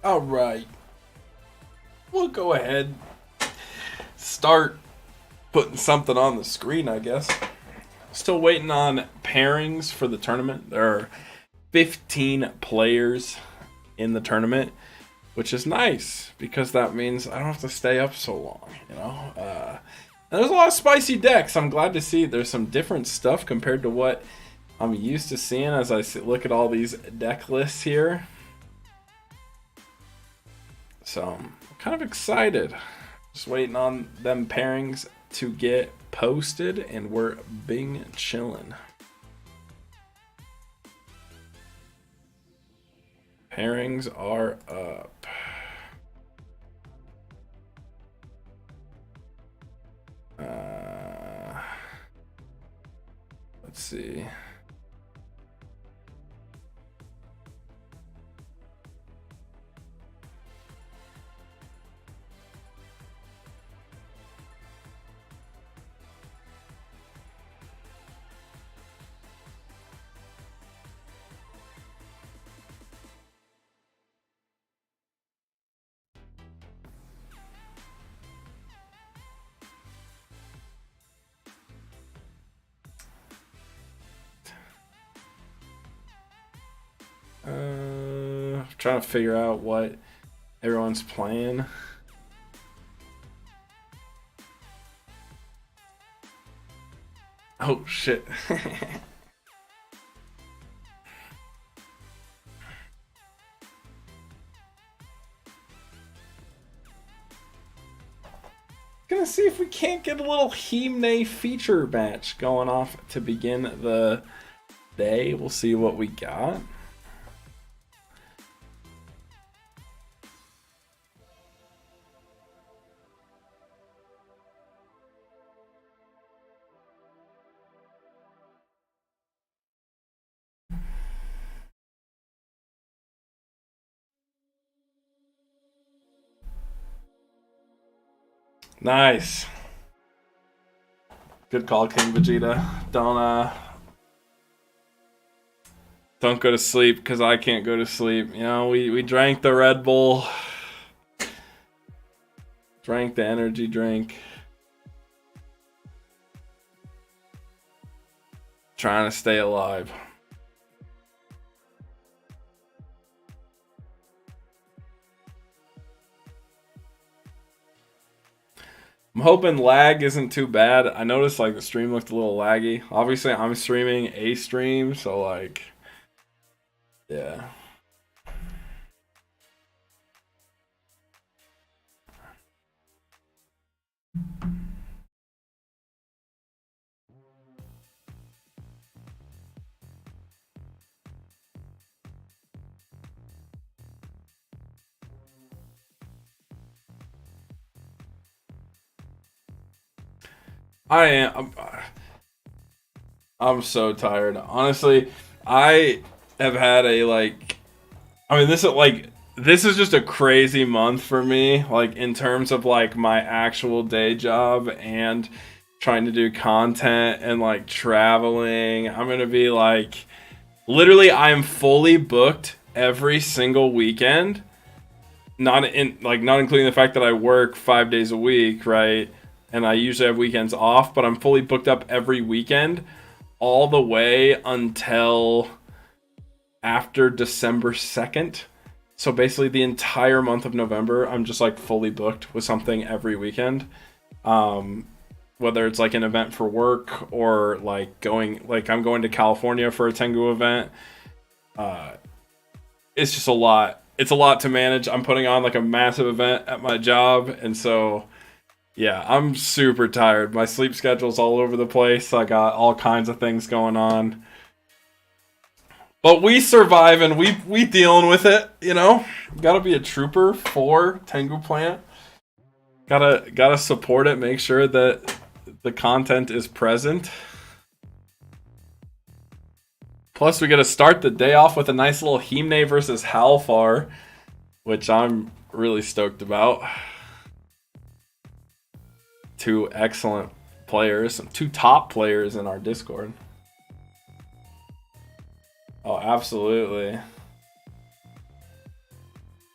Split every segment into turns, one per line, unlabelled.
All right, we'll go ahead, start putting something on the screen, I guess. Still waiting on pairings for the tournament. There are 15 players in the tournament, which is nice because that means I don't have to stay up so long, you know? And there's a lot of spicy decks. I'm glad to see there's some different stuff compared to what I'm used to seeing as I look at all these deck lists here. So I'm kind of excited. Just waiting on them pairings to get posted, and we're bing chillin'. Pairings are up. Let's see. Trying to figure out what everyone's playing. Oh shit. Gonna see if we can't get a little Himne feature match going off to begin the day. We'll see what we got. Nice. Good call, King Vegeta. Don't go to sleep because I can't go to sleep. You know, we drank the Red Bull. Drank the energy drink. Trying to stay alive. I'm hoping lag isn't too bad. I noticed like the stream looked a little laggy. Obviously, I'm streaming a stream, so like, yeah. I am. I'm so tired. Honestly, I have had a like. I mean, this is just a crazy month for me. Like in terms of like my actual day job and trying to do content and like traveling. I'm gonna be like, literally, I am fully booked every single weekend. Not including the fact that I work 5 days a week, right? And I usually have weekends off, but I'm fully booked up every weekend all the way until after December 2nd. So basically the entire month of November, I'm just like fully booked with something every weekend. Whether it's like an event for work or like I'm going to California for a Tengu event. It's just a lot. It's a lot to manage. I'm putting on like a massive event at my job, and so yeah, I'm super tired. My sleep schedule's all over the place. I got all kinds of things going on. But we survive and we dealing with it, you know? Gotta be a trooper for Tangu Plant. Gotta support it, make sure that the content is present. Plus we gotta start the day off with a nice little Himne versus Halfar, which I'm really stoked about. Two excellent players, two top players in our Discord. Oh, absolutely.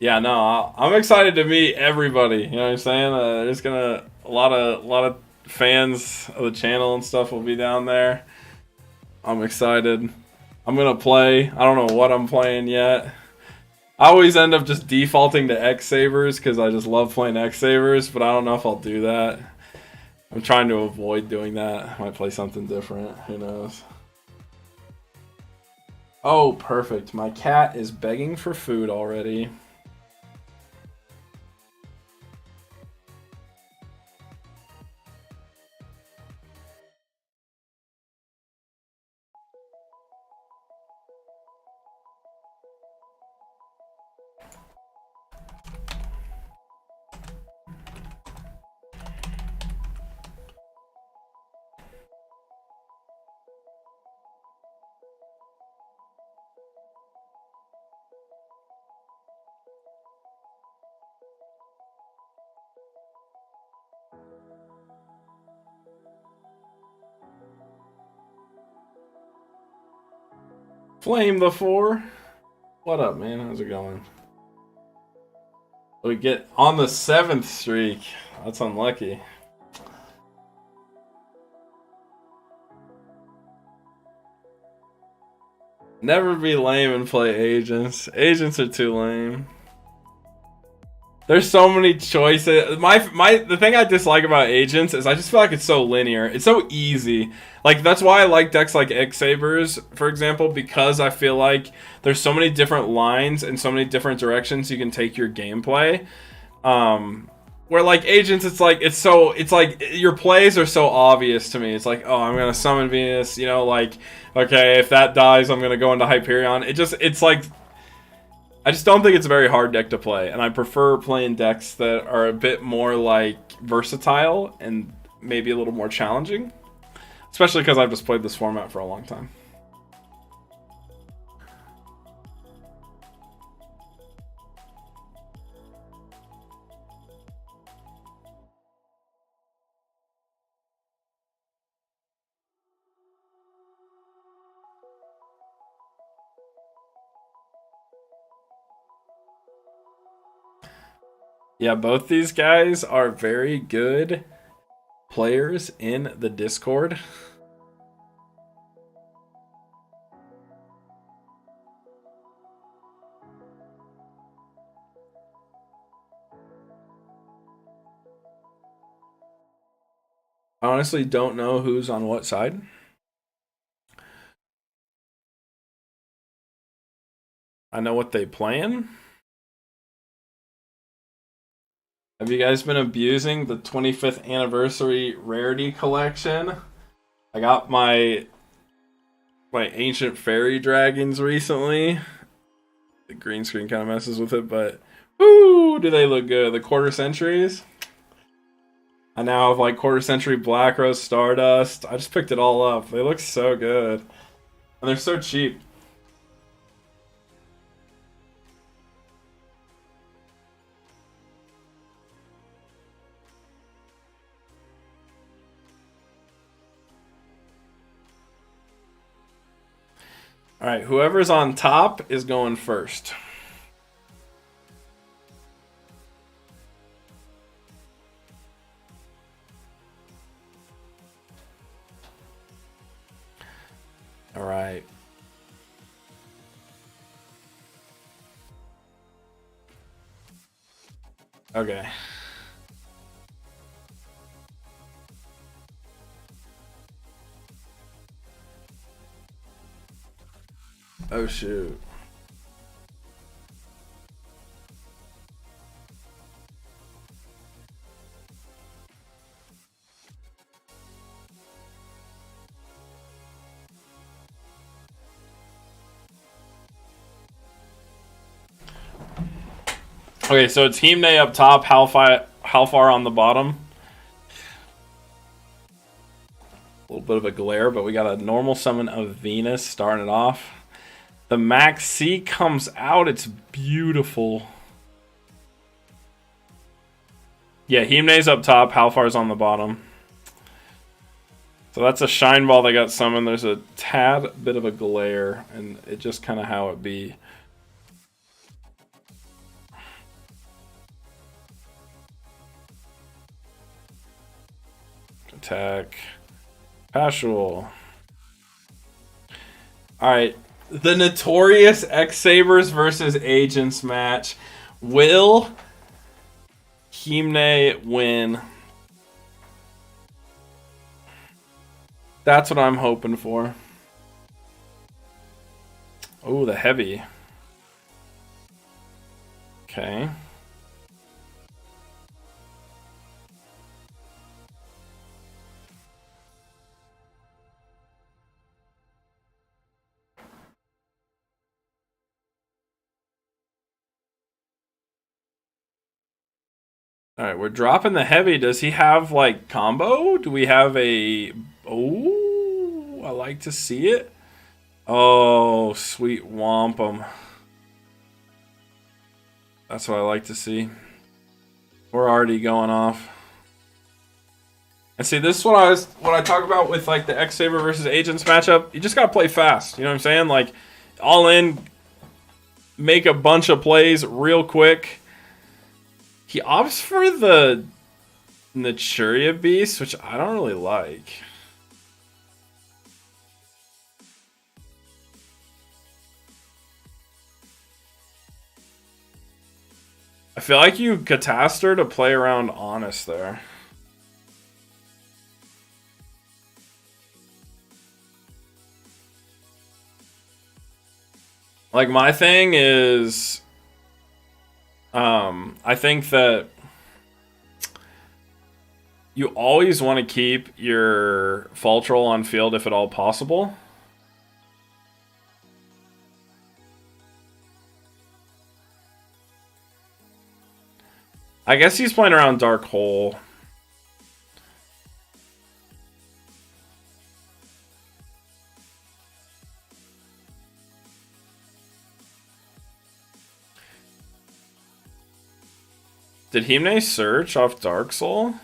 Yeah, no, I'm excited to meet everybody. You know what I'm saying? There's gonna a lot of fans of the channel and stuff will be down there. I'm excited. I'm gonna play. I don't know what I'm playing yet. I always end up just defaulting to X-Sabers because I just love playing X-Sabers, but I don't know if I'll do that. I'm trying to avoid doing that. I might play something different. Who knows? Oh, perfect. My cat is begging for food already. Flame the 4. What up, man? How's it going? We get on the 7th streak. That's unlucky. Never be lame and play agents. Agents are too lame. There's so many choices. The thing I dislike about agents is I just feel like it's so linear. It's so easy. Like that's why I like decks like X-Sabers, for example, because I feel like there's so many different lines and so many different directions you can take your gameplay. Where like agents, it's like your plays are so obvious to me. It's like, oh, I'm gonna summon Venus, you know, like okay, if that dies, I'm gonna go into Hyperion. It's like I just don't think it's a very hard deck to play, and I prefer playing decks that are a bit more like versatile and maybe a little more challenging. Especially because I've just played this format for a long time. Yeah, both these guys are very good players in the Discord. I honestly don't know who's on what side. I know what they plan. Have you guys been abusing the 25th anniversary rarity collection? I got my ancient fairy dragons recently. The green screen kind of messes with it, but woo, do they look good? The quarter centuries. I now have like quarter century Black Rose Stardust. I just picked it all up. They look so good. And they're so cheap. Alright, whoever's on top is going first. Alright. Okay. Oh shoot. Okay, so Team Nay up top, how far on the bottom? A little bit of a glare, but we got a normal summon of Venus starting it off. The Max C comes out. It's beautiful. Yeah, Himne's up top. Halfar's on the bottom. So that's a Shine Ball that got summoned. There's a tad bit of a glare, and it just kind of how it be. attack. Pashul. Alright. The notorious X-Sabers versus Agents match. Will Himne win? That's what I'm hoping for. Oh, the heavy. Okay. Alright, we're dropping the heavy. Does he have, like, combo? Do we have a... Oh, I like to see it. Oh, sweet wampum. That's what I like to see. We're already going off. And see, this is what I talk about with, like, the X-Saber versus Agents matchup. You just gotta play fast. You know what I'm saying? Like, all in, make a bunch of plays real quick. He opts for the Naturia Beast, which I don't really like. I feel like you Cataster to play around Honest there. Like, my thing is... I think that you always want to keep your Fall Troll on field if at all possible. I guess he's playing around Dark Hole. Did Himne search off Dark Soul?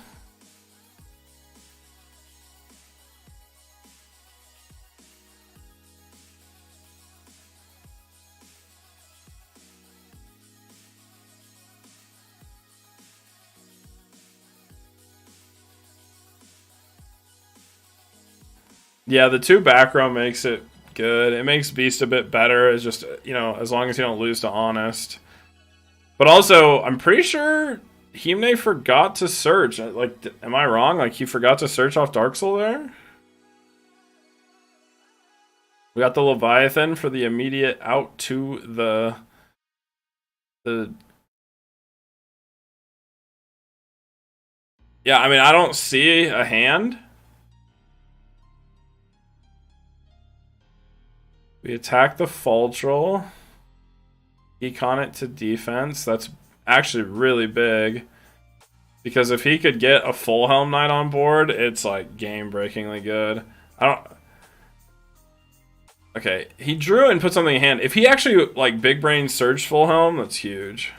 Yeah, the 2 back row makes it good. It makes Beast a bit better. It's just, you know, as long as you don't lose to Honest. But also, I'm pretty sure Himne forgot to search. Like, am I wrong? Like, he forgot to search off Dark Soul there? We got the Leviathan for the immediate out to the... Yeah, I mean, I don't see a hand. We attack the Fall Troll. Econ it to defense. That's actually really big. Because if he could get a full Helm Knight on board, it's like game-breakingly good. I don't... Okay, he drew and put something in hand. If he actually, like, Big Brain Surge full Helm, that's huge.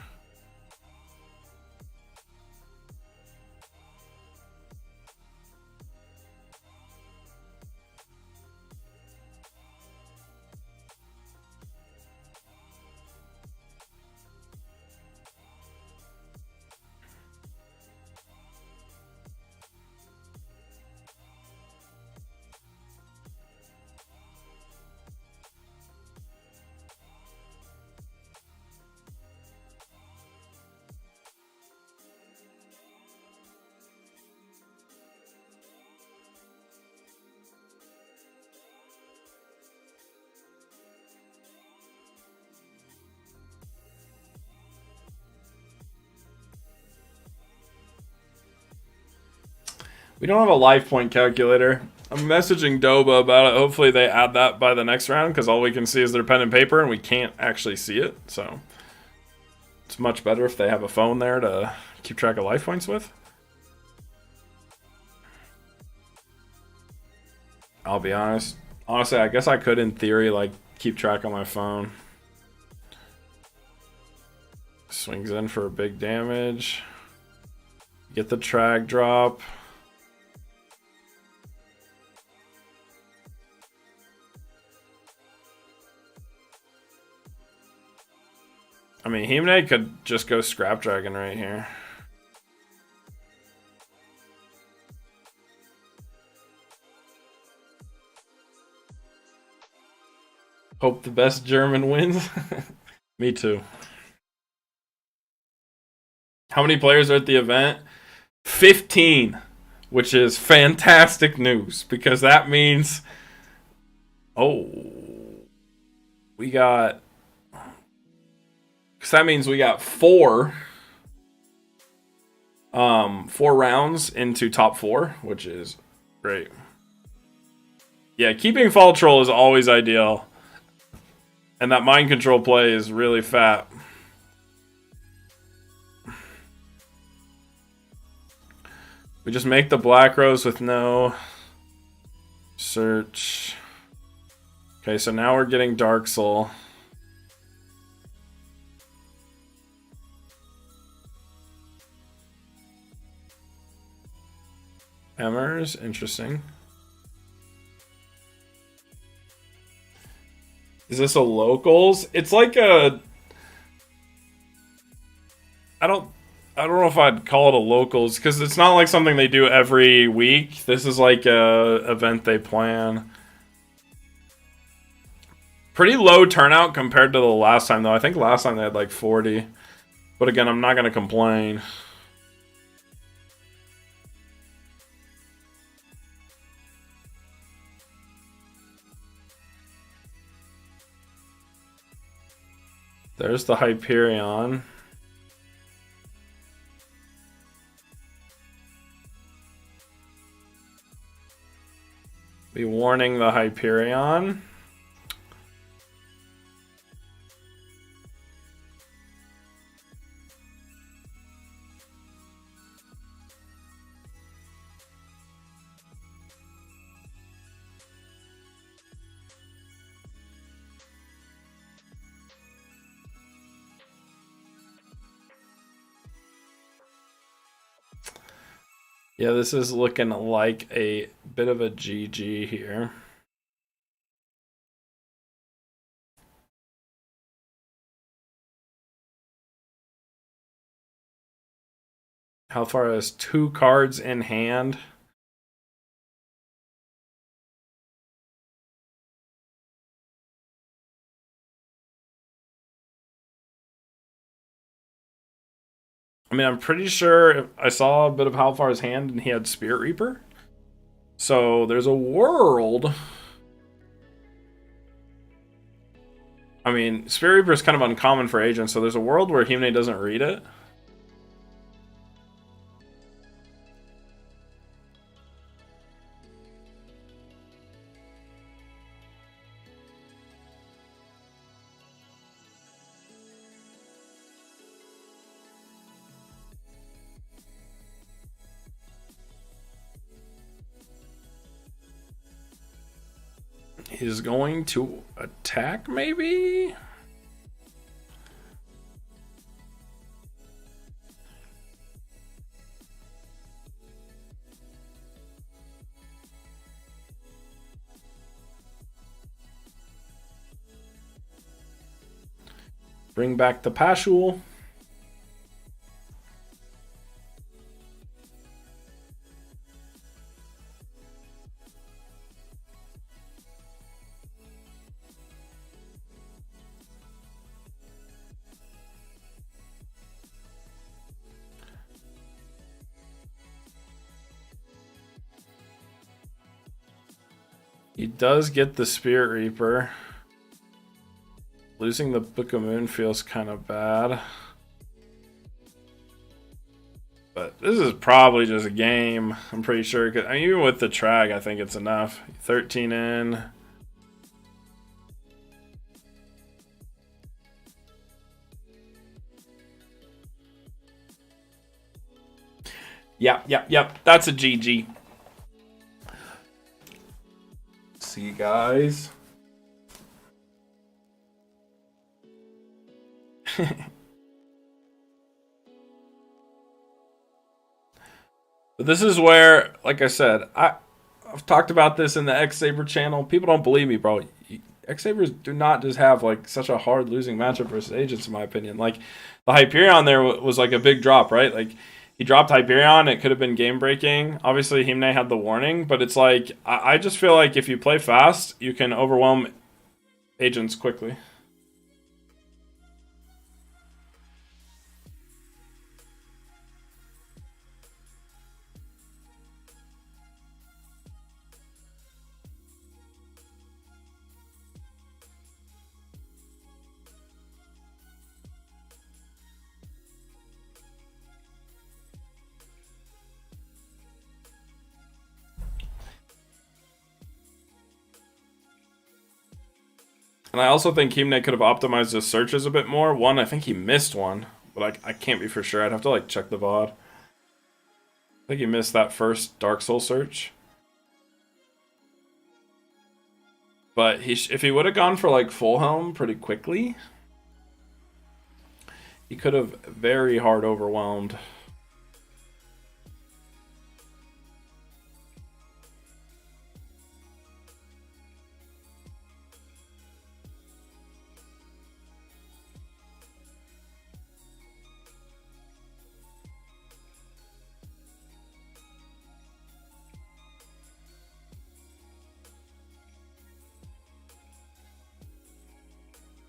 We don't have a life point calculator. I'm messaging Doba about it. Hopefully they add that by the next round, because all we can see is their pen and paper, and we can't actually see it. So it's much better if they have a phone there to keep track of life points with. I'll be honest. Honestly, I guess I could, in theory, like, keep track on my phone. Swings in for a big damage. Get the trag drop. I mean, Himne could just go Scrap Dragon right here. Hope the best German wins. Me too. How many players are at the event? 15, which is fantastic news because that means, oh, we got, because that means we got four rounds into top four, which is great. Yeah, keeping Fall Troll is always ideal. And that mind control play is really fat. We just make the Black Rose with no search. Okay, so now we're getting Dark Soul. Emmers, interesting. Is this a locals? It's like a... I don't know if I'd call it a locals because it's not like something they do every week. This is like a event they plan. Pretty low turnout compared to the last time though. I think last time they had like 40. But again, I'm not going to complain. There's the Hyperion. Be warning the Hyperion. Yeah, this is looking like a bit of a GG here. How far is 2 cards in hand? I mean, I'm pretty sure I saw a bit of Halfar's hand and he had Spirit Reaper. So there's a world. I mean, Spirit Reaper is kind of uncommon for agents, so there's a world where Himne doesn't read it. He's going to attack, maybe? Bring back the Pashul. He does get the Spirit Reaper. Losing the Book of Moon feels kind of bad. But this is probably just a game, I'm pretty sure. I mean, even with the Trag, I think it's enough. 13 in. Yep. That's a GG. See you guys. But this is where, like I said, I've talked about this in the X-Saber channel. People don't believe me, bro. X-Sabers do not just have like such a hard losing matchup versus agents, in my opinion. Like the Hyperion there was like a big drop, right? Like he dropped Hyperion, it could have been game breaking. Obviously, Himne had the warning, but it's like I just feel like if you play fast, you can overwhelm agents quickly. And I also think Himne could have optimized his searches a bit more. One, I think he missed one, but I can't be for sure. I'd have to like check the VOD. I think he missed that first Dark Soul search. But if he would have gone for like full helm pretty quickly, he could have very hard overwhelmed.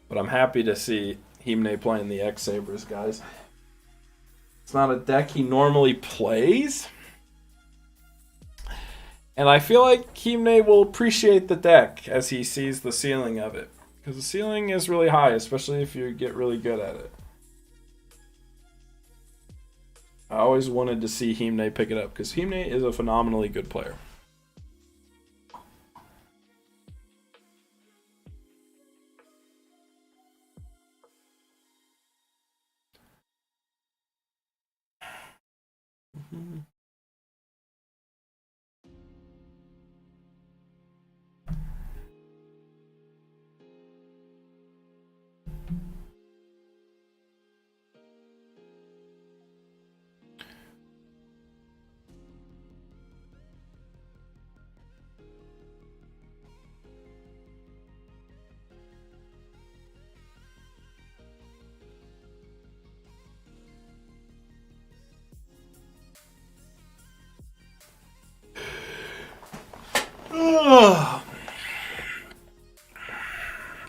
But I'm happy to see Himne playing the X-Sabers, guys. It's not a deck he normally plays. And I feel like Himne will appreciate the deck as he sees the ceiling of it. Because the ceiling is really high, especially if you get really good at it. I always wanted to see Himne pick it up, because Himne is a phenomenally good player.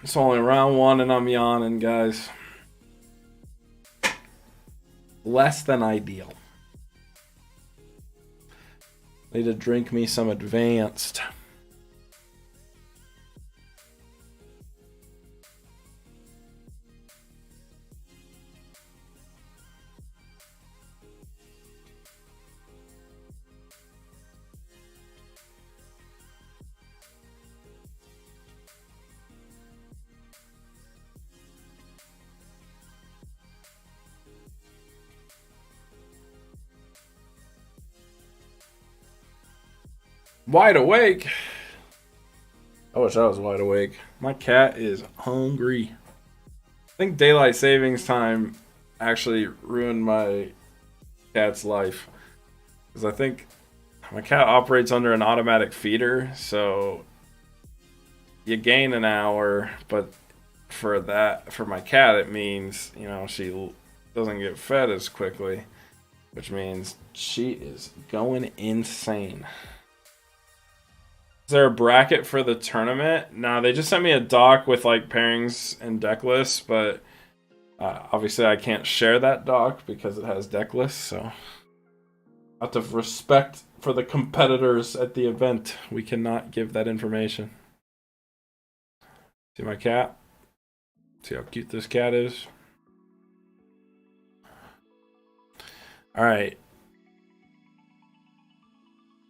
It's only round one and I'm yawning, guys. Less than ideal. Need to drink me some advanced. Wide awake. I wish I was wide awake. My cat is hungry. I think daylight savings time actually ruined my cat's life. Because I think my cat operates under an automatic feeder, so you gain an hour, but for my cat, it means, you know, she doesn't get fed as quickly, which means she is going insane. Is there a bracket for the tournament? Nah, they just sent me a doc with like pairings and deck lists, but obviously I can't share that doc because it has deck lists, so out of respect for the competitors at the event, we cannot give that information. See my cat? See how cute this cat is? Alright.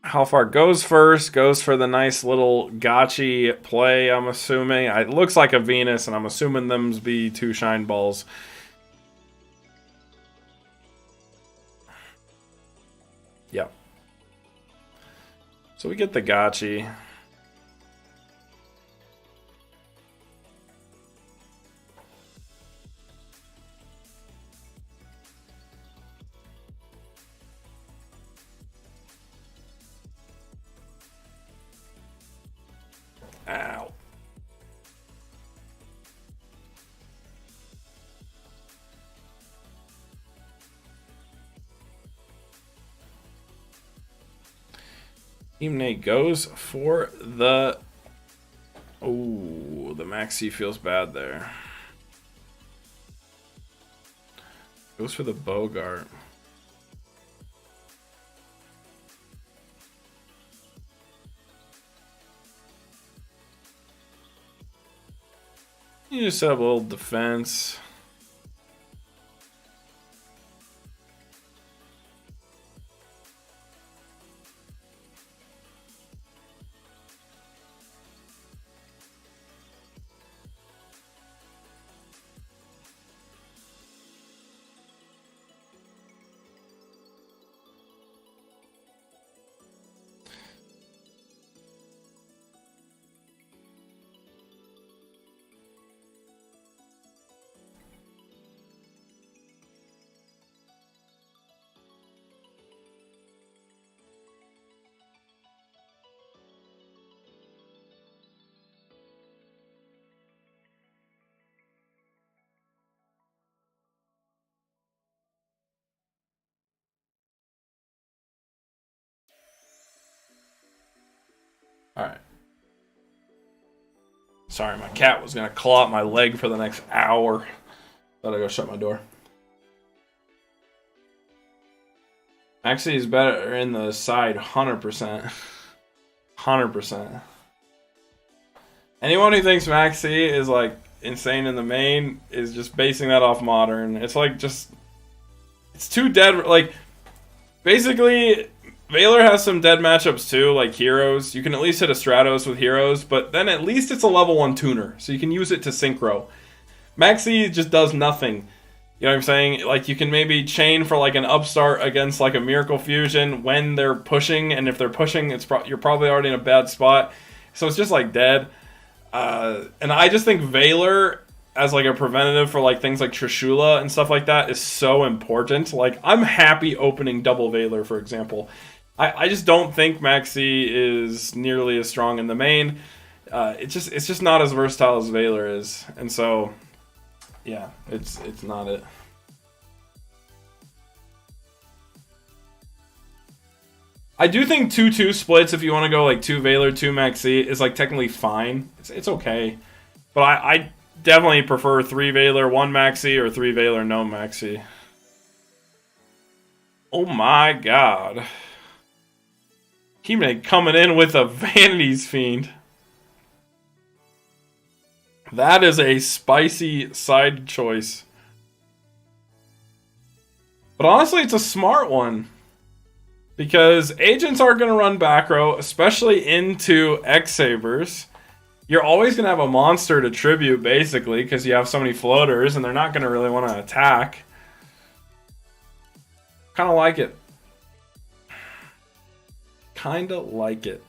How far goes first? Goes for the nice little gotchi play, I'm assuming. It looks like a Venus, and I'm assuming them's be two shine balls. Yep. So we get the gotchi. Ow. Team Nate goes for the the Maxi feels bad there. Goes for the Bogart. You just have a little defense. Alright. Sorry, my cat was gonna claw at my leg for the next hour. Thought I'd go shut my door. Actually, he's better in the side, 100%. 100%. Anyone who thinks Maxi is like insane in the main is just basing that off modern. It's like just... It's too dead. Like, basically... Valor has some dead matchups too, like heroes. You can at least hit a Stratos with heroes, but then at least it's a level 1 tuner, so you can use it to synchro. Maxi just does nothing. You know what I'm saying? Like, you can maybe chain for like an upstart against like a Miracle Fusion when they're pushing, and if they're pushing, you're probably already in a bad spot. So it's just like dead. And I just think Valor as like a preventative for like things like Trishula and stuff like that is so important. Like, I'm happy opening double Valor, for example. I just don't think Maxi is nearly as strong in the main. It's just not as versatile as Valor is, and so yeah, it's not it. I do think 2-2 splits, if you want to go like 2 Valor, 2 Maxi, is like technically fine. It's okay, but I definitely prefer 3 Valor, 1 Maxi, or 3 Valor, no Maxi. Oh my god. Hime coming in with a Vanity's Fiend. That is a spicy side choice. But honestly, it's a smart one. Because agents are going to run back row, especially into X-Sabers. You're always going to have a monster to tribute, basically, because you have so many floaters, and they're not going to really want to attack. Kind of like it. Kinda like it.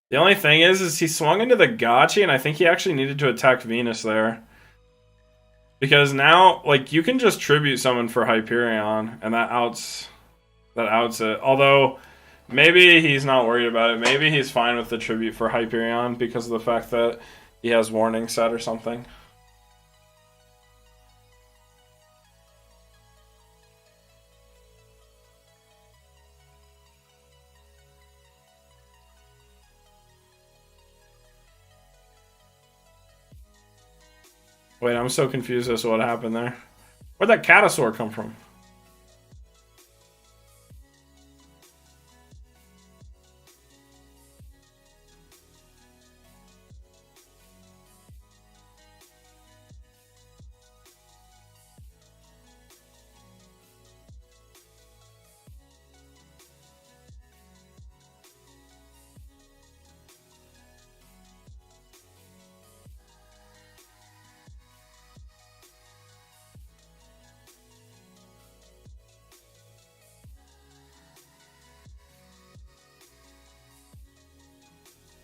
The only thing is he swung into the Gotchi, and I think he actually needed to attack Venus there. Because now, like, you can just tribute summon for Hyperion, and that outs it. Although, maybe he's not worried about it. Maybe he's fine with the tribute for Hyperion because of the fact that he has warning set or something. Wait, I'm so confused as to what happened there. Where'd that Catasaur come from?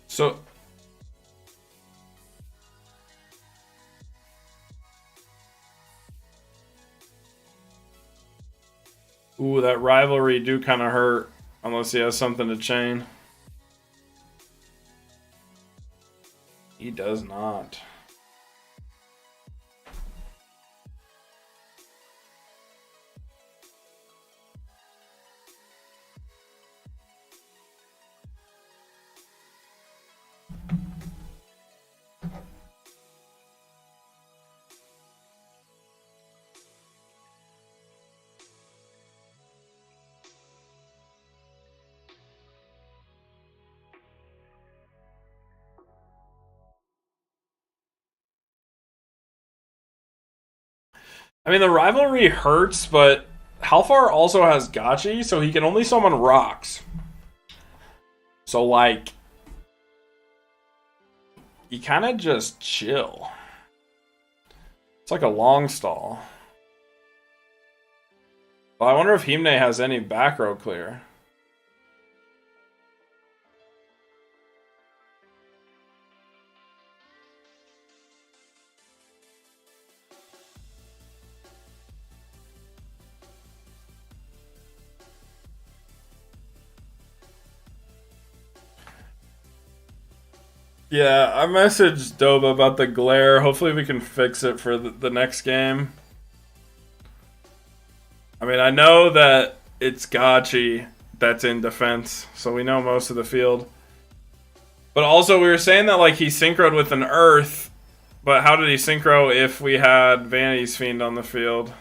So, ooh, that rivalry do kind of hurt unless he has something to chain. He does not. I mean, the rivalry hurts, but Halfar also has Gachi, so he can only summon rocks. So, like, you kind of just chill. It's like a long stall. Well, I wonder if Himne has any back row clear. Yeah, I messaged Doba about the glare. Hopefully we can fix it for the next game. I mean, I know that it's Gachi that's in defense, so we know most of the field. But also, we were saying that like he synchroed with an Earth, but how did he synchro if we had Vanity's Fiend on the field?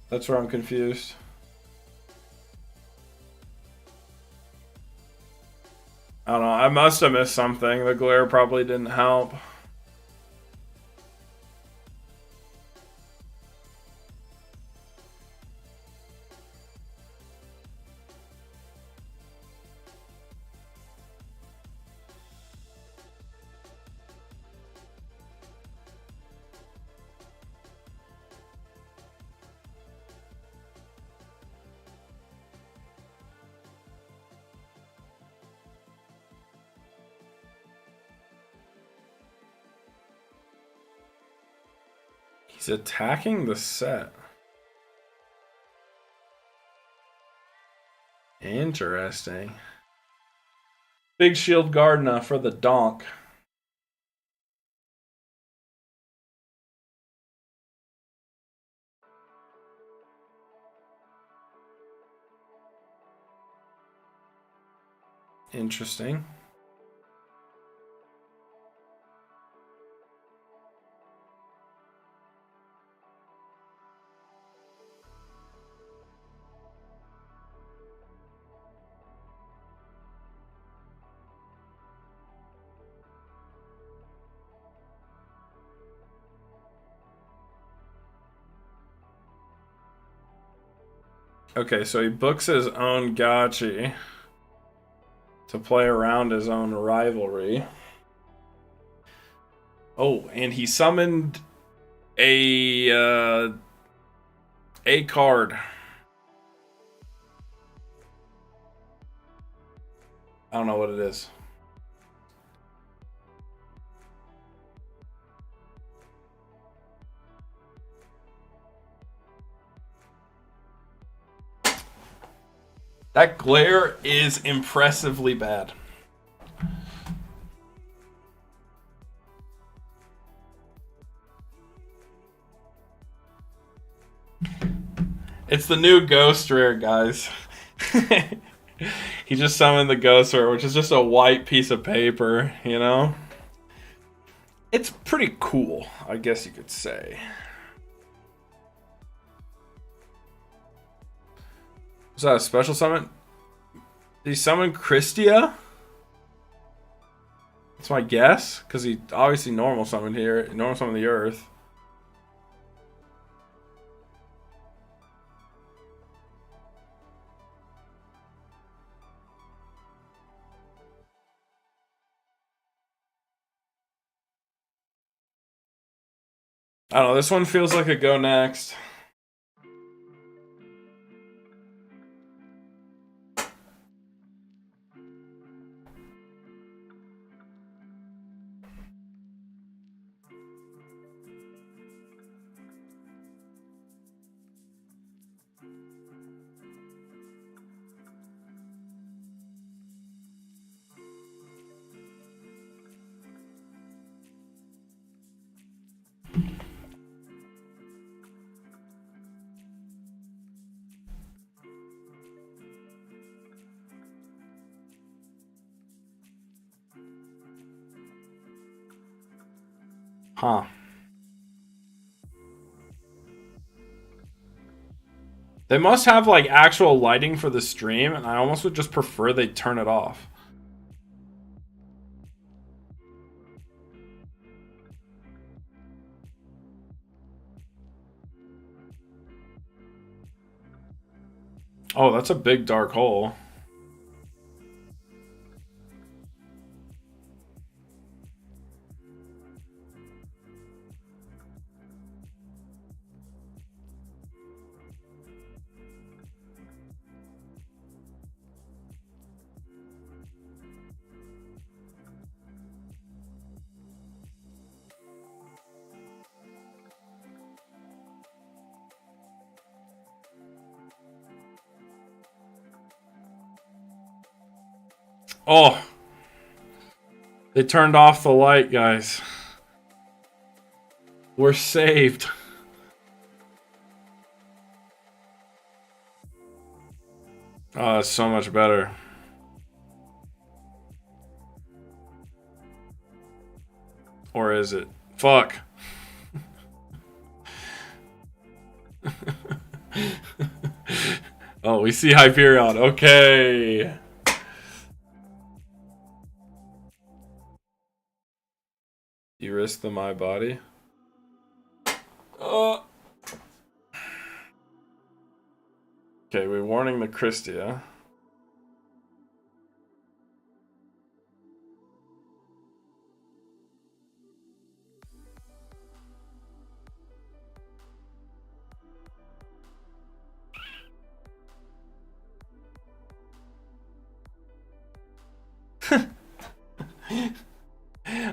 That's where I'm confused. I don't know. I must have missed something. The glare probably didn't help. He's attacking the set. Interesting. Big Shield Gardena for the donk. Interesting. Okay, so he books his own Gachi to play around his own rivalry. Oh, and he summoned a card. I don't know what it is. That glare is impressively bad. It's the new Ghost Rare, guys. He just summoned the Ghost Rare, which is just a white piece of paper, you know? It's pretty cool, I guess you could say. Was that a special summon? Did he summon Christia? That's my guess, because he obviously normal summoned here, normal summoned the Earth. I don't know, this one feels like a go next. Huh. They must have like actual lighting for the stream, and I almost would just prefer they turn it off. Oh, that's a big dark hole. Oh, they turned off the light, guys. We're saved. Oh, it's so much better. Or is it? Fuck. Oh, we see Hyperion. Okay. You risk the my body? Okay, we're warning the Christia.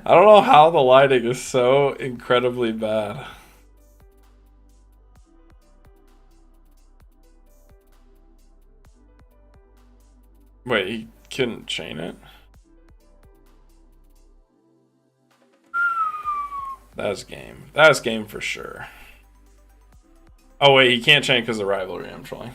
I don't know how the lighting is so incredibly bad. Wait, he couldn't chain it? That's game. That's game for sure. Oh wait, he can't chain because of rivalry, I'm trolling.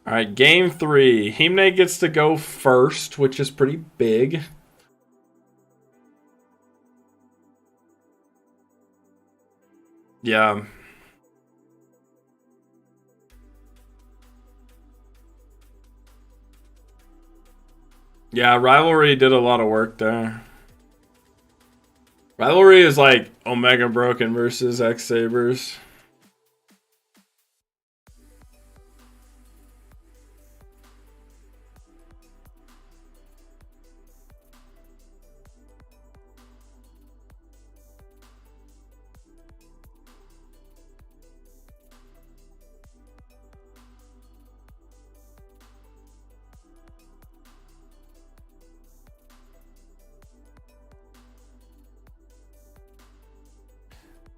All right, game 3. Himne gets to go first, which is pretty big. Yeah. Yeah, rivalry did a lot of work there. Rivalry is like Omega Broken versus X-Sabers.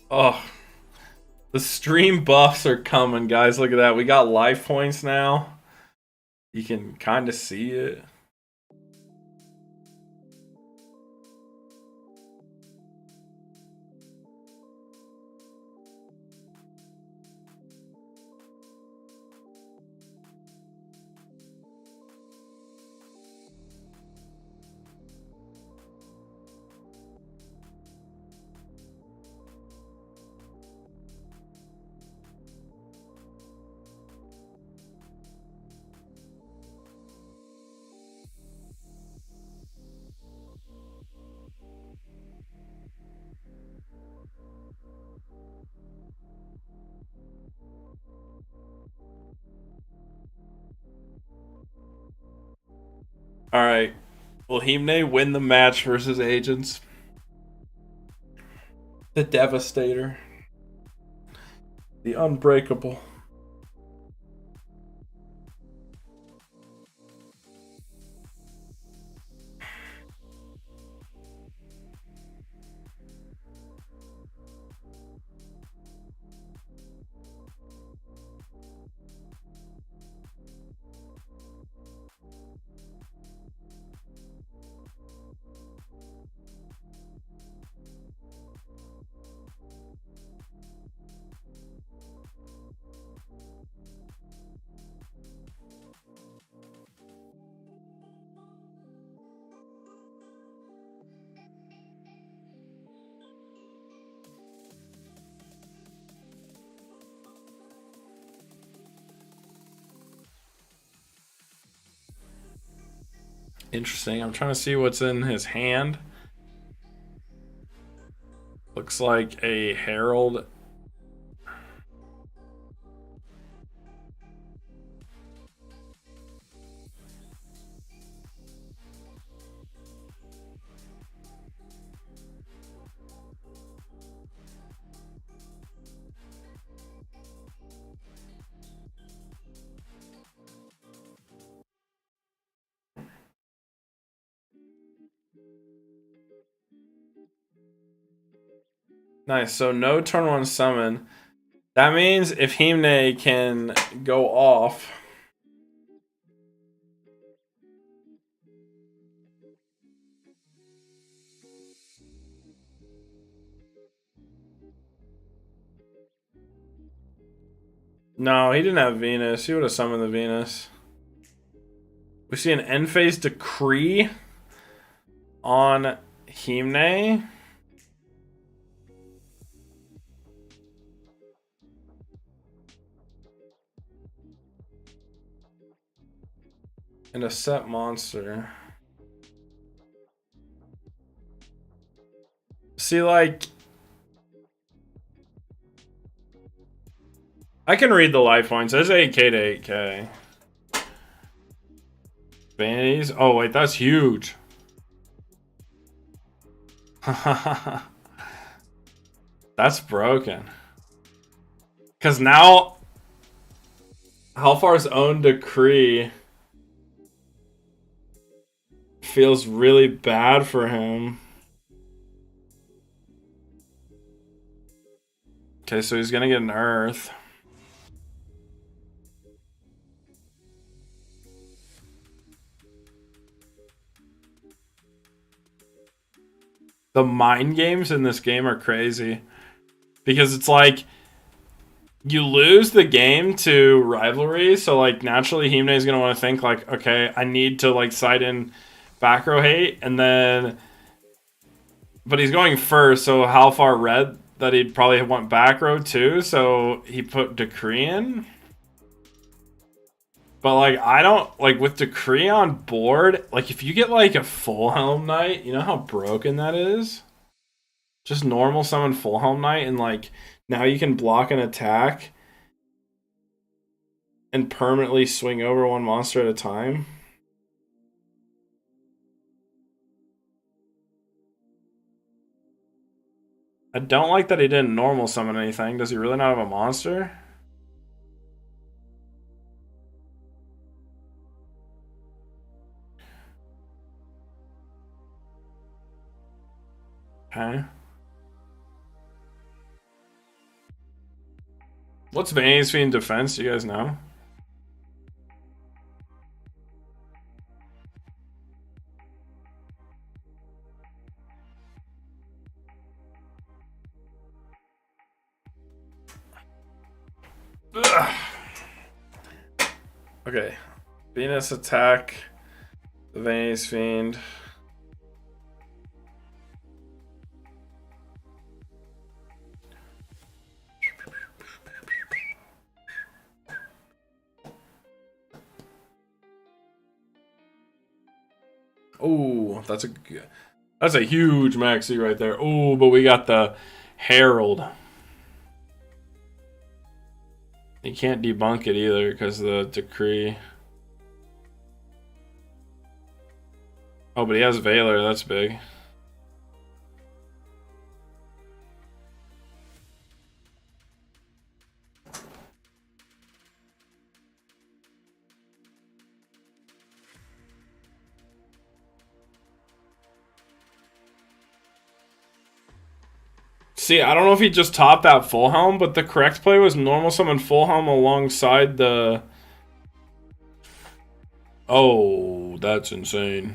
Oh, the stream buffs are coming, guys. Look at that. We got life points now. You can kind of see it. All right. Will Himne win the match versus Agents? The Devastator. The Unbreakable. Interesting. I'm trying to see what's in his hand. Looks like a Herald. Nice. So no turn one summon. That means if Himne can go off. No, he didn't have Venus. He would have summoned the Venus. We see an end phase decree on Himne. And a set monster. See, like, I can read the life points. It's 8k to 8k. Vanities? Oh, wait, that's huge. That's broken. Because now, Halfar's own decree feels really bad for him. Okay, so he's gonna get an Earth. The mind games in this game are crazy. Because it's like, you lose the game to rivalry, so like naturally Himne is gonna want to think like, okay, I need to like side in back row hate, and then, but he's going first, so Halfar read that he'd probably want back row too, so he put Decree in. But like, I don't like with Decree on board, like if you get like a full Helm Knight, you know how broken that is? Just normal summon full Helm Knight, and like now you can block an attack and permanently swing over one monster at a time. I don't like that he didn't normal summon anything. Does he really not have a monster? Okay. What's Vanity's Fiend defense? Do you guys know? Ugh. Okay. Venus attack. The Vanity's Fiend. Oh, that's a huge maxi right there. Oh, but we got the Herald. You can't debunk it either because of the decree. Oh, but he has Valor. That's big. See, I don't know if he just topped that full helm, but the correct play was normal summon full helm alongside the... Oh, that's insane.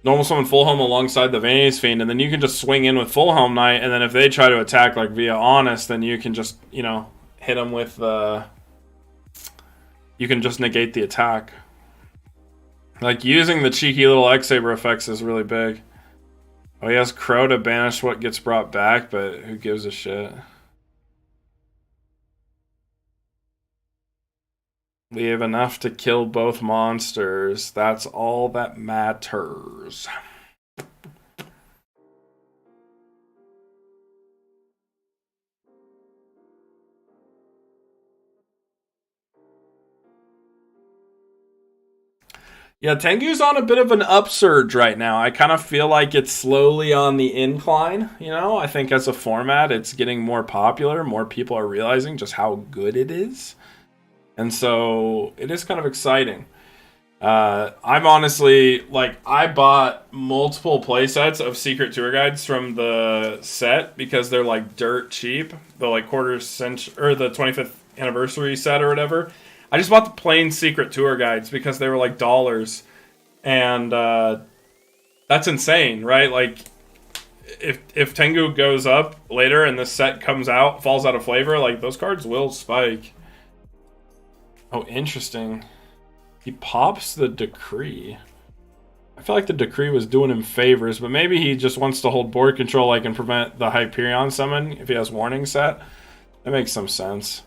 Normal summon full helm alongside the Vanity's Fiend, and then you can just swing in with full helm knight, and then if they try to attack like via Honest, then you can just, you know, hit them with the... You can just negate the attack. Like, using the cheeky little X-Saber effects is really big. Oh, he has Crow to banish what gets brought back, but who gives a shit? We have enough to kill both monsters. That's all that matters. Yeah, Tengu's on a bit of an upsurge right now. I kind of feel like it's slowly on the incline, you know? I think as a format, it's getting more popular. More people are realizing just how good it is. And so it is kind of exciting. I'm honestly, like, I bought multiple playsets of Secret Tour Guides from the set because they're, like, dirt cheap. The, like, quarter century, or the 25th anniversary set or whatever. I just bought the plain Secret Tour Guides because they were like dollars, and that's insane, right? Like, if Tengu goes up later and this set comes out, falls out of flavor, like those cards will spike. Oh, interesting. He pops the Decree. I feel like the Decree was doing him favors, but maybe he just wants to hold board control, like, and prevent the Hyperion summon if he has warning set. That makes some sense.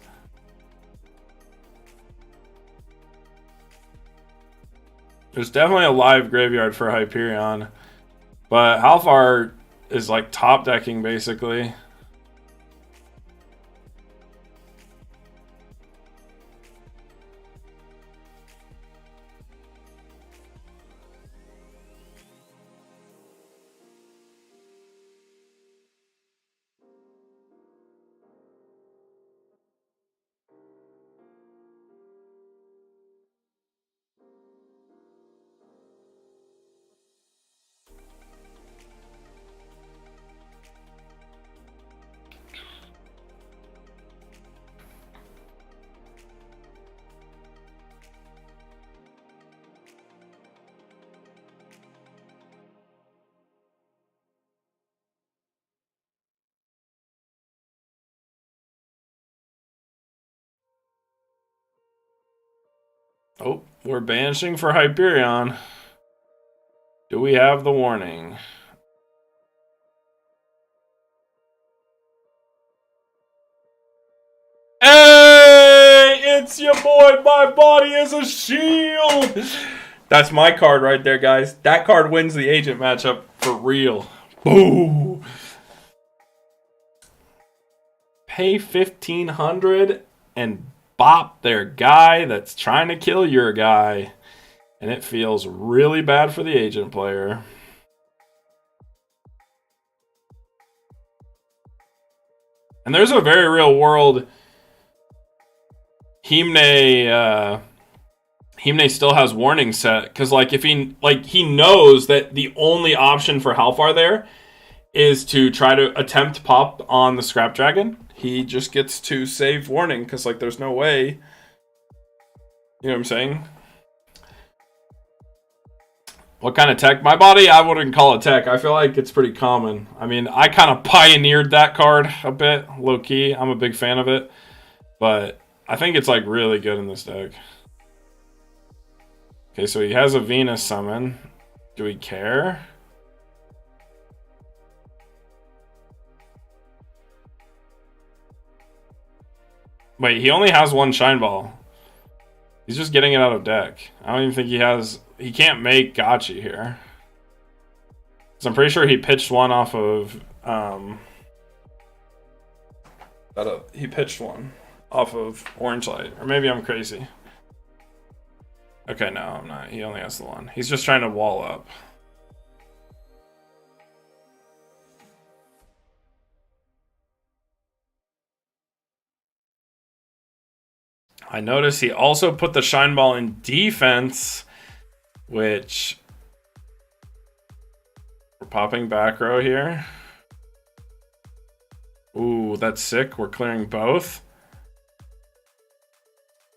There's definitely a live graveyard for Hyperion, but Halfar is like top decking basically. Oh, we're banishing for Hyperion. Do we have the warning? Hey, it's your boy, my body is a shield. That's my card right there, guys. That card wins the agent matchup for real. Boo. Pay 1,500 and bop their guy that's trying to kill your guy. And it feels really bad for the agent player. And there's a very real world Himne still has warning set, because like if he knows that the only option for Halfar there is to try to attempt pop on the Scrap Dragon. He just gets to save warning because like there's no way. You know what I'm saying? What kind of tech? My body, I wouldn't call it tech. I feel like it's pretty common. I mean, I kind of pioneered that card a bit, low key. I'm a big fan of it, but I think it's like really good in this deck. Okay, so he has a Venus summon. Do we care? Wait, he only has one Shine Ball. He's just getting it out of deck. I don't even think he has... He can't make Gotchi here. So I'm pretty sure he pitched one off of... he pitched one off of Orange Light. Or maybe I'm crazy. Okay, no, I'm not. He only has the one. He's just trying to wall up. I noticed he also put the Shine Ball in defense, which... We're popping back row here. Ooh, that's sick. We're clearing both.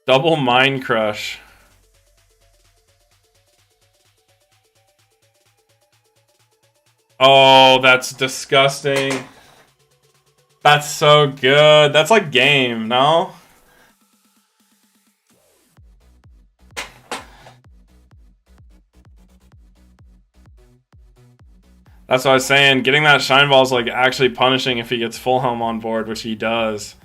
Double Mind Crush. Oh, that's disgusting. That's so good. That's like game, no? That's what I was saying. Getting that Shine Ball is like actually punishing if he gets Full Helm on board, which he does.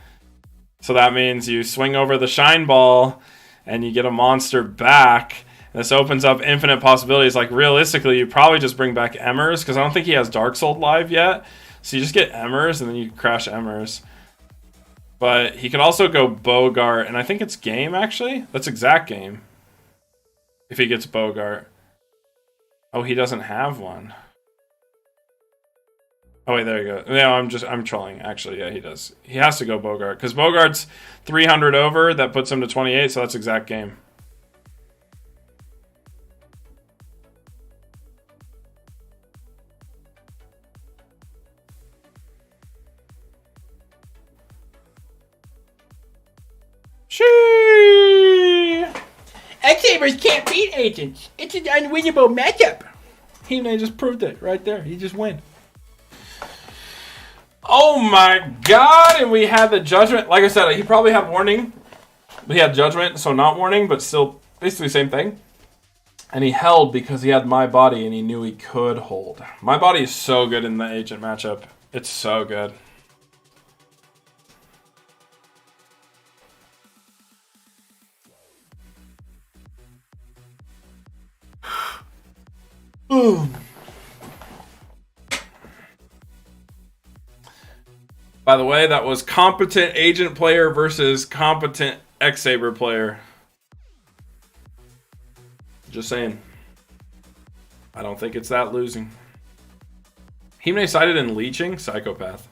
So that means you swing over the Shine Ball, and you get a monster back. This opens up infinite possibilities. Like, realistically, you probably just bring back Emmers, because I don't think he has Dark Soul live yet. So you just get Emmers, and then you crash Emmers. But he could also go Bogart, and I think it's game, actually. That's exact game. If he gets Bogart. Oh, he doesn't have one. Oh, wait, there you go. No, I'm trolling. Actually, yeah, he does. He has to go Bogart, because Bogart's 300 over. That puts him to 28, so that's exact game. She
X-Sabers can't beat agents. It's an unwinnable matchup. He and I just proved it right there. He just win.
Oh my god! And we had the judgment. Like I said, he probably had warning. But he had judgment, so not warning, but still basically same thing. And he held because he had my body and he knew he could hold. My body is so good in the agent matchup. It's so good. By the way, that was competent agent player versus competent X-Saber player. Just saying. I don't think it's that losing. Himne sided in leeching? Psychopath.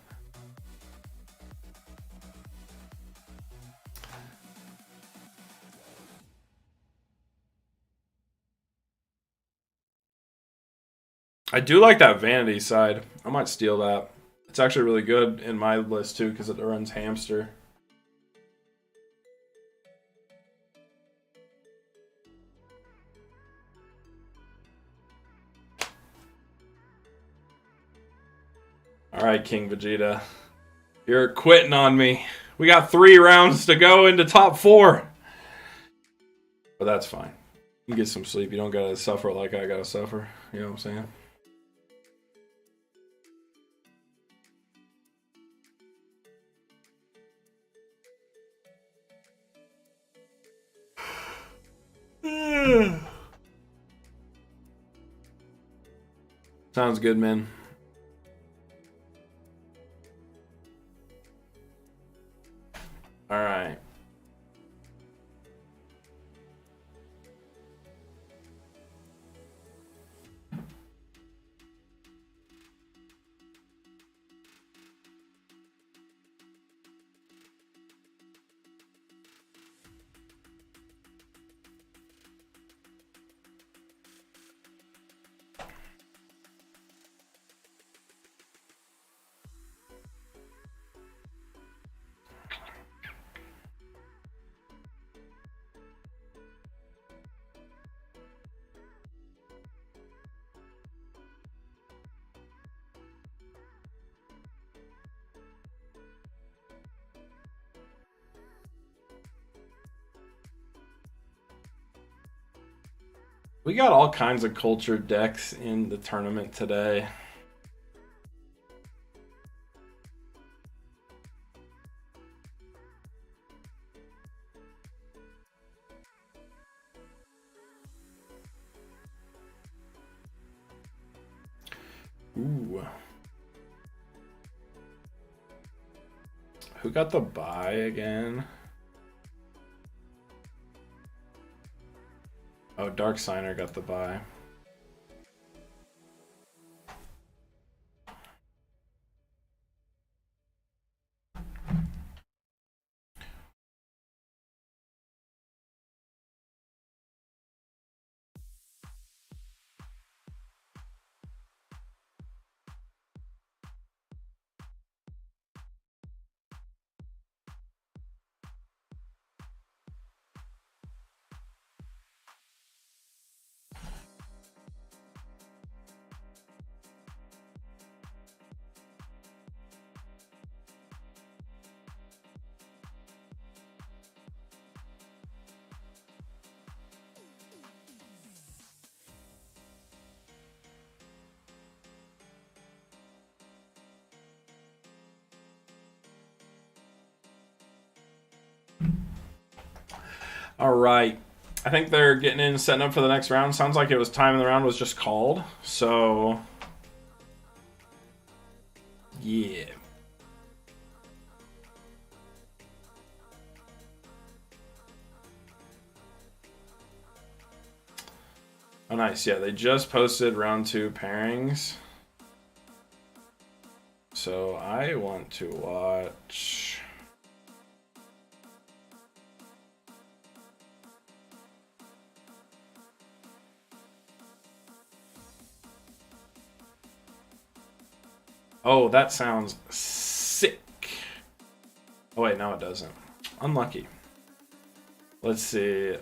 I do like that vanity side. I might steal that. It's actually really good in my list too because it runs hamster. Alright, King Vegeta. You're quitting on me. We got 3 rounds to go into top 4. But that's fine. You can get some sleep. You don't gotta suffer like I gotta suffer. You know what I'm saying? Sounds good, man. All right. We got all kinds of cultured decks in the tournament today. Ooh. Who got the bye again? Oh, Dark Signer got the bye. All right. I think they're getting in, setting up for the next round. Sounds like it was time in the round was just called. So, yeah. Oh, nice. Yeah, they just posted round 2 pairings. So I want to watch. Oh, that sounds sick. Oh, wait, no, it doesn't. Unlucky. Let's see.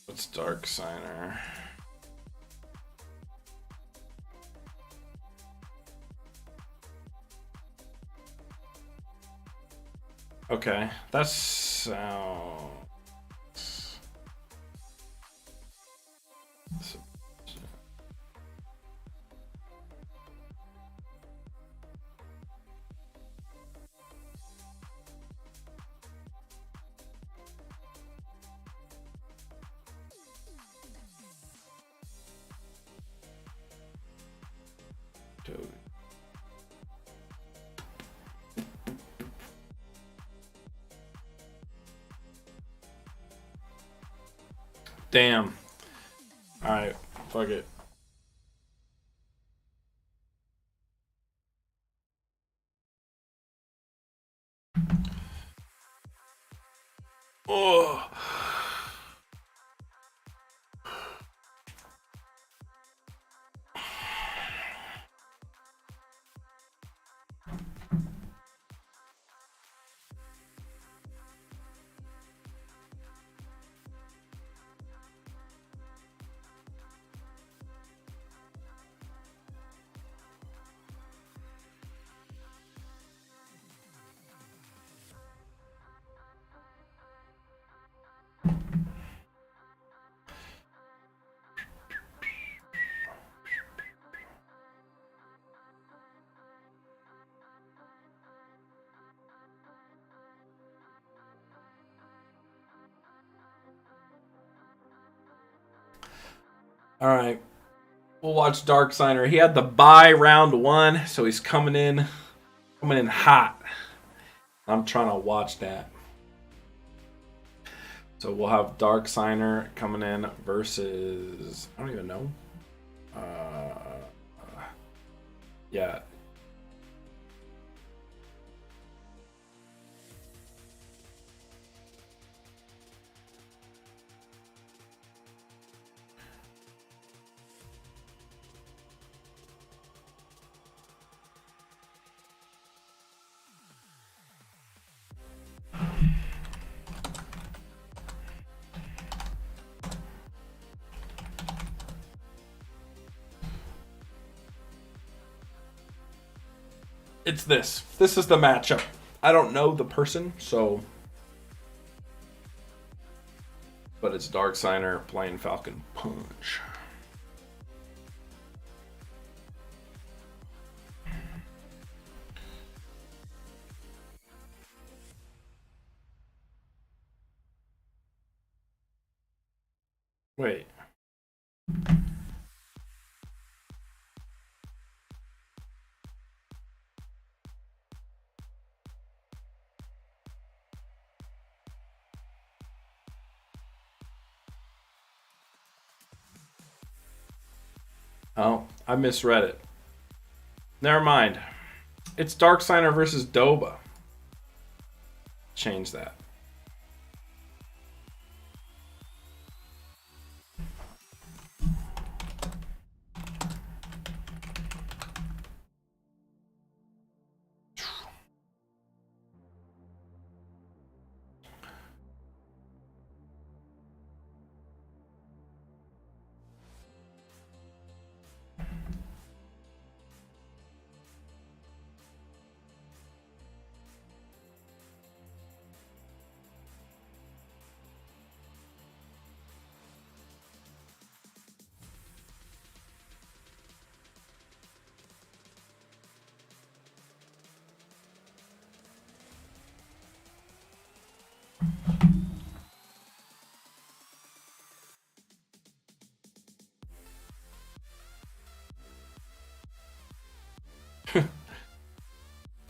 What's Dark Signer? Okay, that sounds. Damn. Alright, fuck it. Oh. Alright. We'll watch Dark Signer. He had the bye round 1, so he's coming in hot. I'm trying to watch that. So we'll have Dark Signer coming in versus I don't even know. Yeah. It's this. This is the matchup. I don't know the person, so. But it's Dark Signer playing Falcon Punch. Wait. Oh, I misread it. Never mind. It's Dark Signer versus Doba. Change that.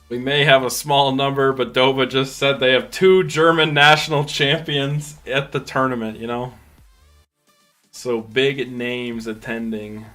We may have a small number, but Doba just said they have 2 German national champions at the tournament, you know? So big names attending.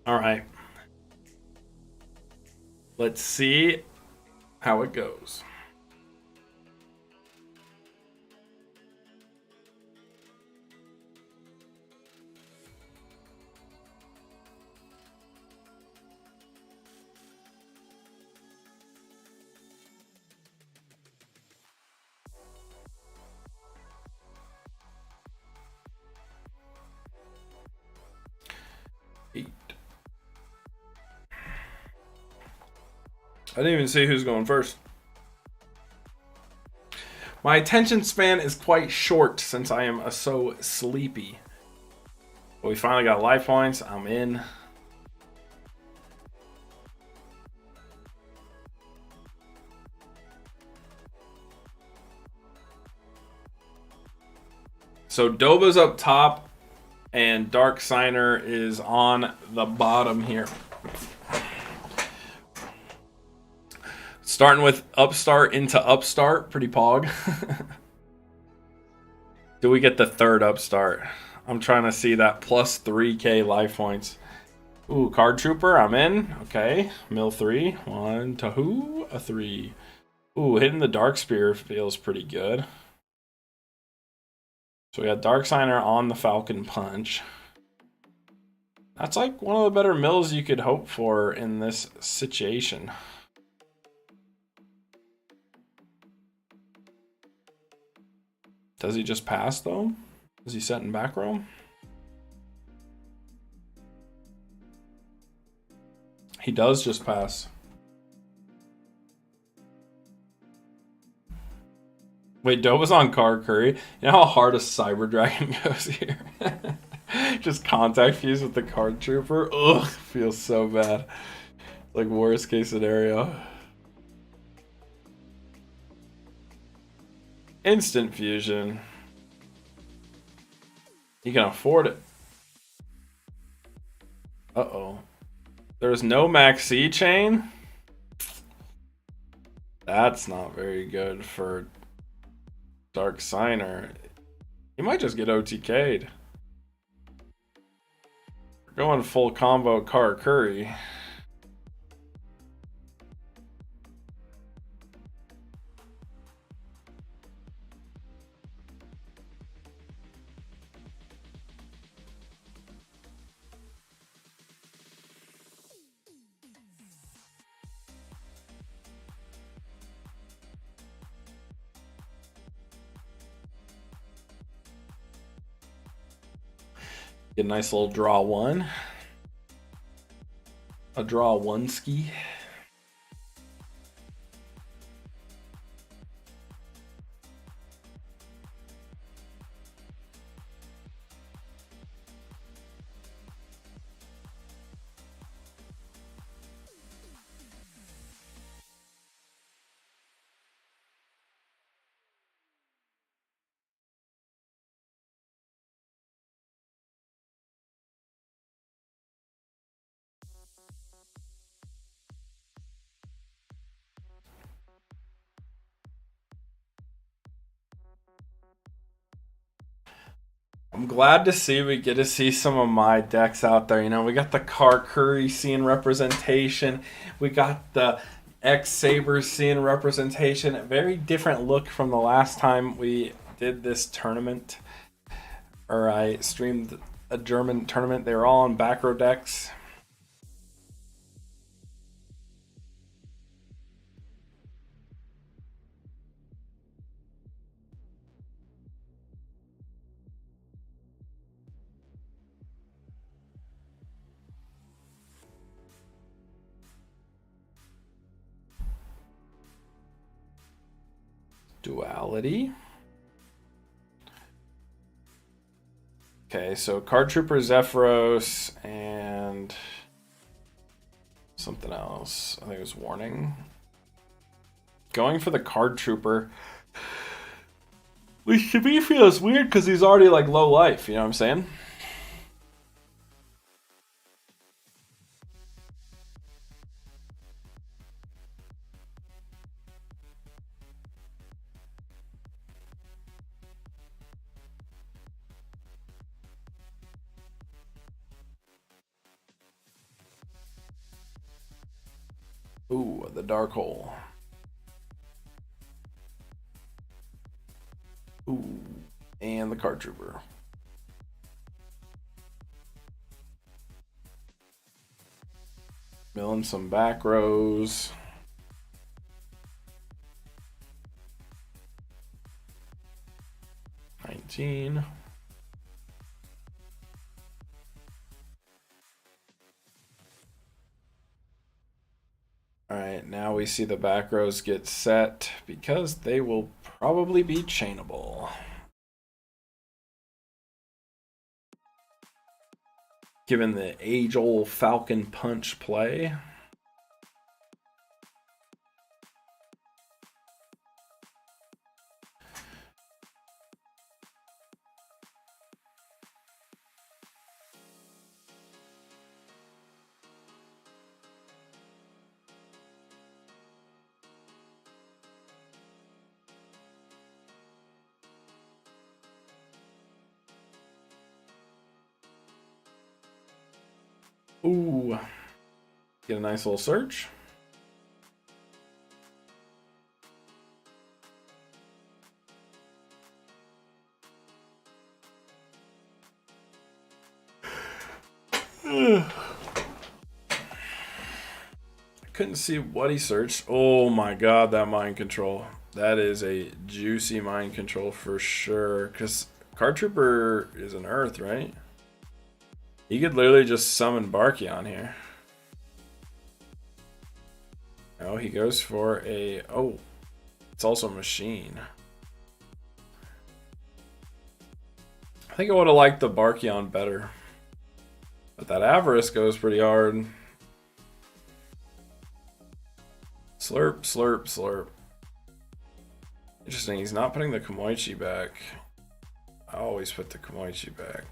All right. Let's see how it goes. I didn't even see who's going first. My attention span is quite short since I am so sleepy. But we finally got life points. I'm in. So Doba's up top and Dark Signer is on the bottom here. Starting with Upstart into Upstart. Pretty pog. Do we get the third Upstart? I'm trying to see that plus 3k life points. Ooh, Card Trooper, I'm in. Okay, mill 3. 1, 2, a 3. Ooh, hitting the Dark Spear feels pretty good. So we got Dark Signer on the Falcon Punch. That's like one of the better mills you could hope for in this situation. Does he just pass though? Is he set in back row? He does just pass. Wait, Dova's on Car Curry. You know how hard a Cyber Dragon goes here? Just contact fuse with the Card Trooper. Ugh, feels so bad. Like worst case scenario. Instant fusion. You can afford it. Uh-oh. There's no Maxi chain? That's not very good for Dark Signer. He might just get OTK'd. We're going full combo Car Curry. Get a nice little draw one. A draw one ski. I'm glad to see we get to see some of my decks out there. You know, we got the Car Curry seeing representation. We got the X-Sabers seeing representation. A very different look from the last time we did this tournament. Or I streamed a German tournament. They were all on back row decks. Duality. Okay, so Card Trooper Zephyros and something else. I think it was Warning. Going for the Card Trooper. Which to me feels weird because he's already like low life, you know what I'm saying? Ooh, the Dark Hole. Ooh, and the Card Trooper. Milling some back rows. $19. All right, now we see the back rows get set because they will probably be chainable. Given the age-old Falcon Punch play. Ooh, get a nice little search. I couldn't see what he searched. Oh my god, that mind control. That is a juicy mind control for sure. Because Card Trooper is an Earth, right? He could literally just summon Barkion here. Oh, he goes for a... Oh, it's also a machine. I think I would have liked the Barkion better. But that Avarice goes pretty hard. Slurp, slurp, slurp. Interesting, he's not putting the Komoichi back. I always put the Komoichi back.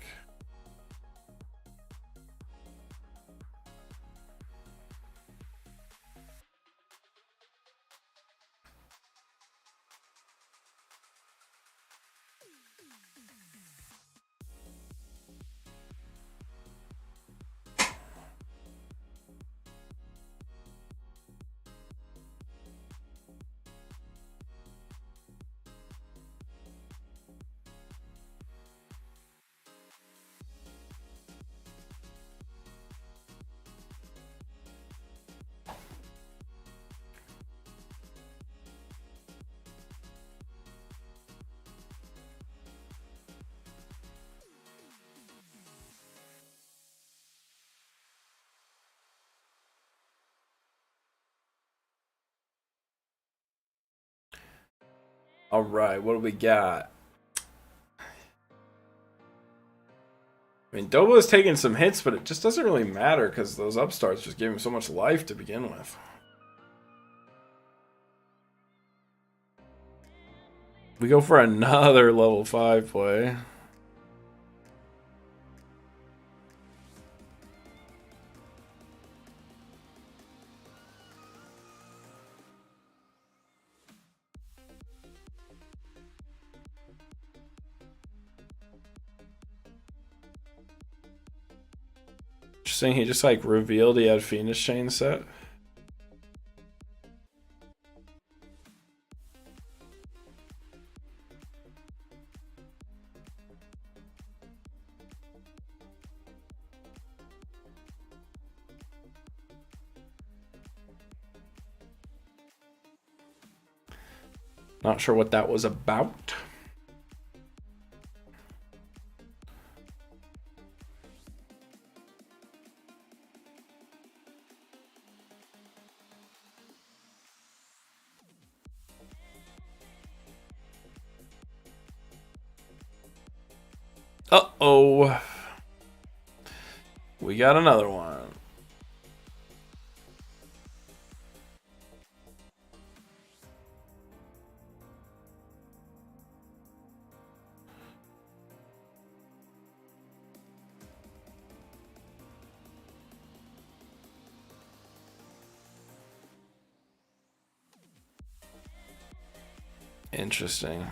All right, what do we got? I mean, Dobo is taking some hits, but it just doesn't really matter because those upstarts just gave him so much life to begin with. We go for another level 5 play. Interesting. He just like revealed he had Phoenix Chain set. Not sure what that was about. Uh-oh. We got another one. Interesting.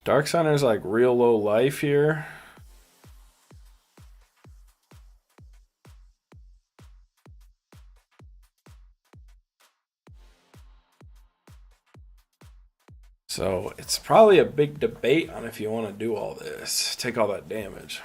Dark Signer's like real low life here. So it's probably a big debate on if you want to do all this. Take all that damage.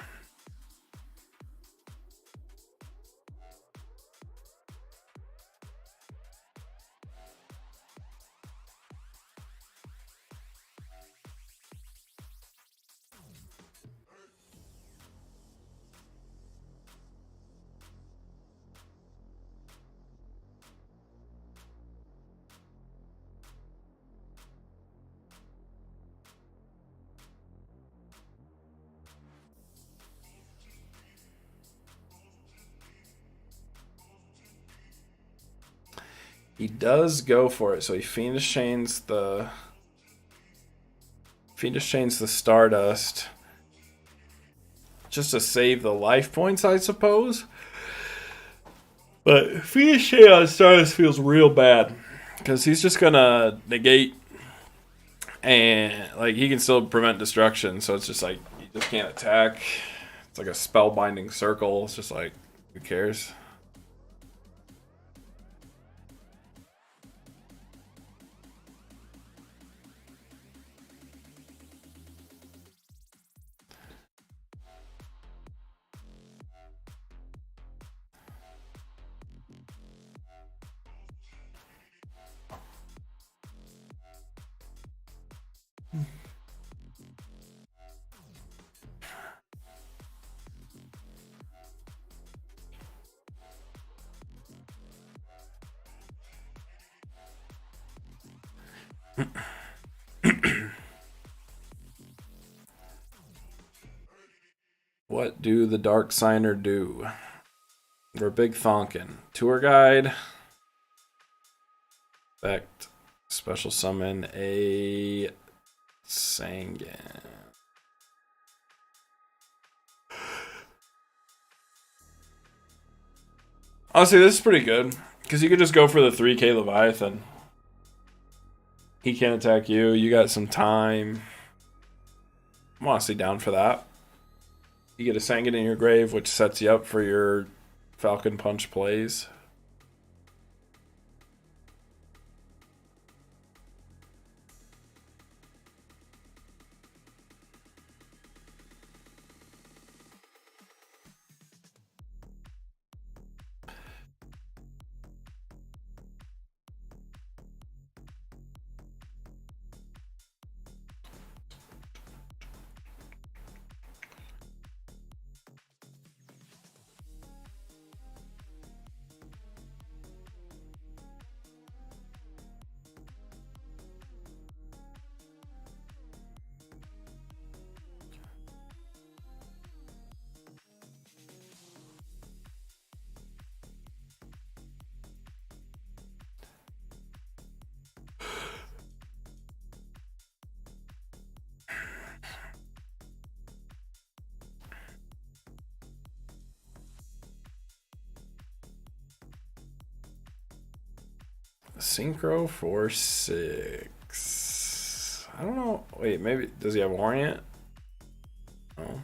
He does go for it. So he Phoenix Chains the Stardust. Just to save the life points, I suppose. But Phoenix Chain on Stardust feels real bad. Because he's just gonna negate, and like he can still prevent destruction, so it's just like you just can't attack. It's like a spellbinding circle. It's just like, who cares? What do the Dark Signer do? We're big thonkin'. Tour guide. Effect. Special summon a Sangan. Honestly, this is pretty good. Because you could just go for the 3k Leviathan. He can't attack you. You got some time. I'm honestly down for that. You get a Sangan in your grave, which sets you up for your Falcon Punch plays. Synchro for 6. I don't know. Wait, maybe does he have Orient? No.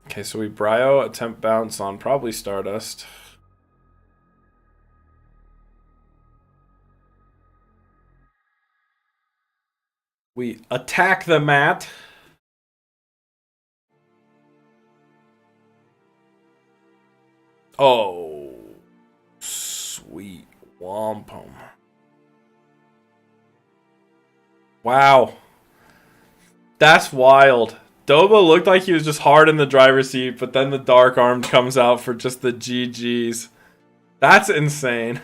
Okay, so we Bryo, attempt bounce on probably Stardust. We attack the mat. Oh, sweet wampum. Wow. That's wild. Doba looked like he was just hard in the driver's seat, but then the Dark Arm comes out for just the GGs. That's insane.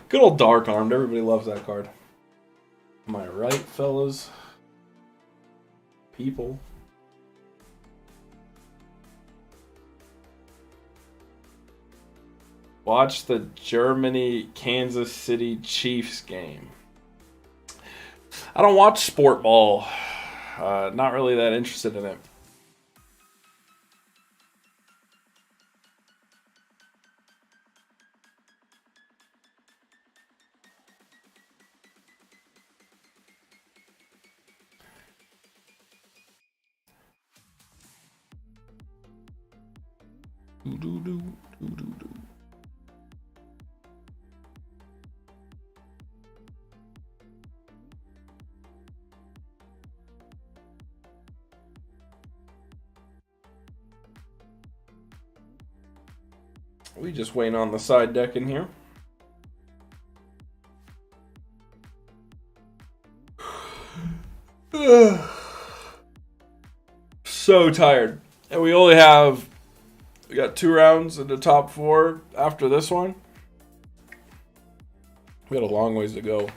Good old Dark Armed. Everybody loves that card. Am I right, fellas? People. Watch the Germany-Kansas City Chiefs game. I don't watch sport ball. Not really that interested in it. We just waiting on the side deck in here. So tired. And we got 2 rounds in the top 4 after this one. We got a long ways to go.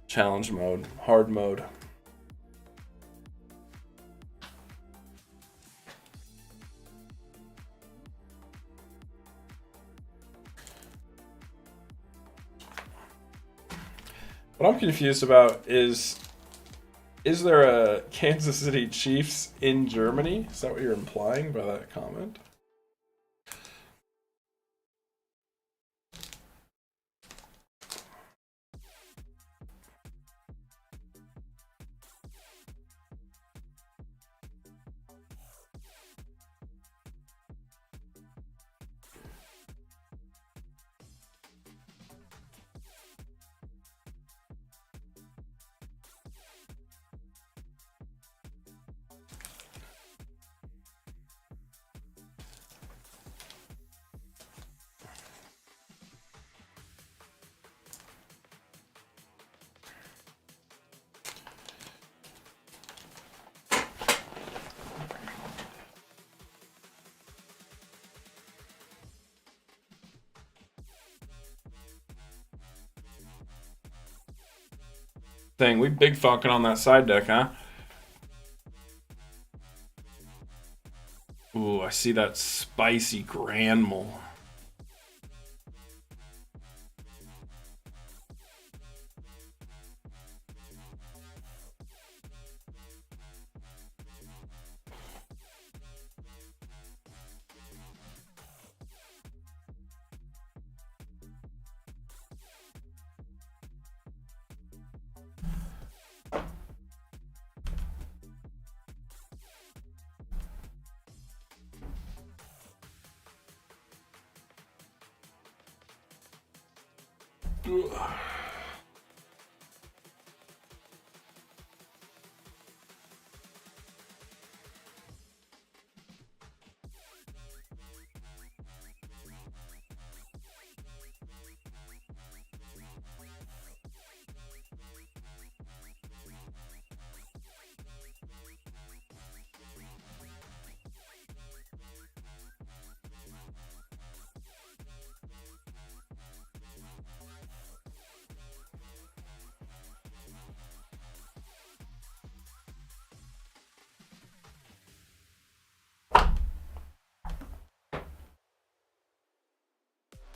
Challenge mode, hard mode. What I'm confused about is there a Kansas City Chiefs in Germany? Is that what you're implying by that comment? Dang, we big fucking on that side deck, huh? Ooh, I see that spicy Granmal.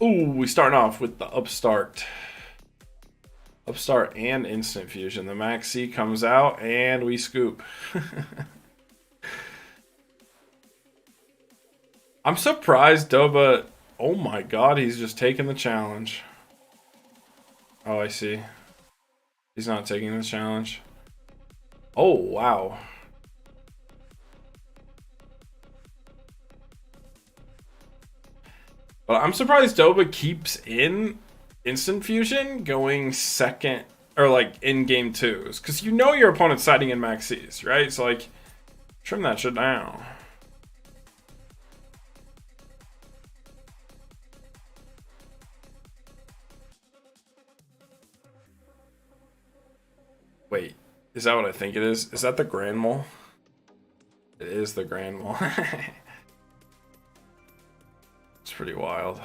Ooh, we starting off with the upstart Upstart and Instant Fusion. The Max C comes out and we scoop. I'm surprised Doba... Oh my god, he's just taking the challenge. Oh, I see. He's not taking the challenge. Oh, wow. But I'm surprised Doba keeps in Instant Fusion going second, or like in game twos. Because you know your opponent's siding in Maxis, right? So like, trim that shit down. Wait, is that what I think it is? Is that the Grand Mole? It is the Grand Mole. It's pretty wild.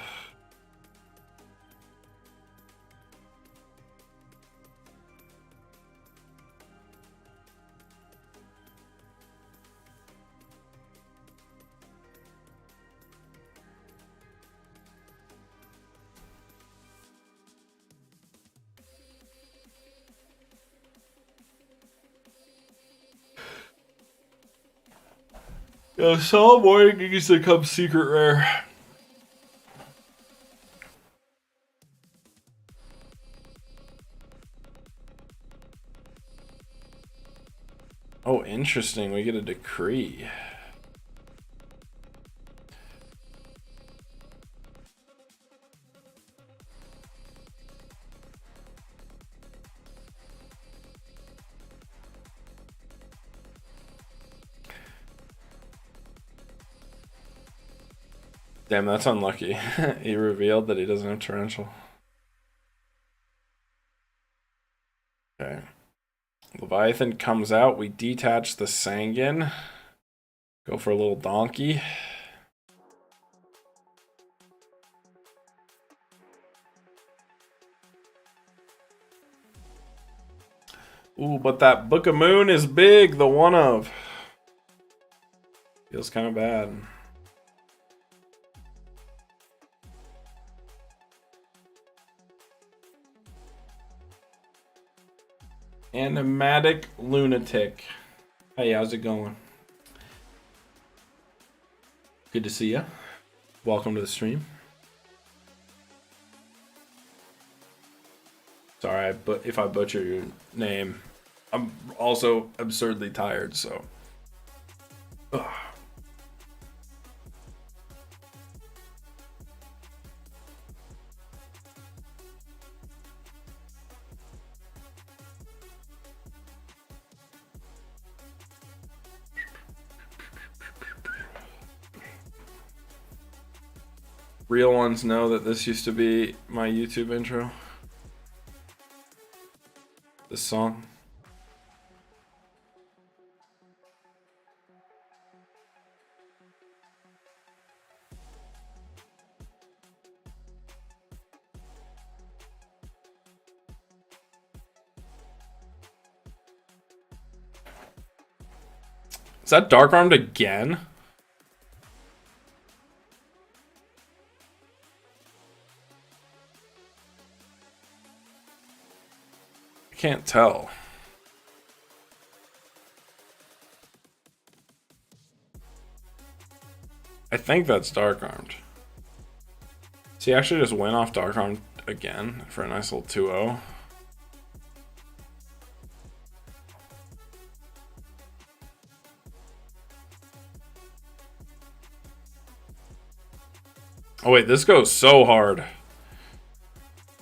Yeah, Solid Warning needs to come secret rare. Oh, interesting. We get a decree. Damn, that's unlucky. He revealed that he doesn't have Torrential. Okay. Leviathan comes out. We detach the Sanguine. Go for a little donkey. Ooh, but that Book of Moon is big. The one of. Feels kind of bad. Animatic Lunatic. Hey, how's it going? Good to see you. Welcome to the stream. Sorry, but if I butcher your name, I'm also absurdly tired, so. Ugh. Real ones know that this used to be my YouTube intro. This song. Is that Dark Armed again? I can't tell. I think that's Dark Armed. So he actually just went off Dark Armed again for a nice little 2-0. Oh wait, this goes so hard.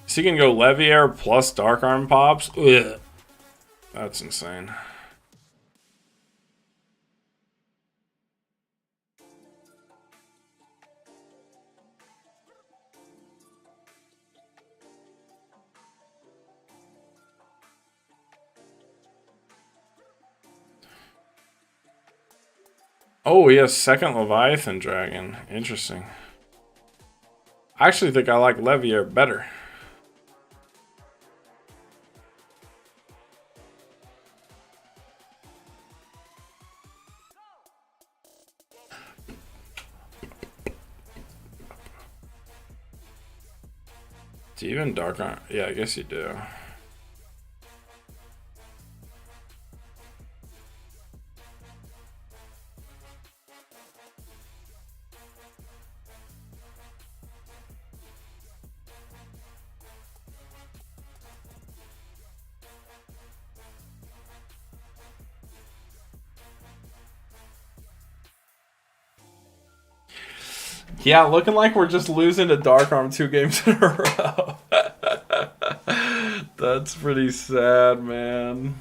So you can go Leviair plus Dark Arm pops? Ugh. That's insane. Oh, he has second Leviathan Dragon. Interesting. I actually think I like Leviair better. Do you even Dark Arm? Yeah, I guess you do. Yeah, looking like we're just losing to Dark Arm 2 games in a row. That's pretty sad, man.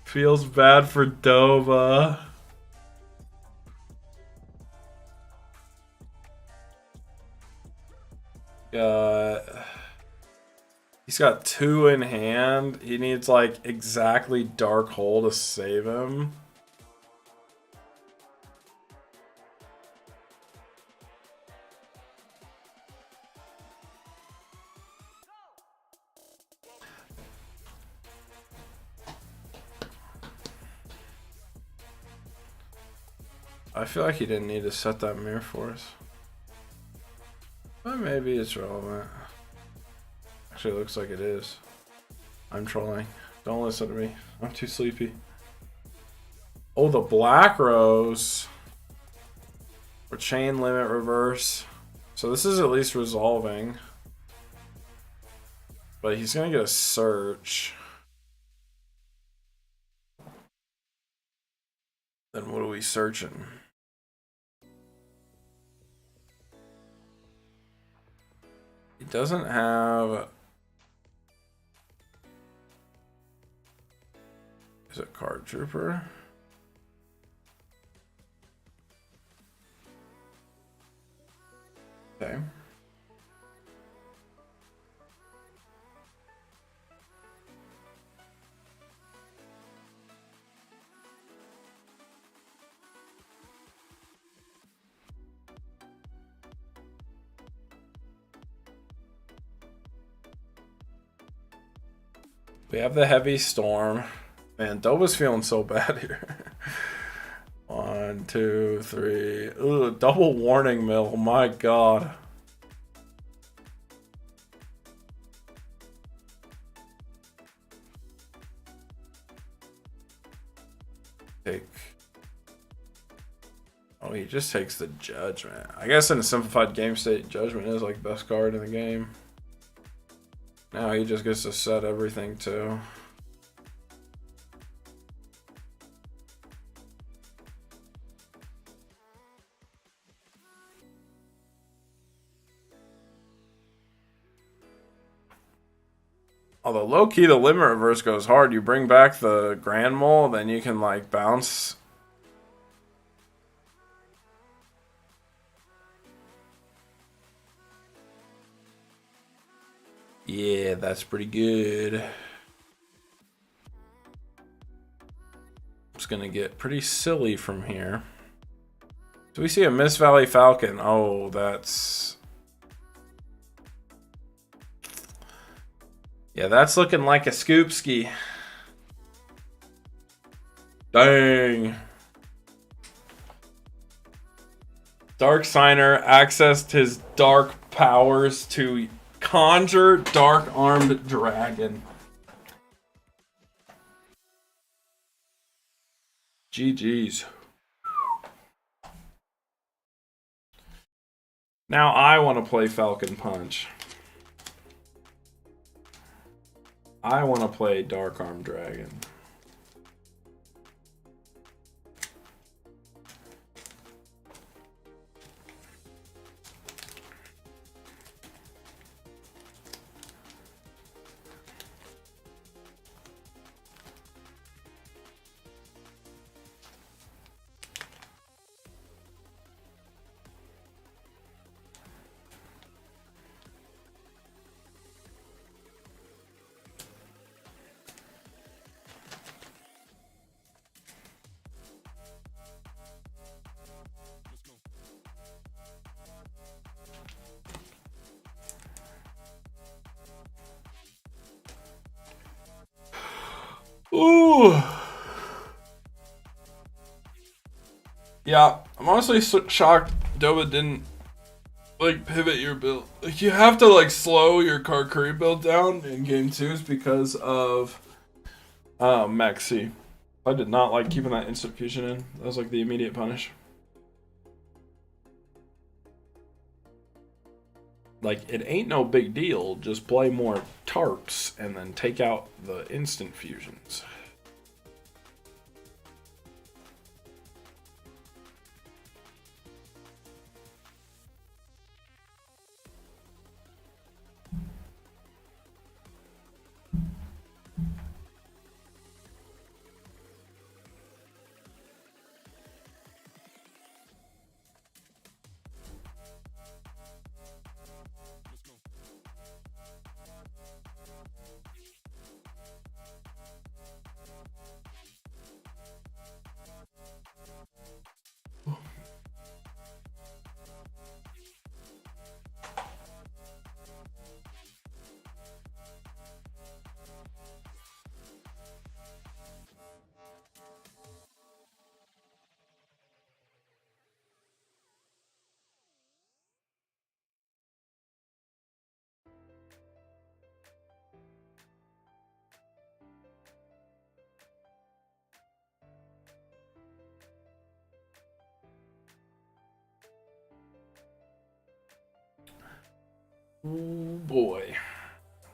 Feels bad for Dova. He's got 2 in hand. He needs like exactly Dark Hole to save him. I feel like he didn't need to set that mirror for us. But maybe it's relevant. Actually, it looks like it is. I'm trolling. Don't listen to me. I'm too sleepy. Oh, the Black Rose. Or Chain Limit Reverse. So this is at least resolving. But he's going to get a search. Then what are we searching? He doesn't have... Is it Card Trooper? Okay. We have the Heavy Storm. Man, Dova's feeling so bad here. 1, 2, 3. Ooh, double Warning Mill. My god. Take. Oh, he just takes the Judgment. I guess in a simplified game state, Judgment is like best card in the game. Now he just gets to set everything too. Although low-key the Limit Reverse goes hard. You bring back the Grand Mole, then you can like bounce. Yeah, that's pretty good. It's gonna get pretty silly from here. Do we see a Mist Valley Falcon? Oh, that's... Yeah, that's looking like a Scoopski. Dang. Dark Signer accessed his dark powers to conjure Dark Armed Dragon. GG's. Now I want to play Falcon Punch. I want to play Dark Armed Dragon. Ooh. Yeah, I'm honestly shocked Dova didn't like pivot your build. Like you have to like slow your card curry build down in game 2s because of Maxi. I did not like keeping that instant fusion in. That was like the immediate punish. Like it ain't no big deal. Just play more tarps and then take out the instant fusions. Oh boy.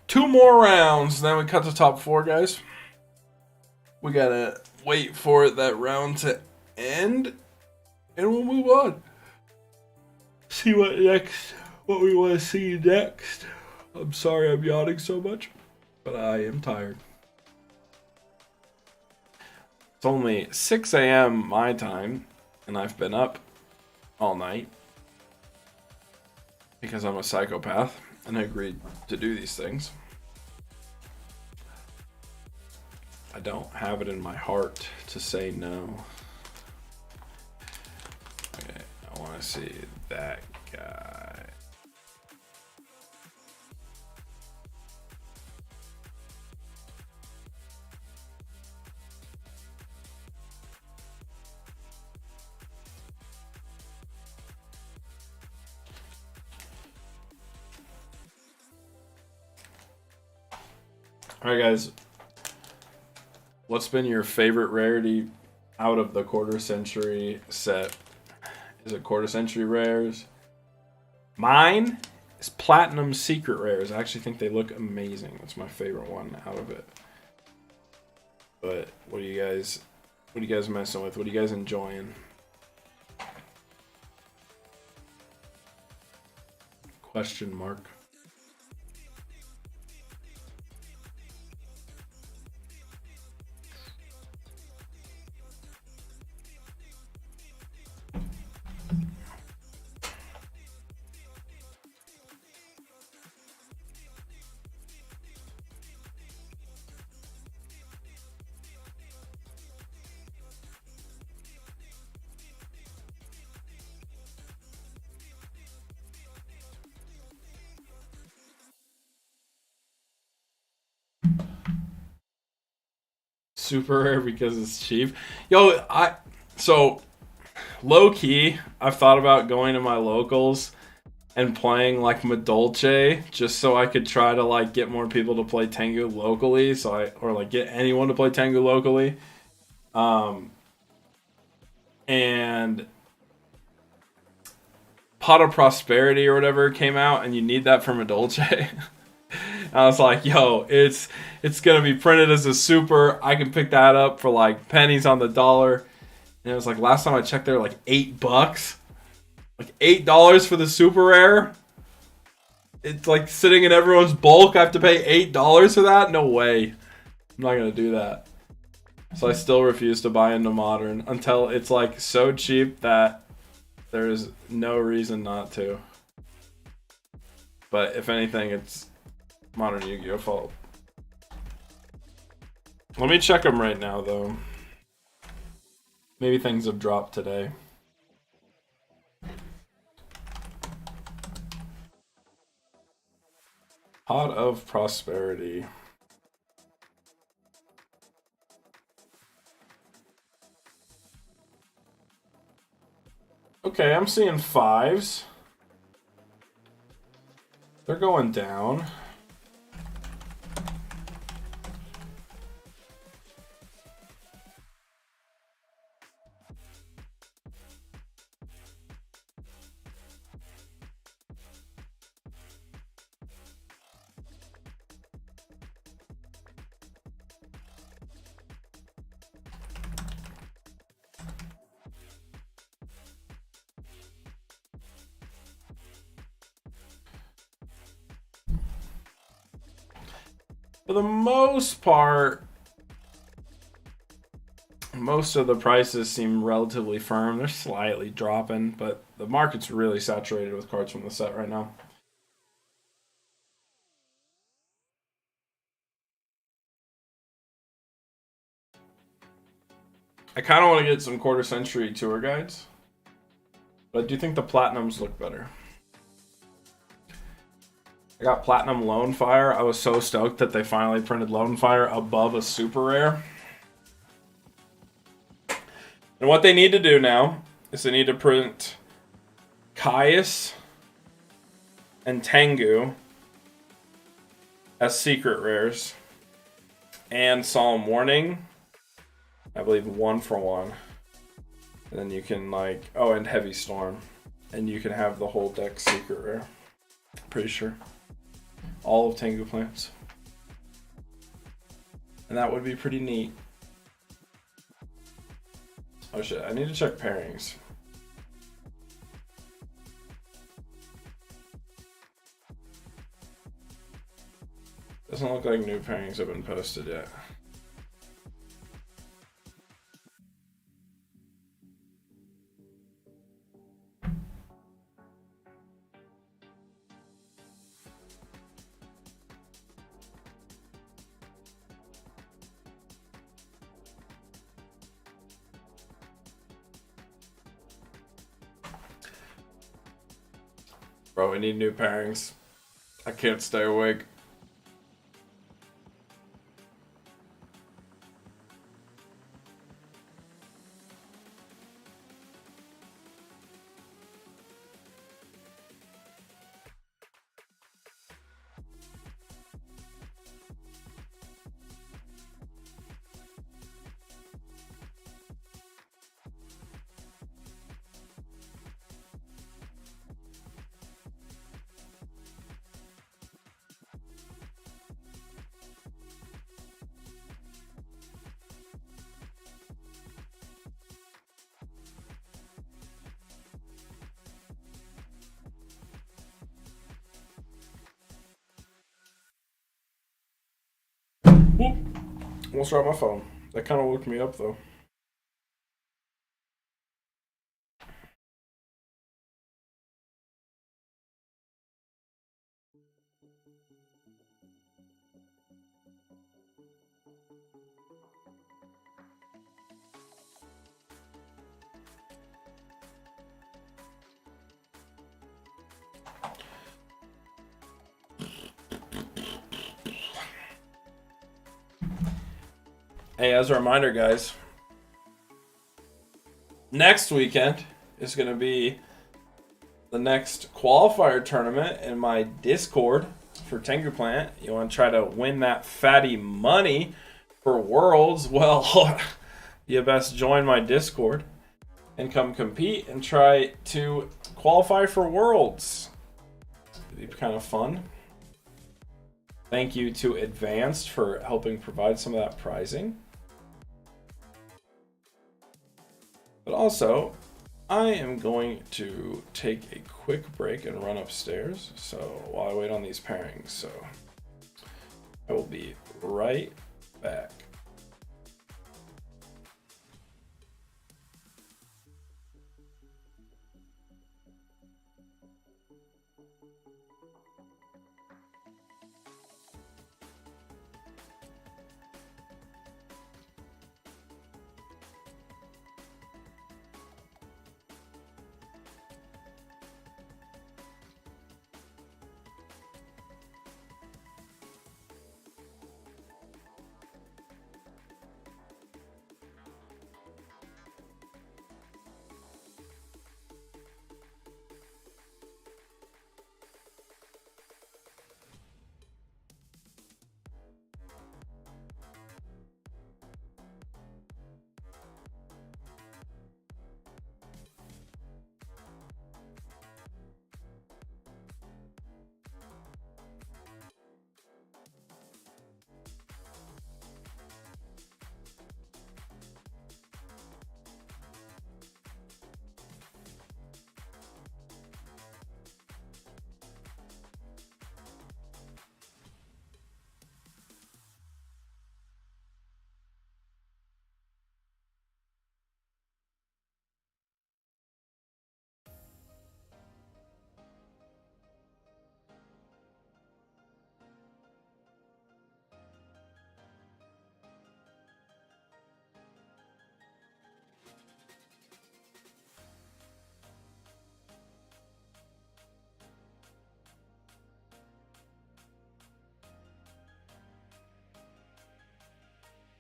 2 more rounds, then we cut the top 4, guys. We gotta wait for that round to end, and we'll move on. See what we want to see next. I'm sorry I'm yawning so much, but I am tired. It's only 6 a.m. my time, and I've been up all night because I'm a psychopath and I agreed to do these things. I don't have it in my heart to say no. Okay, I want to see that guy. Alright guys, what's been your favorite rarity out of the quarter century set? Is it quarter century rares? Mine is platinum secret rares. I actually think they look amazing. That's my favorite one out of it. But what are you guys messing with? What are you guys enjoying? Question mark. Super rare because it's cheap. Yo, so low key, I've thought about going to my locals and playing like Madolce just so I could try to like get more people to play Tengu locally, or like get anyone to play Tengu locally. And Pot of Prosperity or whatever came out, and you need that for Madolce. I was like, yo, it's gonna be printed as a super. I can pick that up for like pennies on the dollar. And it was like last time I checked, they were like $8, like $8 for the super rare. It's like sitting in everyone's bulk. I have to pay $8 for that? No way. I'm not gonna do that. So I still refuse to buy into Modern until it's like so cheap that there's no reason not to. But if anything, it's Modern Yu-Gi-Oh! Fault. Let me check them right now, though. Maybe things have dropped today. Pot of Prosperity. Okay, I'm seeing 5s. They're going down. For the most part, most of the prices seem relatively firm. They're slightly dropping, but the market's really saturated with cards from the set right now. I kind of want to get some quarter century tour guides, but I do think the platinums look better. I got Platinum Lone Fire. I was so stoked that they finally printed Lone Fire above a super rare. And what they need to do now is they need to print Caius and Tengu as secret rares. And Solemn Warning. I believe 1-for-1. And then you can like... Oh, and Heavy Storm. And you can have the whole deck secret rare. Pretty sure. all of Tangu Plants. And that would be pretty neat. Oh shit, I need to check pairings. Doesn't look like new pairings have been posted yet. Bro, we need new pairings. I can't stay awake. Whoop. Almost dropped my phone. That kind of woke me up though. Hey, as a reminder, guys, next weekend is going to be the next qualifier tournament in my Discord for Tangu Plant. You want to try to win that fatty money for Worlds? Well, you best join my Discord and come compete and try to qualify for Worlds. It'd be kind of fun. Thank you to Advanced for helping provide some of that prizing. But also, I am going to take a quick break and run upstairs. So while I wait on these pairings, so I will be right back.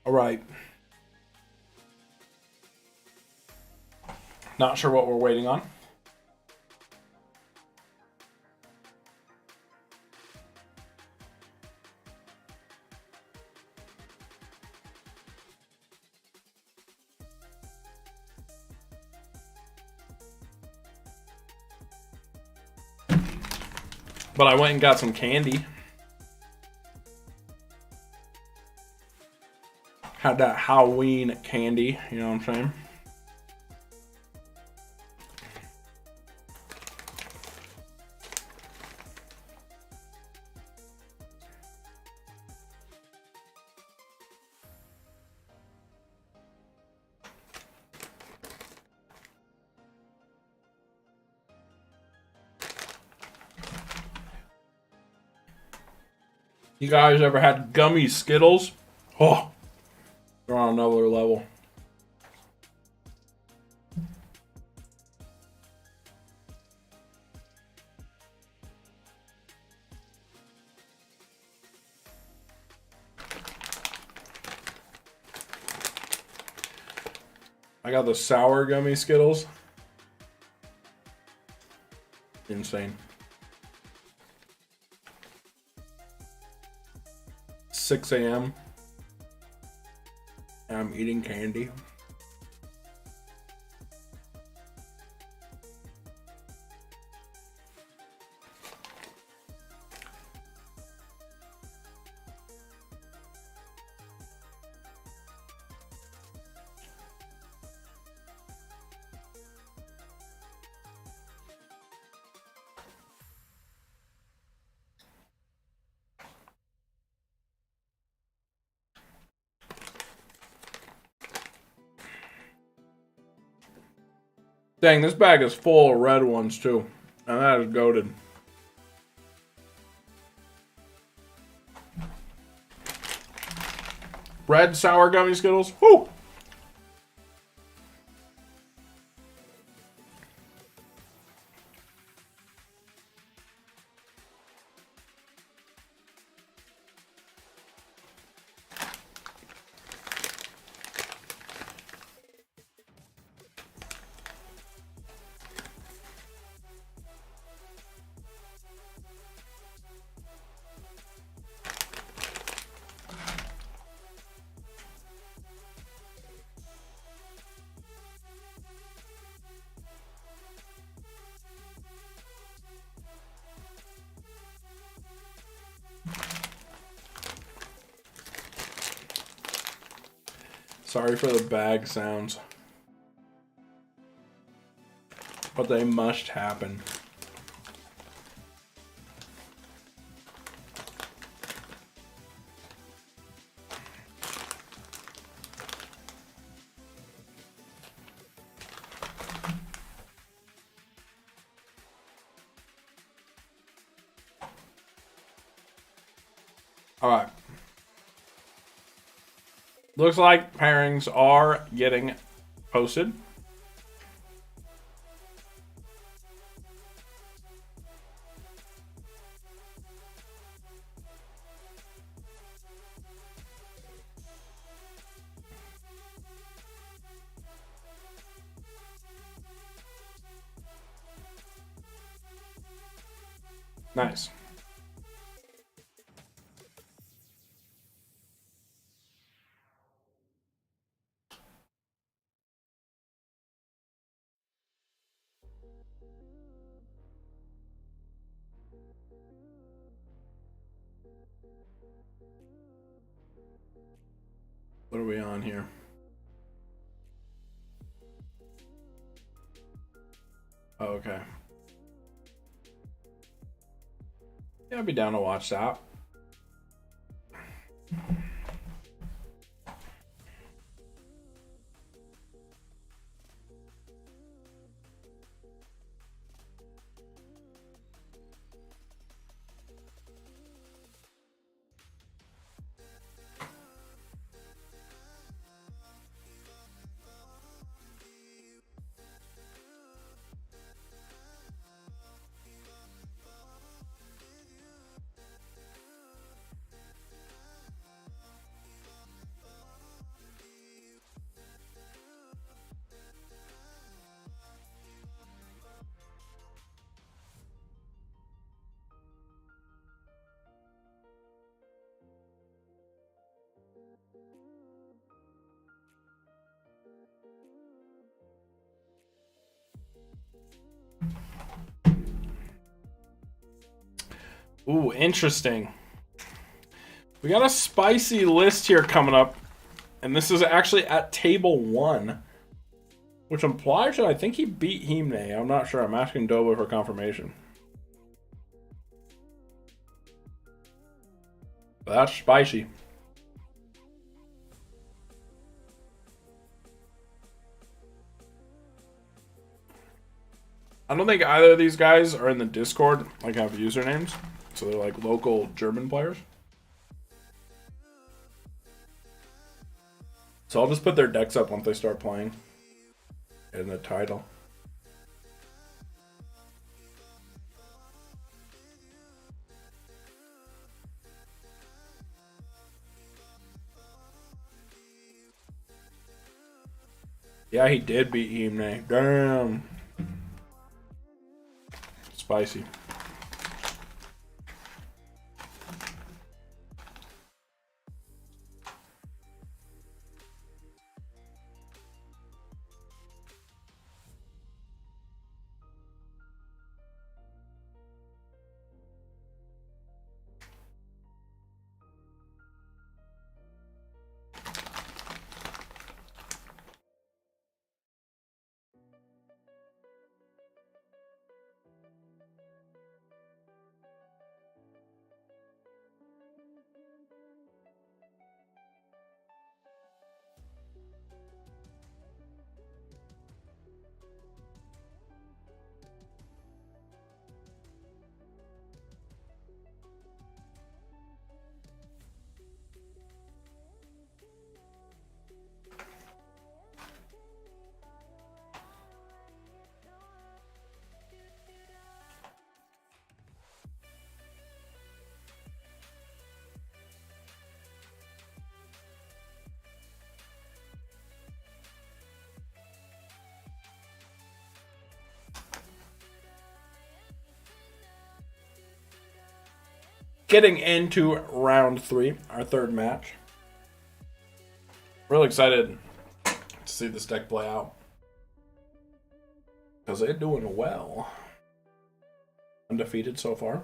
All right. Not sure what we're waiting on. But I went and got some candy had that Halloween candy, you know what I'm saying? You guys ever had gummy Skittles? Oh, they're on another level. I got the sour gummy Skittles. Insane. 6 a.m. and I'm eating candy. Dang, this bag is full of red ones too. And that is goated. Red sour gummy Skittles. Woo! Sorry for the bag sounds. But they must happen. All right. Looks like pairings are getting posted. Nice. What are we on here? Oh, okay. Yeah, I'd be down to watch that. Ooh, interesting. We got a spicy list here coming up. And this is actually at table 1. Which implies that I think he beat Himne. I'm not sure. I'm asking Dobo for confirmation. That's spicy. I don't think either of these guys are in the Discord, like have usernames. So they're like local German players. So I'll just put their decks up once they start playing in the title. Yeah, he did beat Himne. Damn. Spicy. Getting into round 3, our third match. Really excited to see this deck play out. Because they're doing well. Undefeated so far.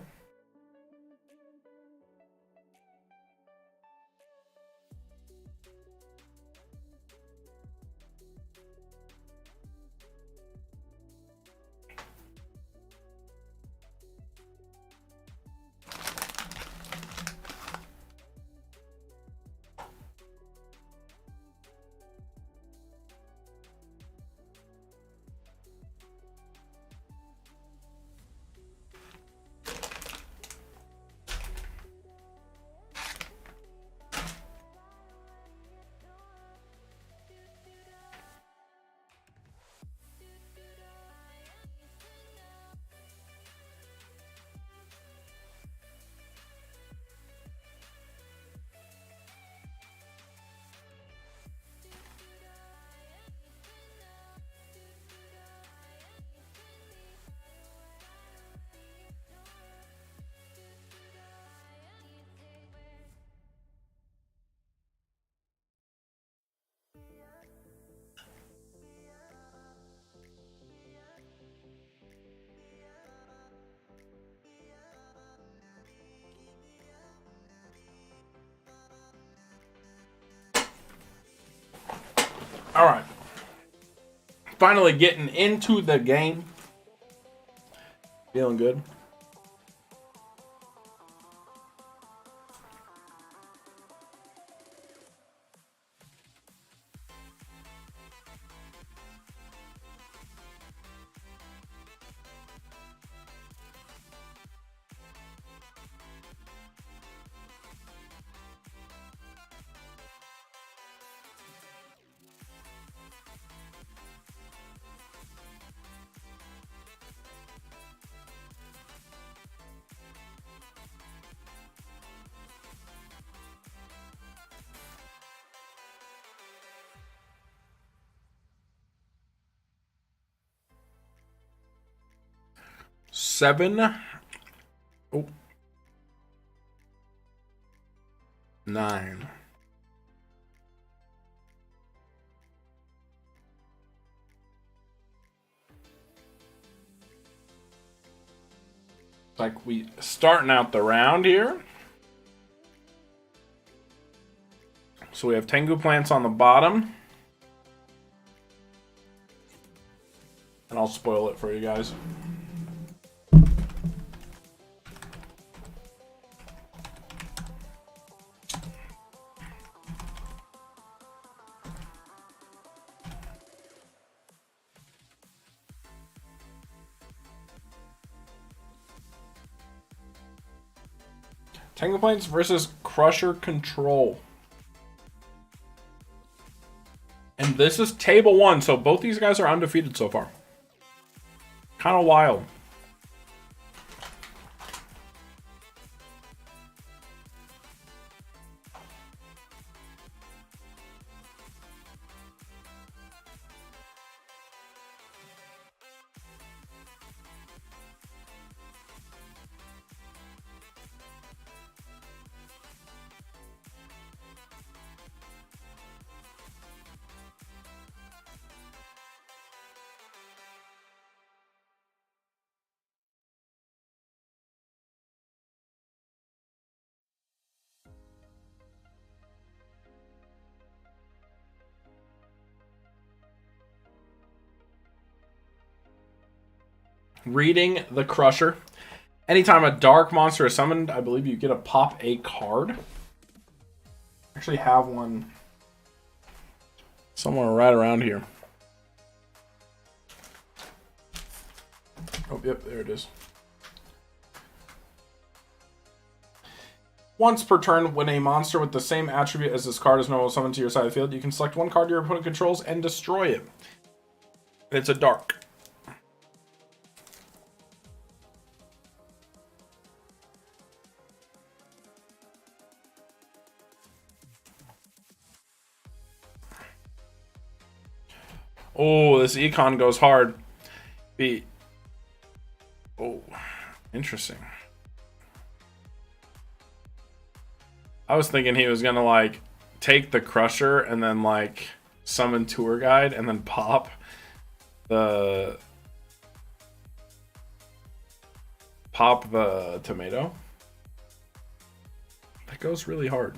All right. Finally getting into the game. Feeling good. Seven. Oh. 9. Like we starting out the round here. So we have Tangu Plants on the bottom. And I'll spoil it for you guys. Tangu Plants versus Crusher Control. And this is table 1, so both these guys are undefeated so far. Kind of wild. Reading the Crusher. Anytime a dark monster is summoned, I believe you get to pop a card. I actually have one somewhere right around here. Oh, yep, there it is. Once per turn, when a monster with the same attribute as this card is normally summoned to your side of the field, you can select one card your opponent controls and destroy it. It's a dark. Oh, this econ goes hard. Oh, interesting. I was thinking he was gonna like take the Crusher and then like summon Tour Guide and then pop the tomato. That goes really hard.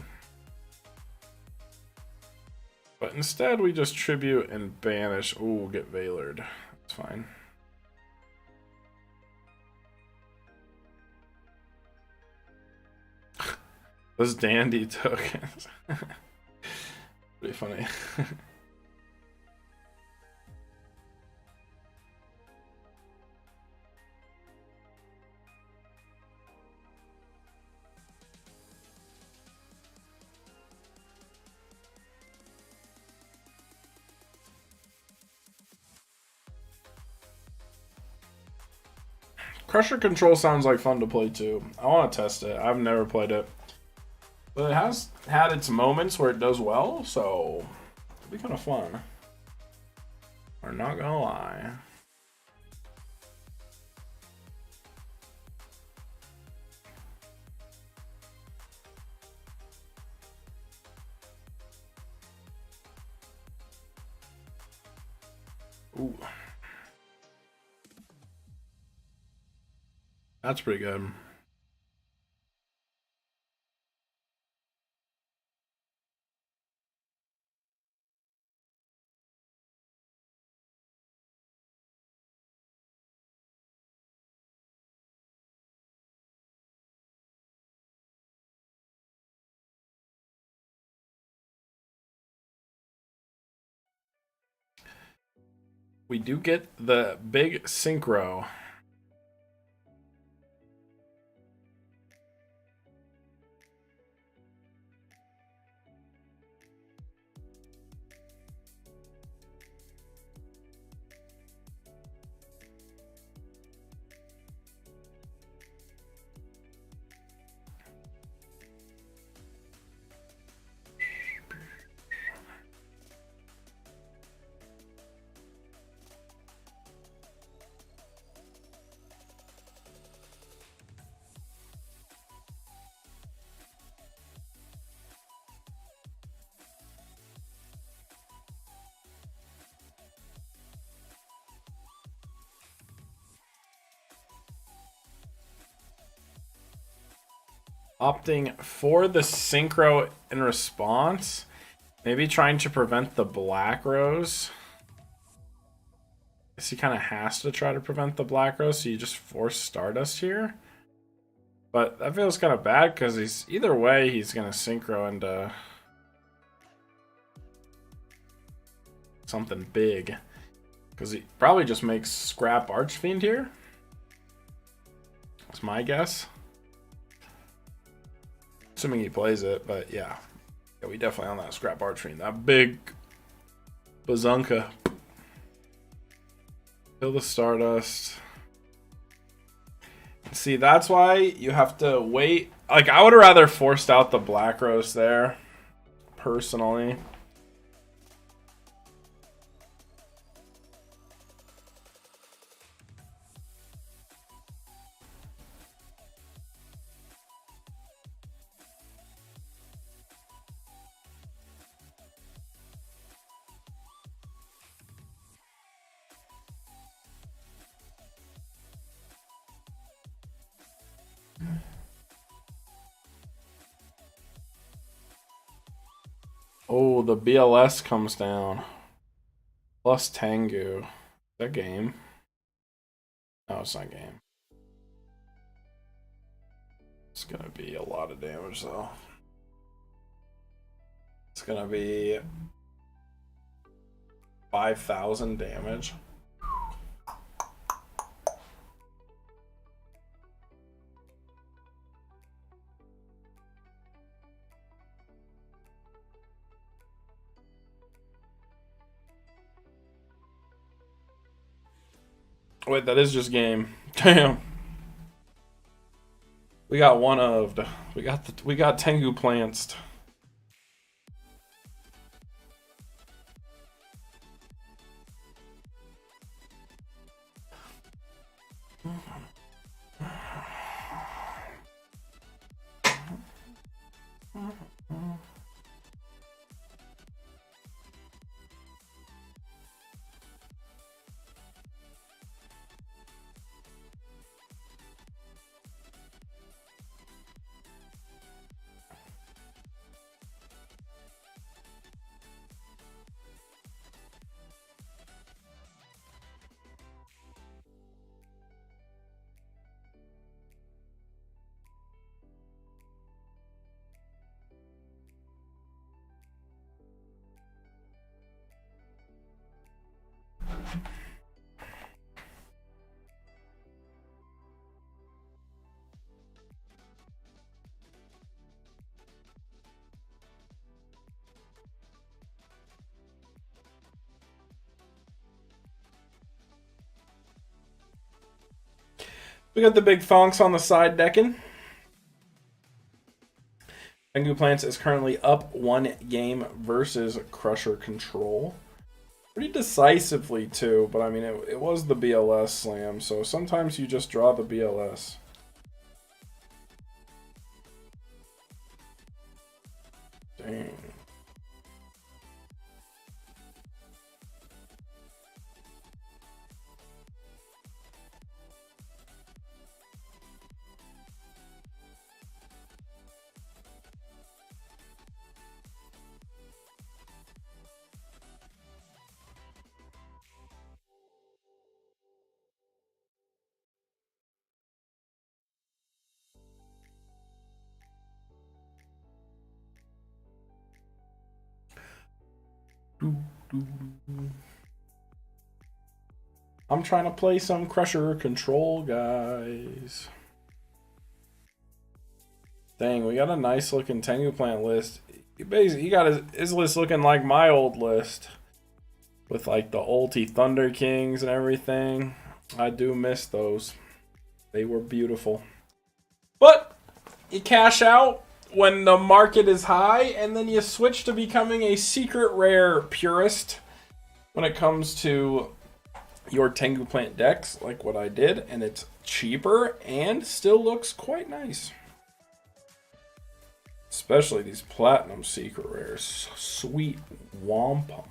But instead, we just tribute and banish. Ooh, get Veilered. That's fine. This dandy took. Pretty funny. Crusher Control sounds like fun to play too. I want to test it. I've never played it. But it has had its moments where it does well, so it'll be kind of fun. I'm not gonna lie. Ooh. That's pretty good. We do get the big synchro. Opting for the synchro in response. Maybe trying to prevent the black rose. I guess he kind of has to try to prevent the black rose, so you just force Stardust here. But that feels kind of bad because he's either way he's gonna synchro into something big. Because he probably just makes scrap Archfiend here. That's my guess. Assuming he plays it, but yeah. Yeah, we definitely on that scrap Archfiend. That big bazunka. Kill the Stardust. See, that's why you have to wait. Like, I would have rather forced out the Black Rose there, personally. Oh, the BLS comes down. Plus Tangu. Is that game? No, it's not game. It's gonna be a lot of damage though. It's gonna be 5,000 damage. Wait, that is just game. Damn. We got one of. We got Tangu Plants. We got the big Fonks on the side decking. Tangu Plants is currently up 1 game versus Crusher Control. Pretty decisively, too, but I mean, it was the BLS slam, so sometimes you just draw the BLS. Dang. I'm trying to play some Crusher Control, guys. Dang, we got a nice looking Tangu Plant list. He got his list looking like my old list. With like the ulti Thunder Kings and everything. I do miss those. They were beautiful. But you cash out when the market is high, and then you switch to becoming a secret rare purist when it comes to your Tangu Plant decks, like what I did, and it's cheaper and still looks quite nice. Especially these platinum secret rares. Sweet wampum.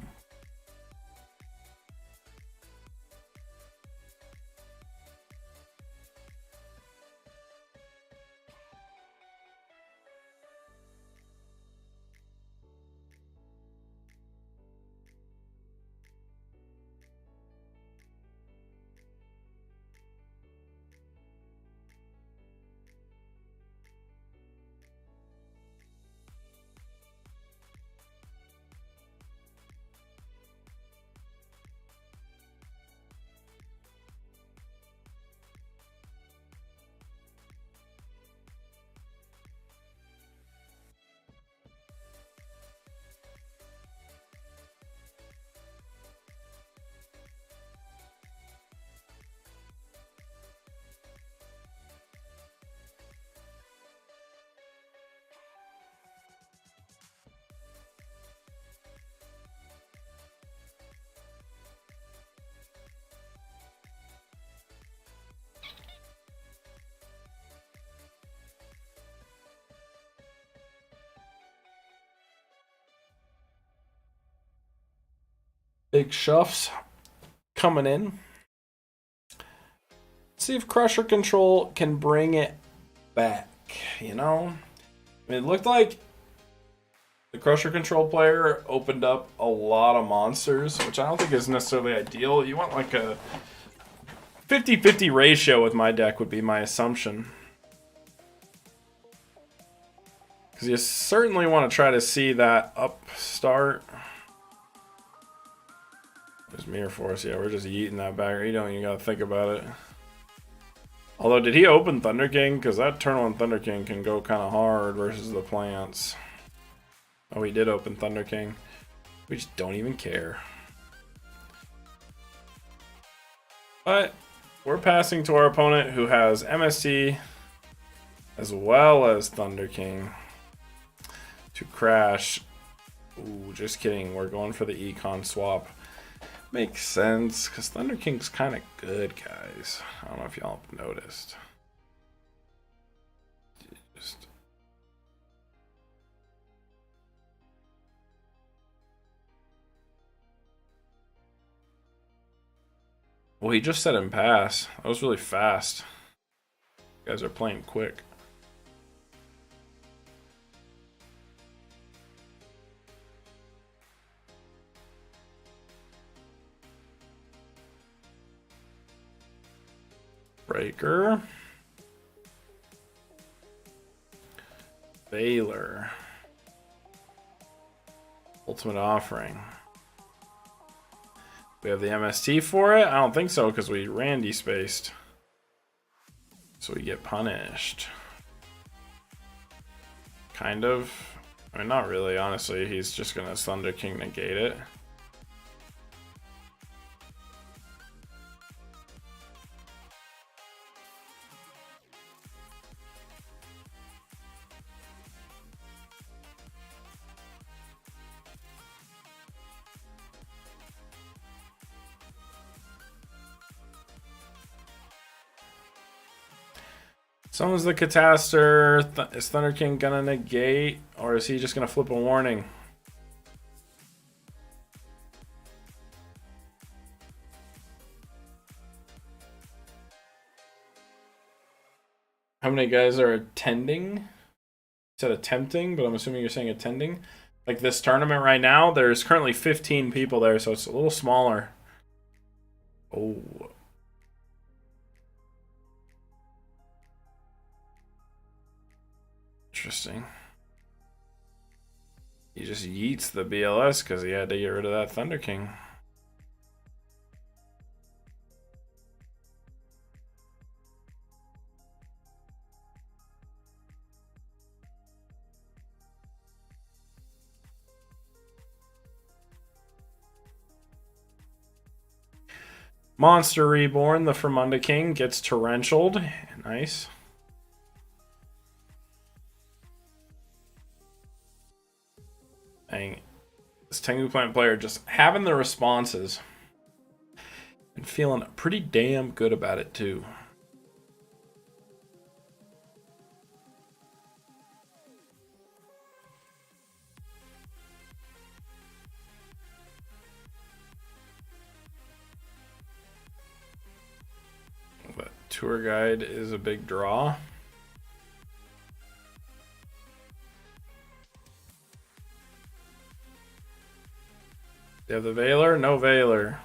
big shuffs coming in. See if Crusher Control can bring it back, you know? I mean, it looked like the Crusher Control player opened up a lot of monsters, which I don't think is necessarily ideal. You want like a 50-50 ratio with my deck would be my assumption. Because you certainly want to try to see that upstart. There's Mirror Force. Yeah, we're just yeeting that back. You don't even got to think about it. Although, did he open Thunder King? Because that turn on Thunder King can go kind of hard versus the plants. Oh, he did open Thunder King. We just don't even care. But we're passing to our opponent who has MST as well as Thunder King to crash. Ooh, just kidding. We're going for the Econ swap. Makes sense, because Thunder King's kind of good, guys. I don't know if y'all have noticed. Well, he just said him pass. That was really fast. You guys are playing quick. Breaker. Baylor. Ultimate Offering. We have the MST for it? I don't think so, because we Randy spaced. So we get punished. Kind of. I mean, not really, honestly. He's just going to Thunder King negate it. Someone's the Cataster. Is Thunder King gonna negate, or is he just gonna flip a warning? How many guys are attending? You said attempting, but I'm assuming you're saying attending. Like this tournament right now, there's currently 15 people there, so it's a little smaller. Oh. Interesting. He just yeets the BLS because he had to get rid of that Thunder King. Monster Reborn, the Fermunda King, gets torrentialed. Nice. Dang. This Tangu Plant player just having the responses and feeling pretty damn good about it too. But Tour Guide is a big draw. You have the Veiler? No Veiler.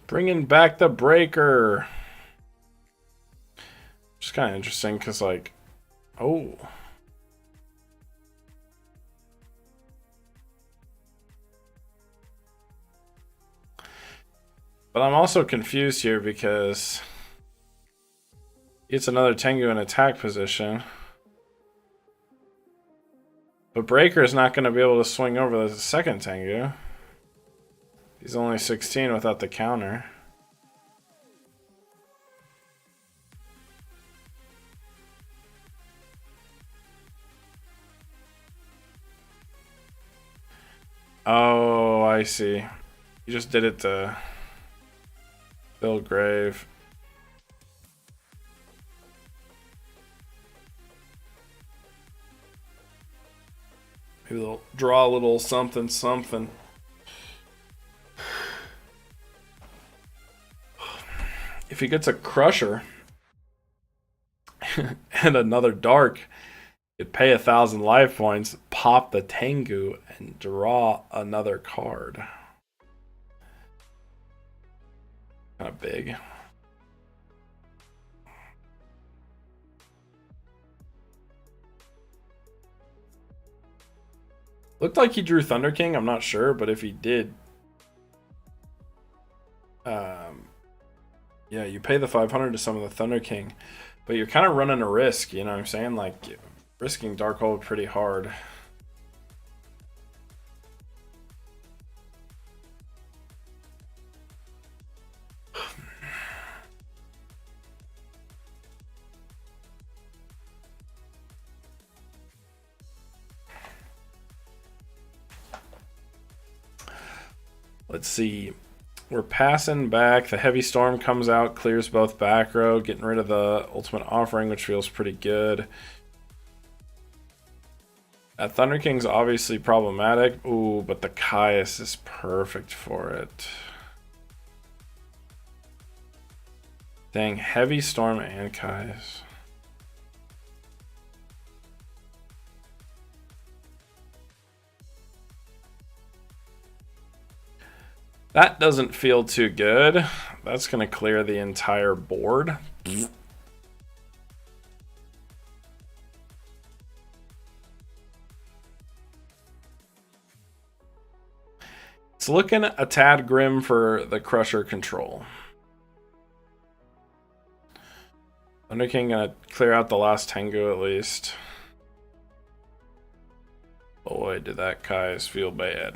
Bringing back the Breaker. Just kind of interesting because, like, oh. But I'm also confused here because Gets another Tengu in attack position. But Breaker is not going to be able to swing over the second Tengu. He's only 16 without the counter. Oh, I see. You just did it to Bill Grave. Maybe they'll draw a little something something. If he gets a Crusher and another Dark, you'd pay 1,000 life points, pop the Tengu, and draw another card. Kind of big. Looked like he drew Thunder King. I'm not sure, but if he did, yeah, you pay the 500 to summon the Thunder King, but you're kind of running a risk. You know what I'm saying? Like risking Darkhold pretty hard. Let's see. We're passing back. The Heavy Storm comes out, clears both back row, getting rid of the Ultimate Offering, which feels pretty good. That Thunder King's obviously problematic. Ooh, but the Caius is perfect for it. Dang, Heavy Storm and Caius. That doesn't feel too good. That's going to clear the entire board. It's looking a tad grim for the Crusher control. Thunder King going to clear out the last Tengu at least. Boy, did that Caius feel bad.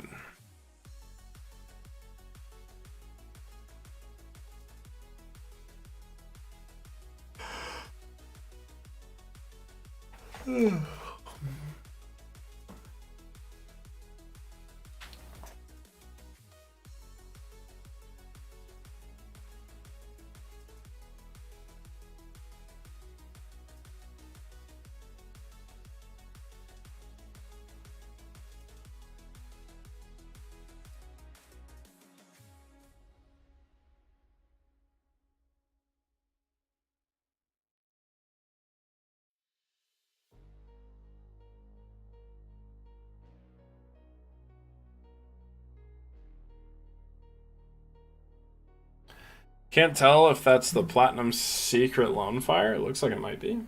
Can't tell if that's the Platinum Secret Lone Fire. It looks like it might be.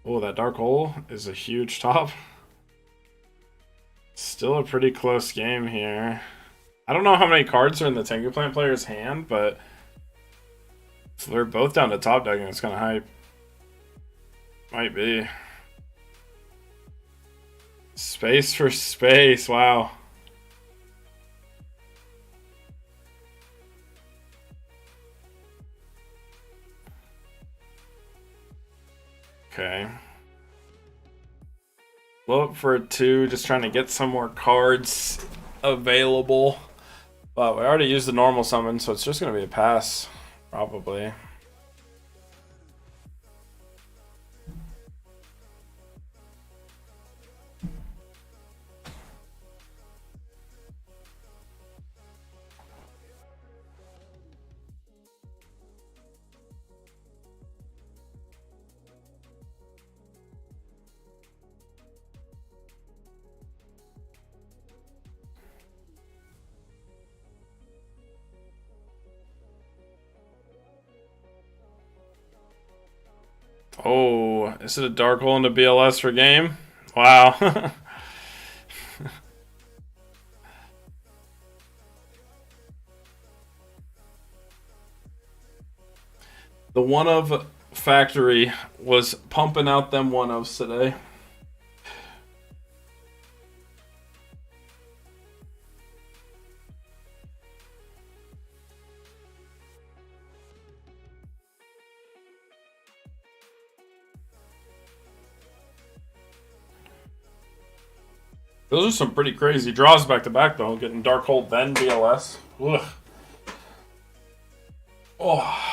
Oh, that Dark Hole is a huge top. Still a pretty close game here. I don't know how many cards are in the Tangu Plant player's hand, but if they're both down to top decking, it's kind of hype. Might be. Space for space, wow. Okay. Blow up for a 2, just trying to get some more cards available. But we already used the normal summon, so it's just going to be a pass, probably. Oh, is it a Dark Hole into BLS for game? Wow. The one of factory was pumping out them 1-ofs today. Those are some pretty crazy draws back to back, though. Getting Darkhold, then BLS. Ugh. Oh.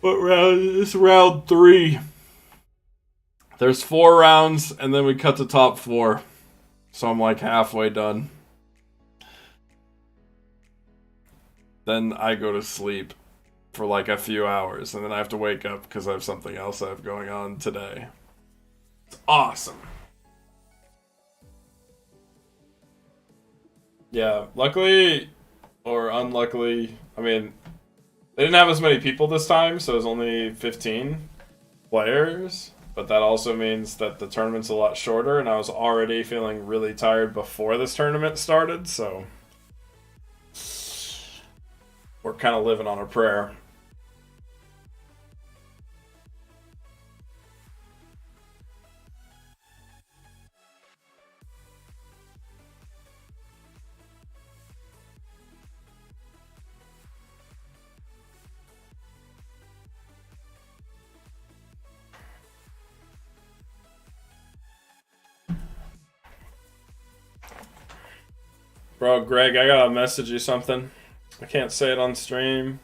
What round? It's round 3. There's 4 rounds, and then we cut to top 4. So I'm like halfway done. Then I go to sleep for like a few hours, and then I have to wake up because I have something else I have going on today. It's awesome. Yeah, luckily or unluckily, I mean, they didn't have as many people this time, so it was only 15 players. But that also means that the tournament's a lot shorter, and I was already feeling really tired before this tournament started, so we're kind of living on a prayer. Bro, Greg, I gotta message you something. I can't say it on stream.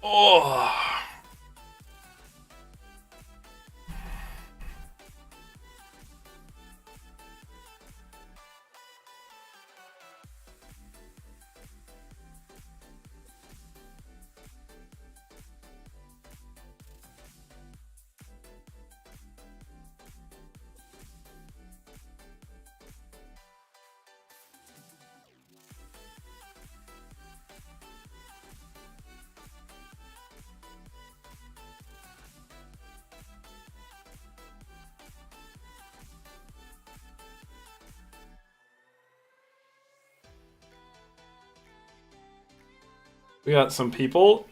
Oh. We got some people.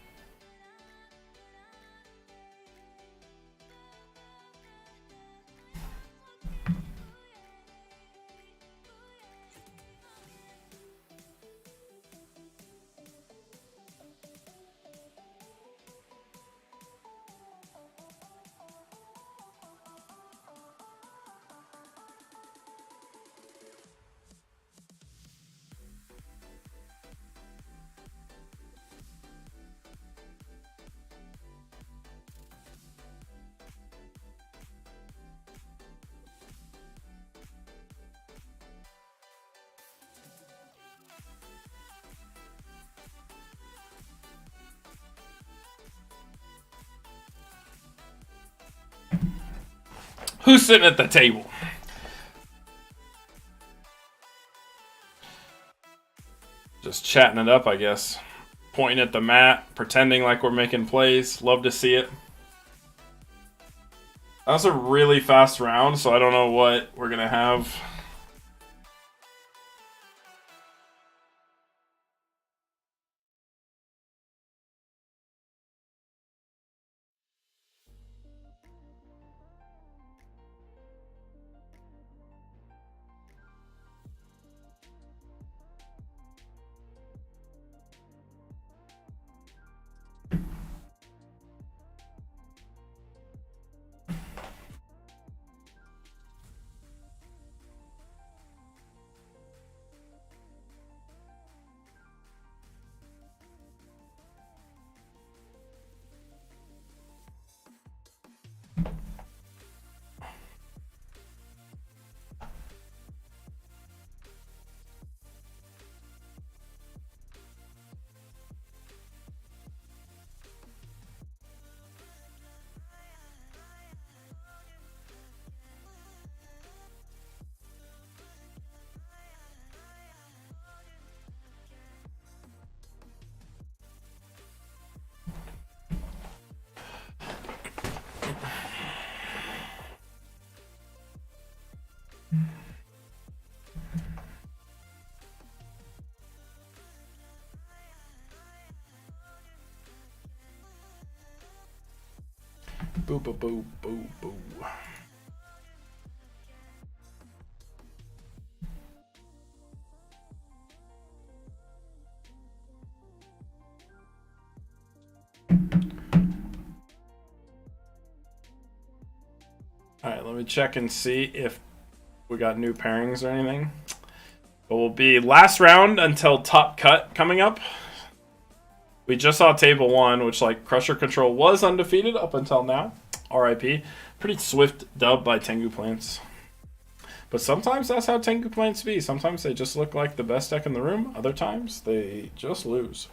Who's sitting at the table? Just chatting it up, I guess. Pointing at the mat, pretending like we're making plays. Love to see it. That was a really fast round, so I don't know what we're going to have. Boo, boo, boo, boo, boo. Alright, let me check and see if we got new pairings or anything. It will be last round until top cut coming up. We just saw table 1, which like Crusher Control was undefeated up until now. RIP. Pretty swift dub by Tangu Plants. But sometimes that's how Tangu Plants be. Sometimes they just look like the best deck in the room. Other times they just lose.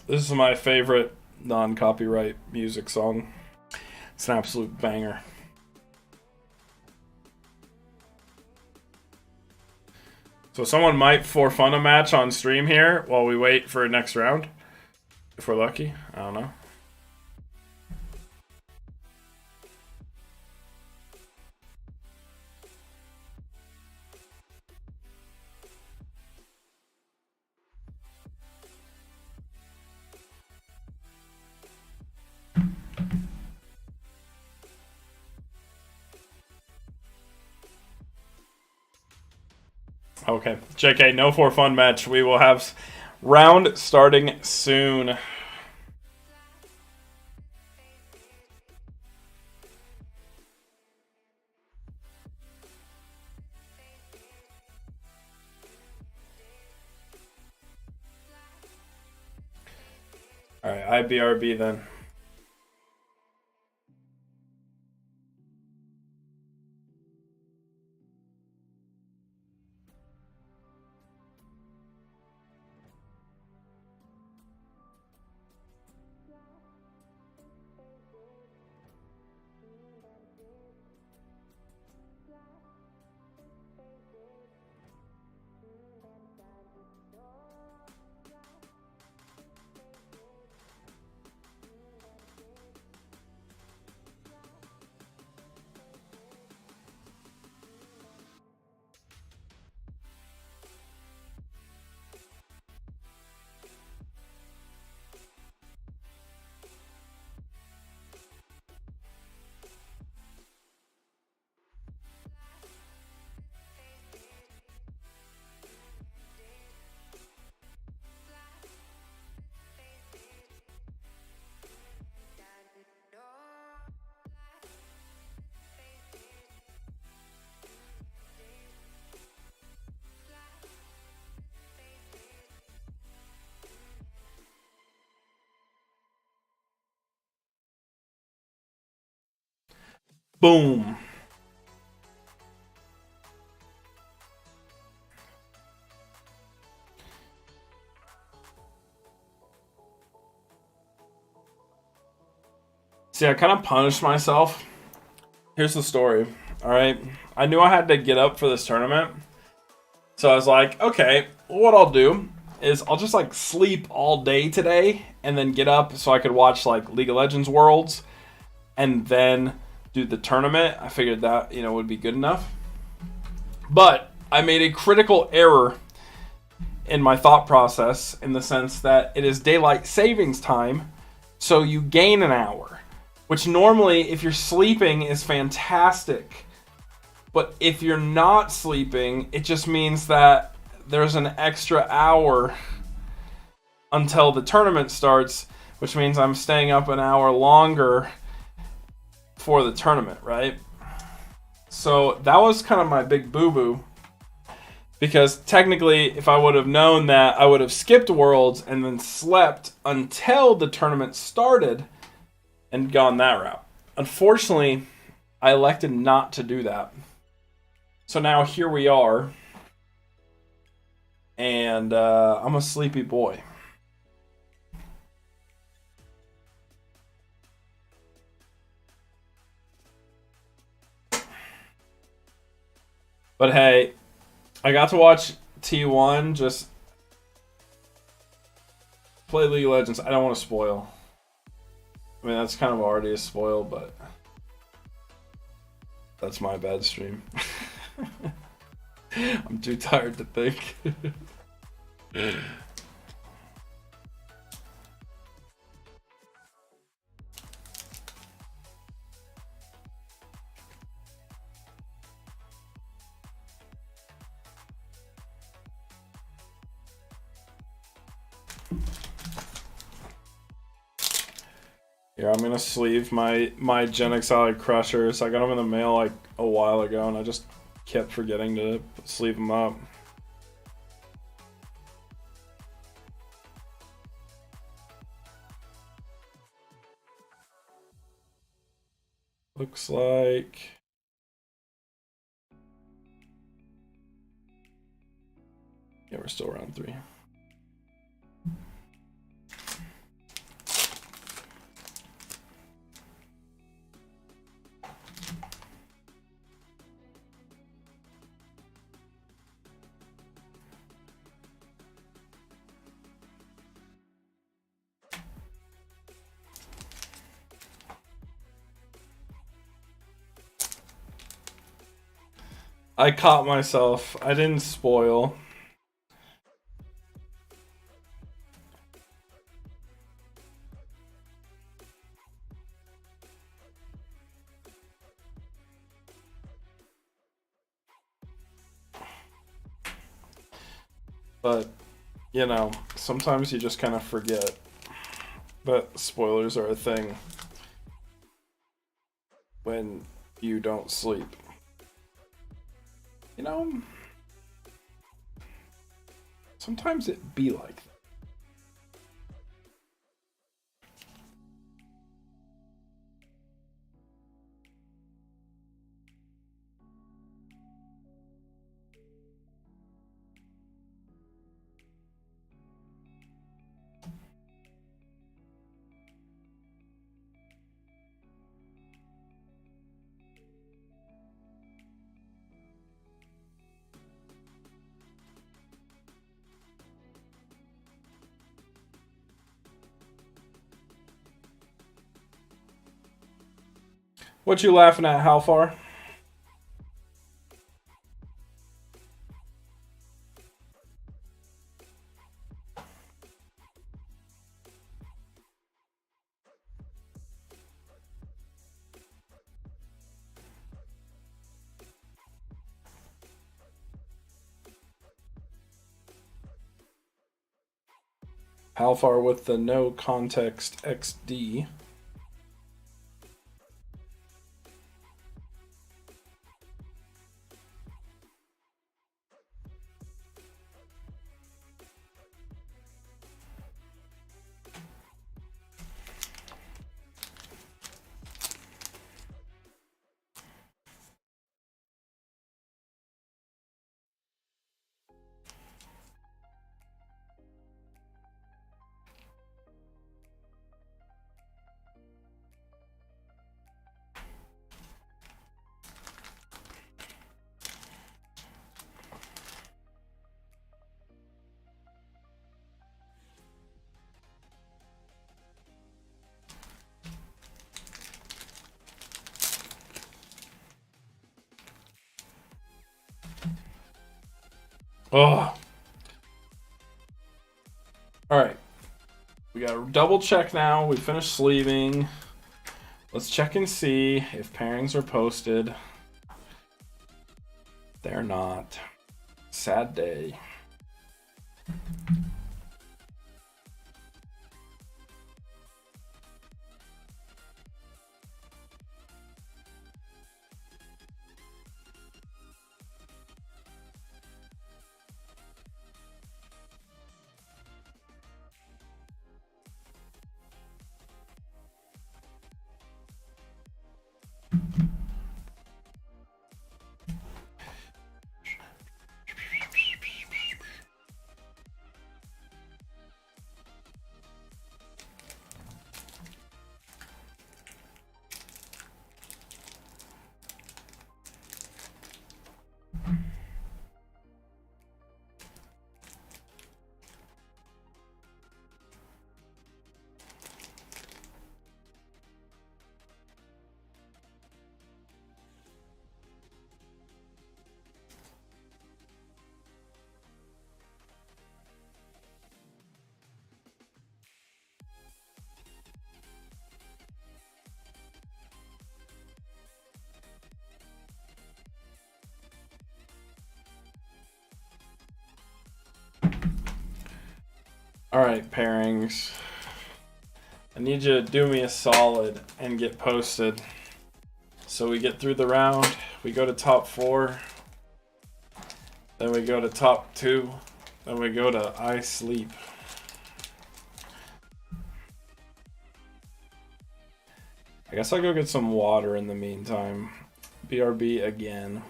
This is my favorite non-copyright music song. It's an absolute banger. So someone might for fun a match on stream here while we wait for next round. If we're lucky. I don't know. Okay, JK, no for fun match. We will have round starting soon. All right, IBRB then. Boom. See, I kind of punished myself. Here's the story. All right. I knew I had to get up for this tournament. So I was like, okay, what I'll do is I'll just like sleep all day today and then get up so I could watch like League of Legends Worlds and then do the tournament. I figured that, would be good enough. But I made a critical error in my thought process in the sense that it is daylight savings time, so you gain an hour, which normally if you're sleeping is fantastic. But if you're not sleeping, it just means that there's an extra hour until the tournament starts, which means I'm staying up an hour longer for the tournament, right? So that was kind of my big boo-boo. Because technically, if I would have known that, I would have skipped Worlds and then slept until the tournament started and gone that route. Unfortunately, I elected not to do that. So now here we are, and I'm a sleepy boy. But hey, I got to watch T1 just play League of Legends. I don't want to spoil. I mean, that's kind of already a spoil, but that's my bad stream. I'm too tired to think. Yeah, I'm gonna sleeve my Gen Exile Crushers. I got them in the mail like a while ago, and I just kept forgetting to sleeve them up. Looks like yeah, we're still round 3. I caught myself. I didn't spoil. But, sometimes you just kind of forget that spoilers are a thing when you don't sleep. Sometimes it be like that. What you laughing at, how far? How far with the no context XD? Oh. Alright. We got to double check now. We finished sleeving. Let's check and see if pairings are posted. They're not. Sad day. Alright, pairings. I need you to do me a solid and get posted. So we get through the round, we go to top 4, then we go to top 2, then we go to I sleep. I guess I'll go get some water in the meantime. BRB again.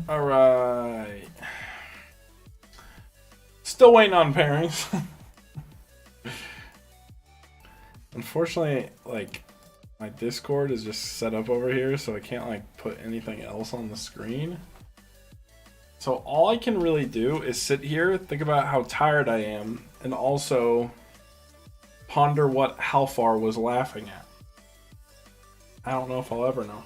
All right. Still waiting on pairings. Unfortunately, like, my Discord is just set up over here, so I can't, like, put anything else on the screen. So all I can really do is sit here, think about how tired I am, and also ponder what Halfar was laughing at. I don't know if I'll ever know.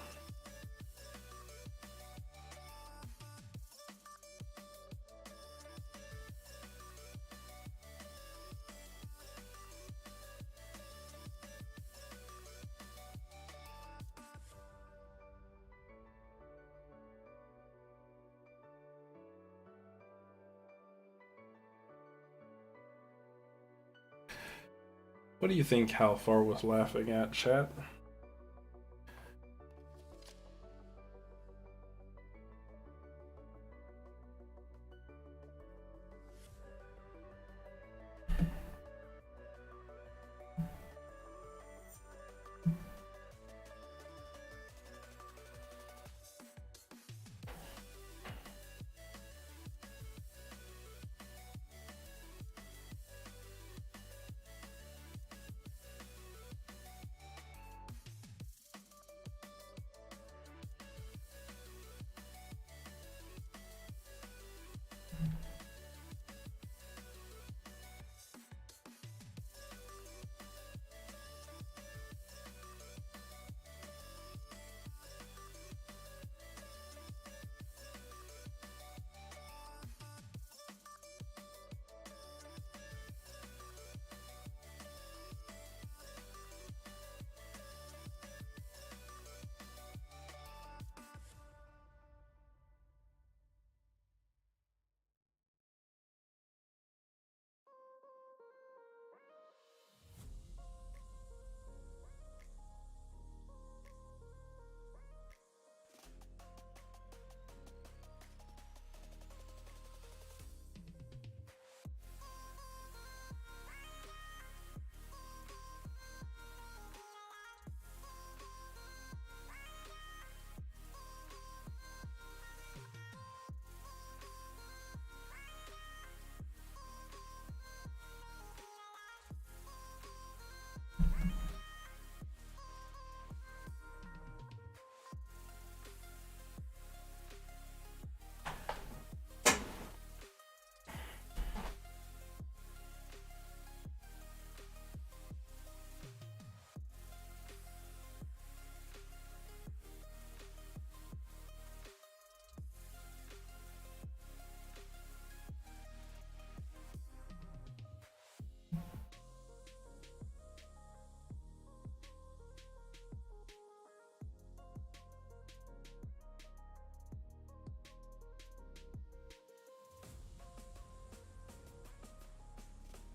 What do you think Halfar was laughing at, chat?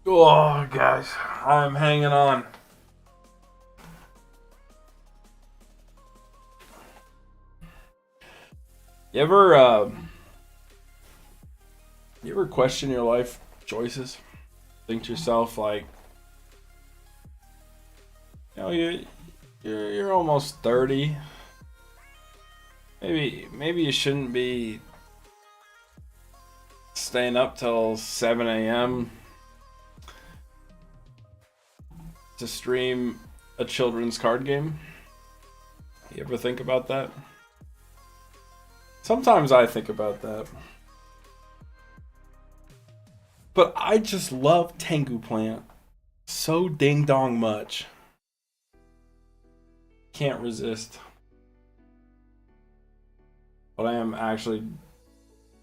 Oh, guys, I'm hanging on. You ever question your life choices? Think to yourself, like, you know, you're almost 30. Maybe you shouldn't be staying up till 7 a.m. to stream a children's card game. You ever think about that? Sometimes I think about that. But I just love Tangu Plant so ding dong much. Can't resist. But I am actually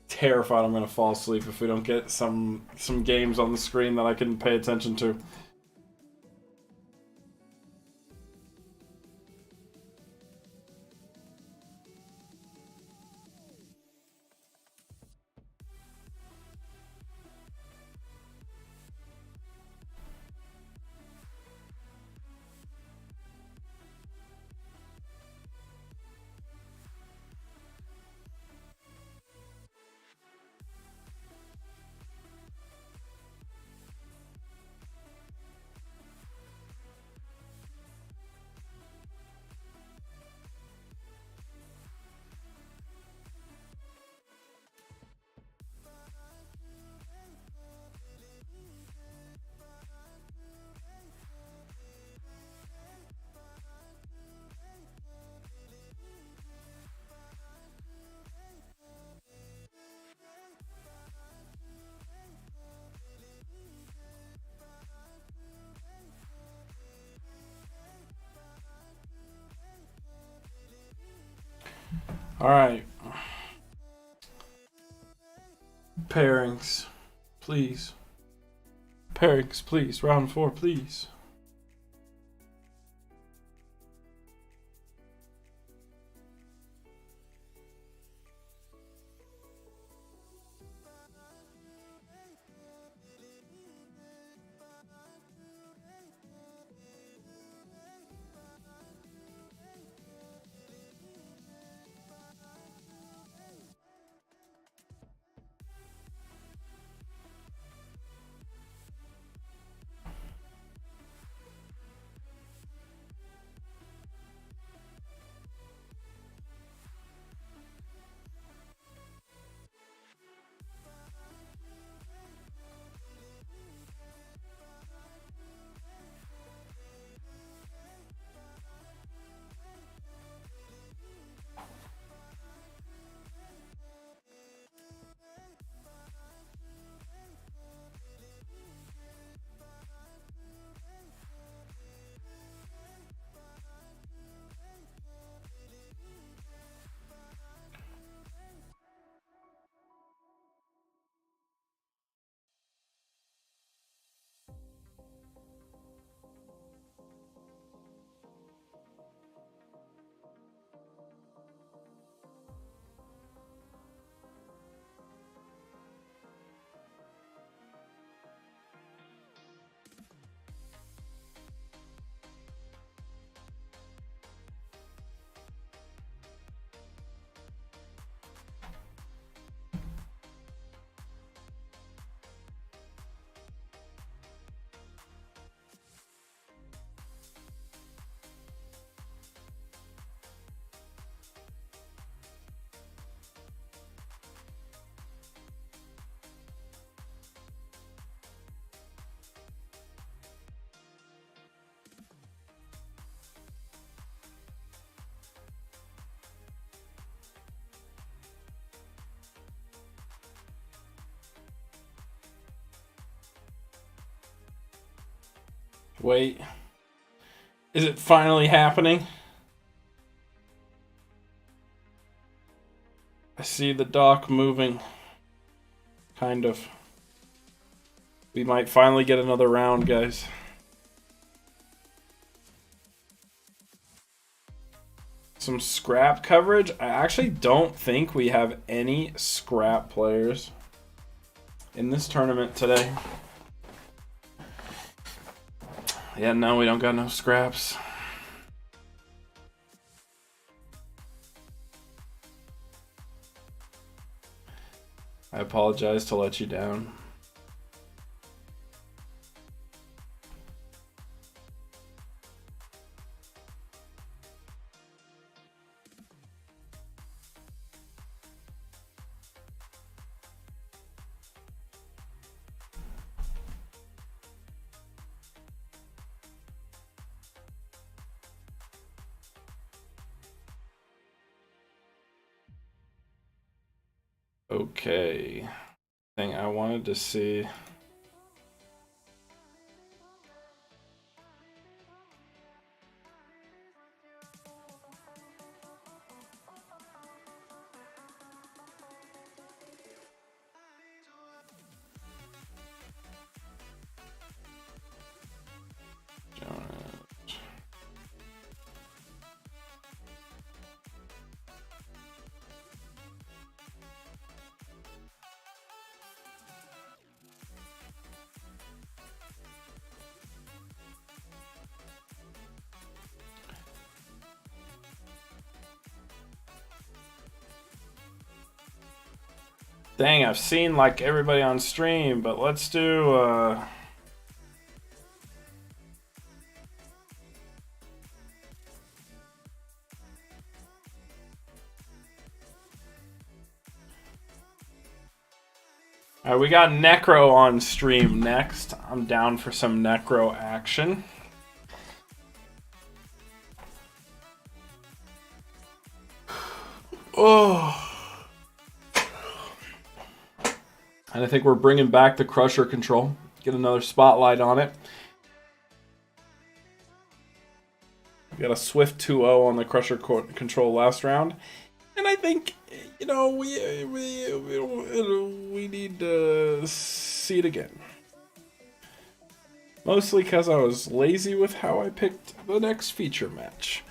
terrified I'm gonna fall asleep if we don't get some games on the screen that I can pay attention to. Alright. Pairings, please. Pairings, please. Round 4, please. Wait. Is it finally happening? I see the dock moving. Kind of. We might finally get another round, guys. Some scrap coverage. I actually don't think we have any scrap players in this tournament today. Yeah, no, we don't got no scraps. I apologize to let you down. Okay. Thing I wanted to see. Dang, I've seen like everybody on stream, but let's do Alright, we got Necro on stream next. I'm down for some Necro action. Oh. And I think we're bringing back the Crusher control. Get another spotlight on it. We got a swift 2-0 on the Crusher control last round. And I think, you know, we need to see it again. Mostly because I was lazy with how I picked the next feature match.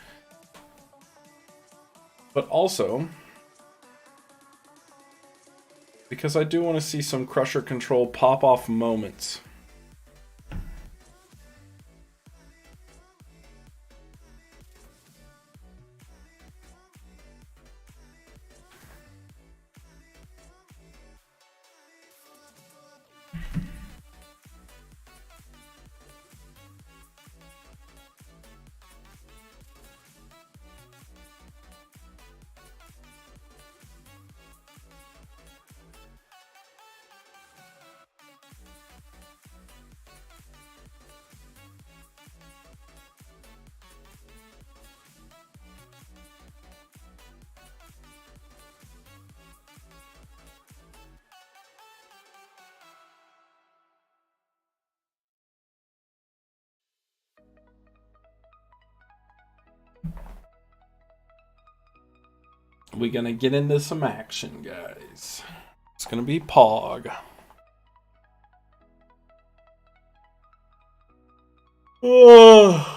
But also because I do want to see some Crusher Control pop-off moments. We're gonna get into some action, guys. It's gonna be Pog. Oh.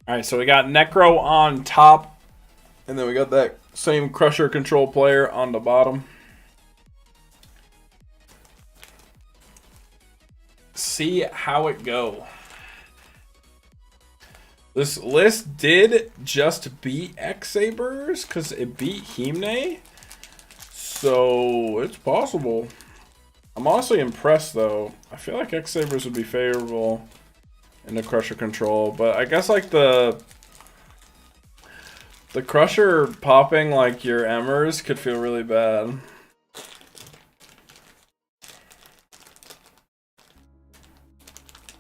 Alright, so we got Necro on top, and then we got that same Crusher Control player on the bottom. See how it go. This list did just beat X-Sabers because it beat Himne. So it's possible. I'm honestly impressed though. I feel like X-Sabers would be favorable in the Crusher Control, but I guess like the Crusher popping like your Emmers could feel really bad.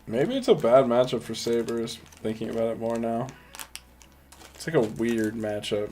Maybe it's a bad matchup for Sabers, thinking about it more now. It's like a weird matchup.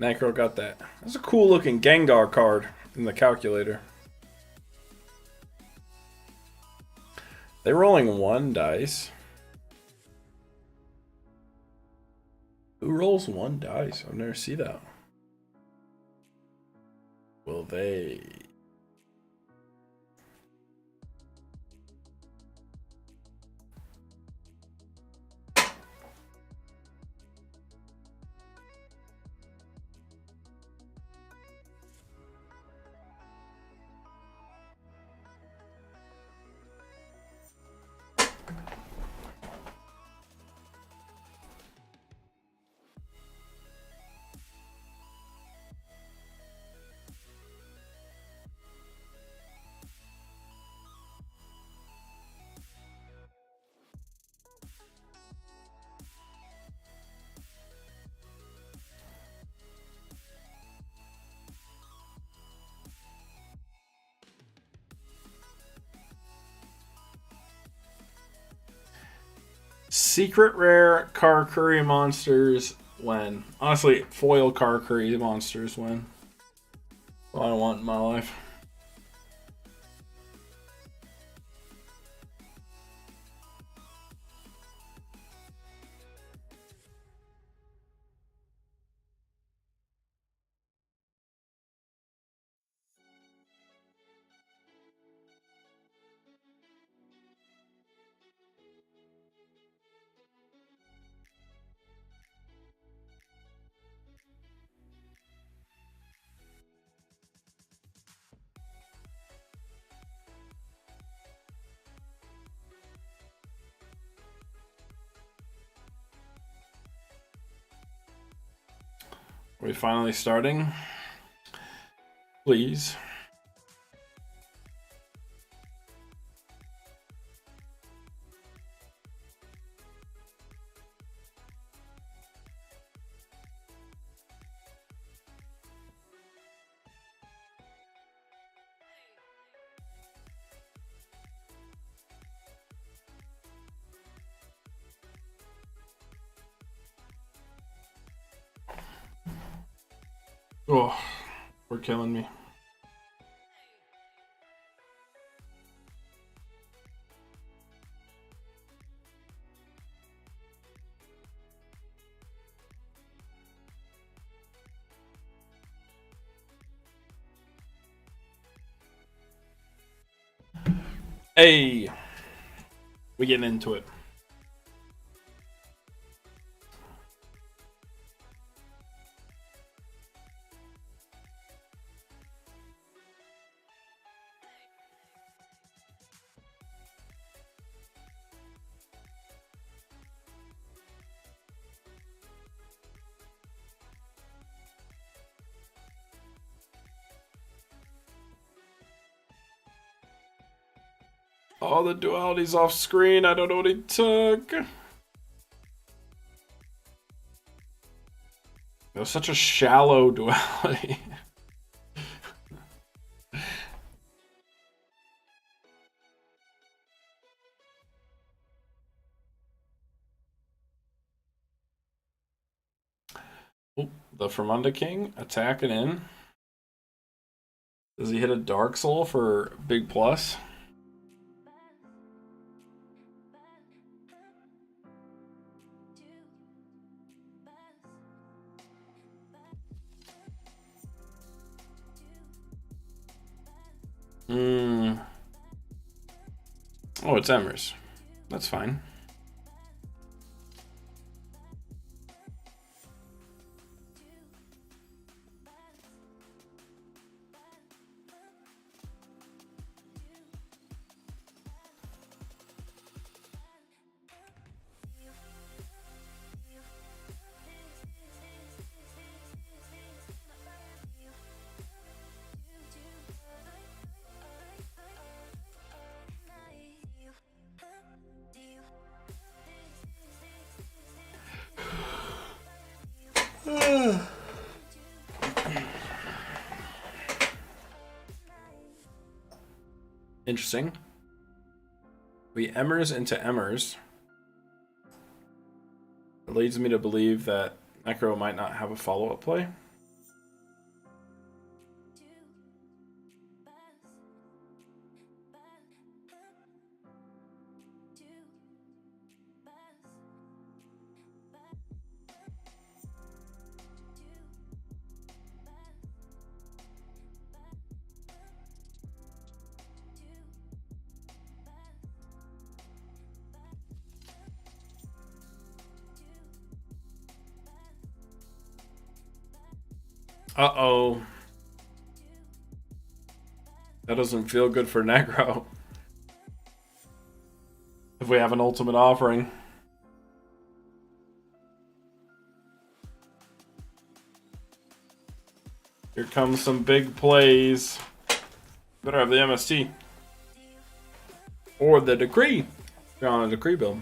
Necro got that. That's a cool looking Gengar card in the calculator. They're rolling one dice. Who rolls one dice? I've never seen that. Will they? Secret rare Karkuri monsters win. Honestly, foil Karkuri monsters win. All I want in my life. Are we finally starting? Please. Oh, we're killing me. Hey, we getting into it. All the duality's off screen. I don't know what he took. It was such a shallow duality. Oh, the Fermunda King attacking in. Does he hit a Dark Soul for big plus? Oh, it's Emers. That's fine. Interesting. We Emers into Emers. It leads me to believe that Necro might not have a follow-up play. Uh-oh. That doesn't feel good for Necro. If we have an ultimate offering. Here comes some big plays. Better have the MST. Or the Decree. We're on a Decree build.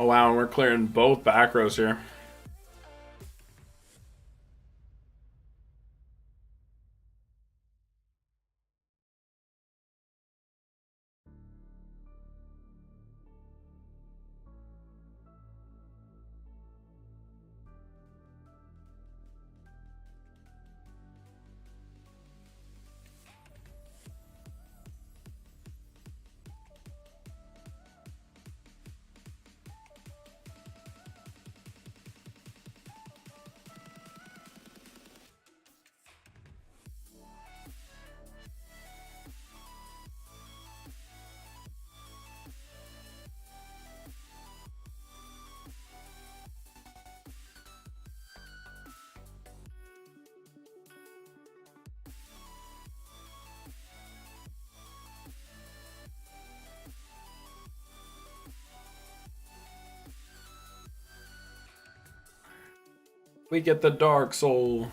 Oh wow, and we're clearing both back rows here. We get the Dark Soul.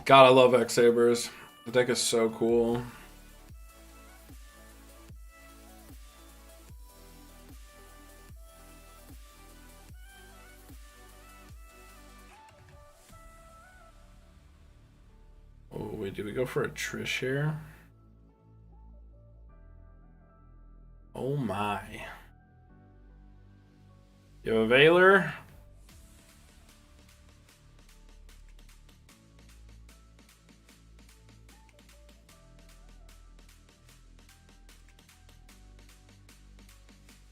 God, I love X-Sabers. The deck is so cool. Oh, wait, do we go for a Trish here? Oh my. You have a Veiler?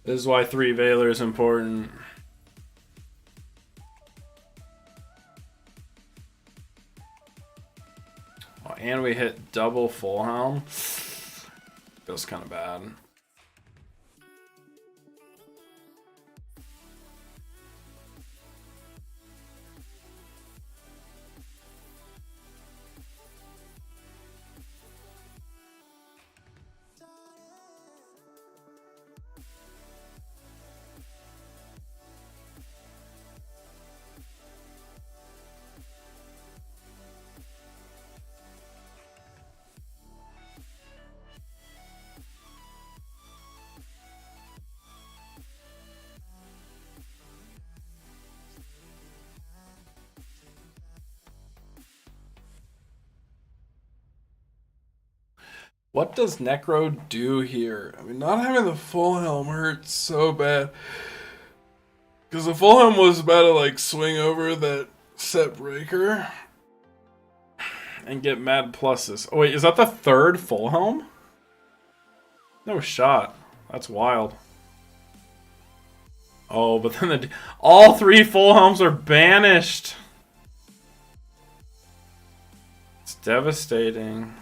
This is why 3 Veiler is important. Oh, and we hit double full helm. Feels kind of bad. What does Necro do here? I mean, not having the full helm hurts so bad. Because the full helm was about to, like, swing over that set breaker and get mad pluses. Oh, wait, is that the 3rd full helm? No shot. That's wild. Oh, but then all 3 full helms are banished. It's devastating.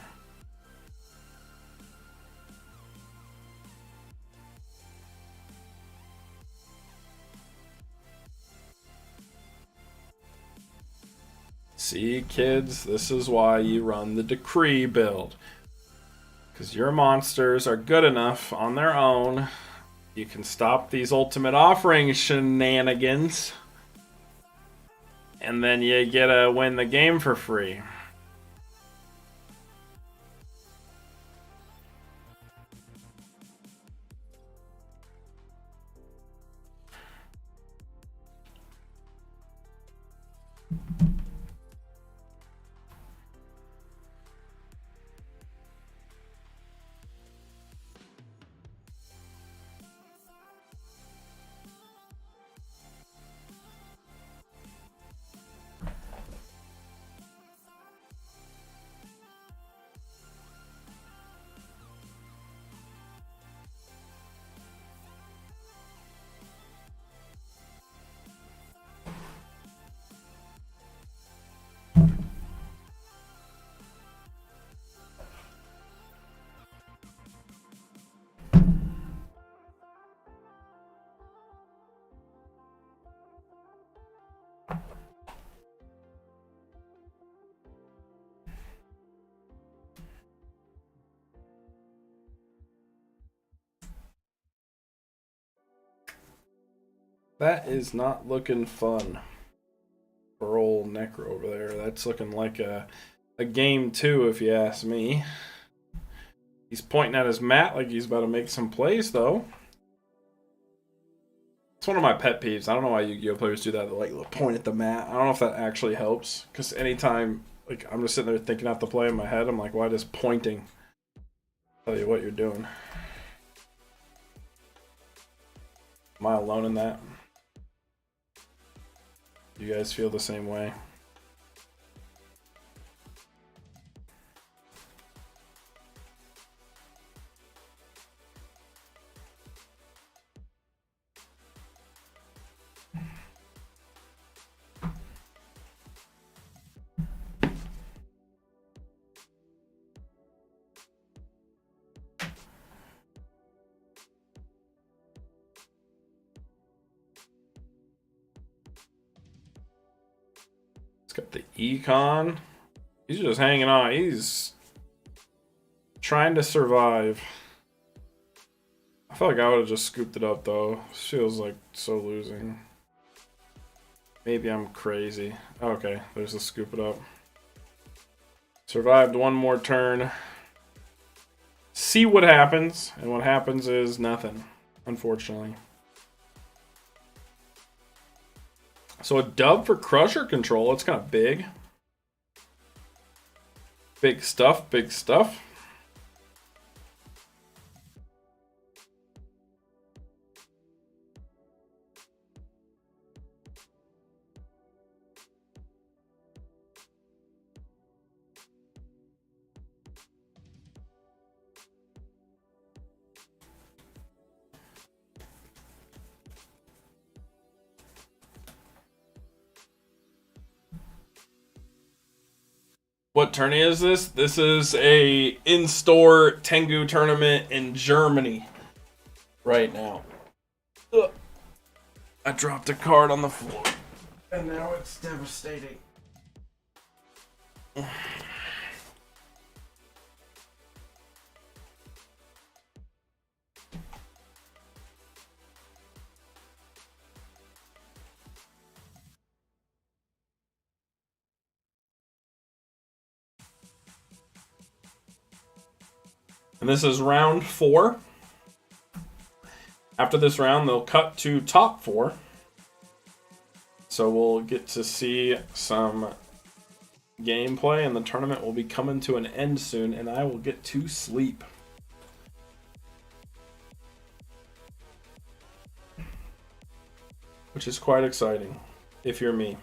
See, kids, this is why you run the Decree build. Because your monsters are good enough on their own. You can stop these Ultimate Offering shenanigans. And then you get to win the game for free. That is not looking fun for old Necro over there. That's looking like a a game too, if you ask me. He's pointing at his mat like he's about to make some plays, though. It's one of my pet peeves. I don't know why Yu-Gi-Oh players do that. They like point at the mat. I don't know if that actually helps. Because anytime, like, I'm just sitting there thinking out the play in my head, I'm like, why does pointing tell you what you're doing? Am I alone in that? You guys feel the same way? He's got the econ. He's just hanging on. He's trying to survive. I feel like I would have just scooped it up, though. This feels like so losing. Maybe I'm crazy. Okay, there's the scoop it up. Survived one more turn. See what happens. And what happens is nothing, unfortunately. So a dub for Crusher control. It's kind of big. Big stuff, big stuff. What tourney is this? This is a in-store Tengu tournament in Germany right now. Ugh. I dropped a card on the floor, and now it's devastating. And this is round 4. After this round, they'll cut to top 4. So we'll get to see some gameplay, and the tournament will be coming to an end soon, and I will get to sleep. Which is quite exciting, if you're me.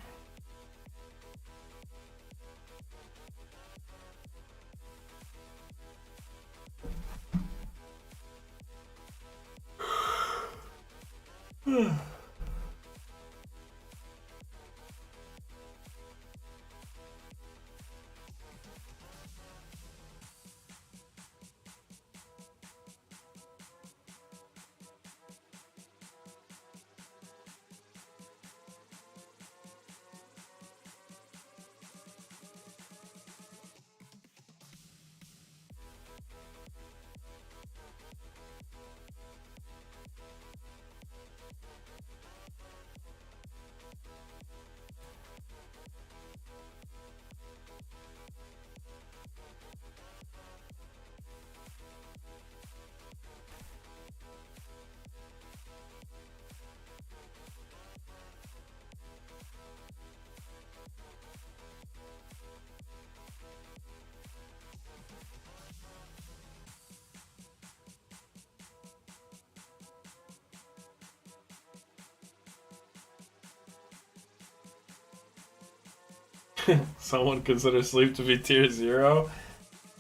Someone considers sleep to be tier 0?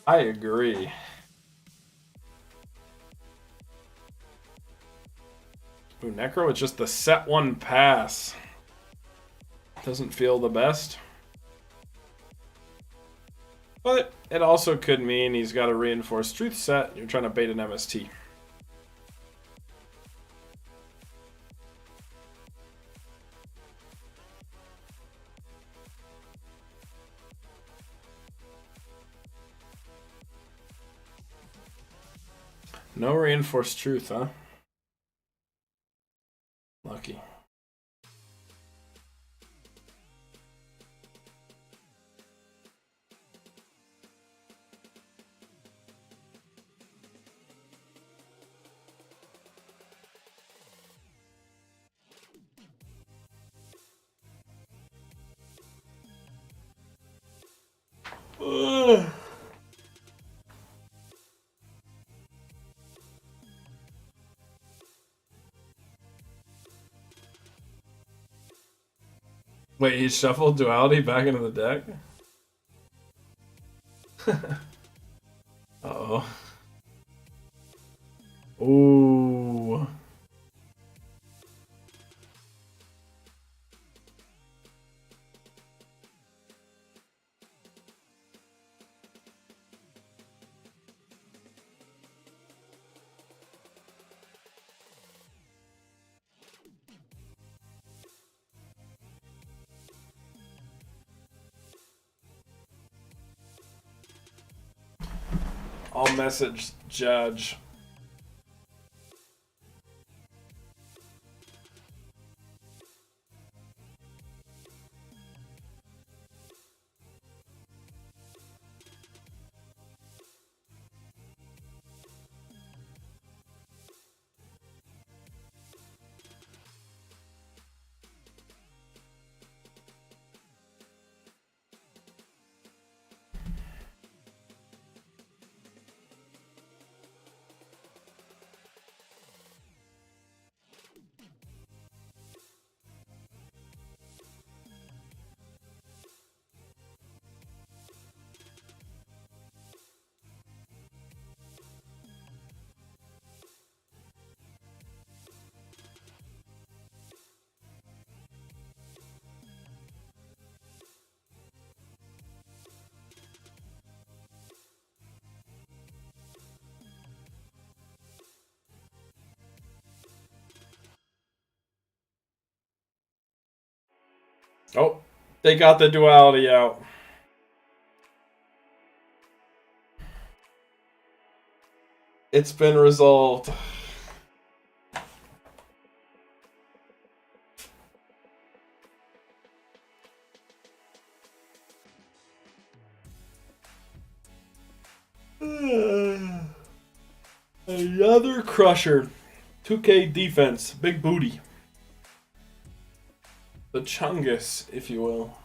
I agree. Ooh, Necro with just the set 1 pass. Doesn't feel the best. But it also could mean he's got a reinforced truth set. You're trying to bait an MST. No reinforced truth, huh? Lucky. Wait, he shuffled duality back into the deck? Uh-oh. Ooh. I'll message Judge. Oh, they got the duality out. It's been resolved. Another crusher. 2K defense. Big booty. The Chungus, if you will.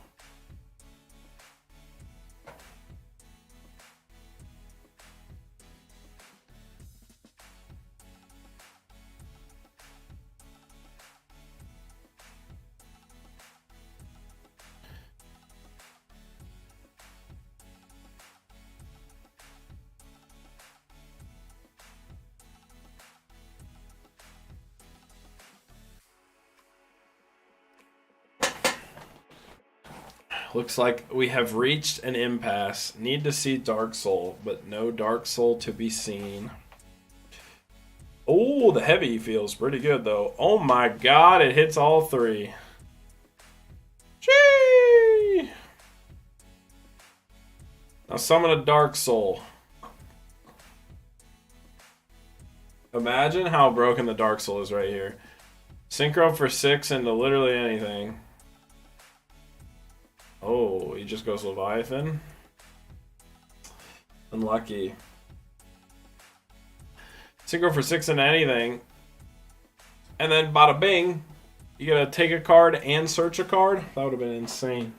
Looks like we have reached an impasse. Need to see Dark Soul, but no Dark Soul to be seen. Oh, the heavy feels pretty good, though. Oh my god, it hits all three. Gee! Now summon a Dark Soul. Imagine how broken the Dark Soul is right here. Synchro for 6 into literally anything. Oh, he just goes Leviathan. Unlucky. Synchro for 6 into anything. And then bada bing, you gotta take a card and search a card? That would have been insane.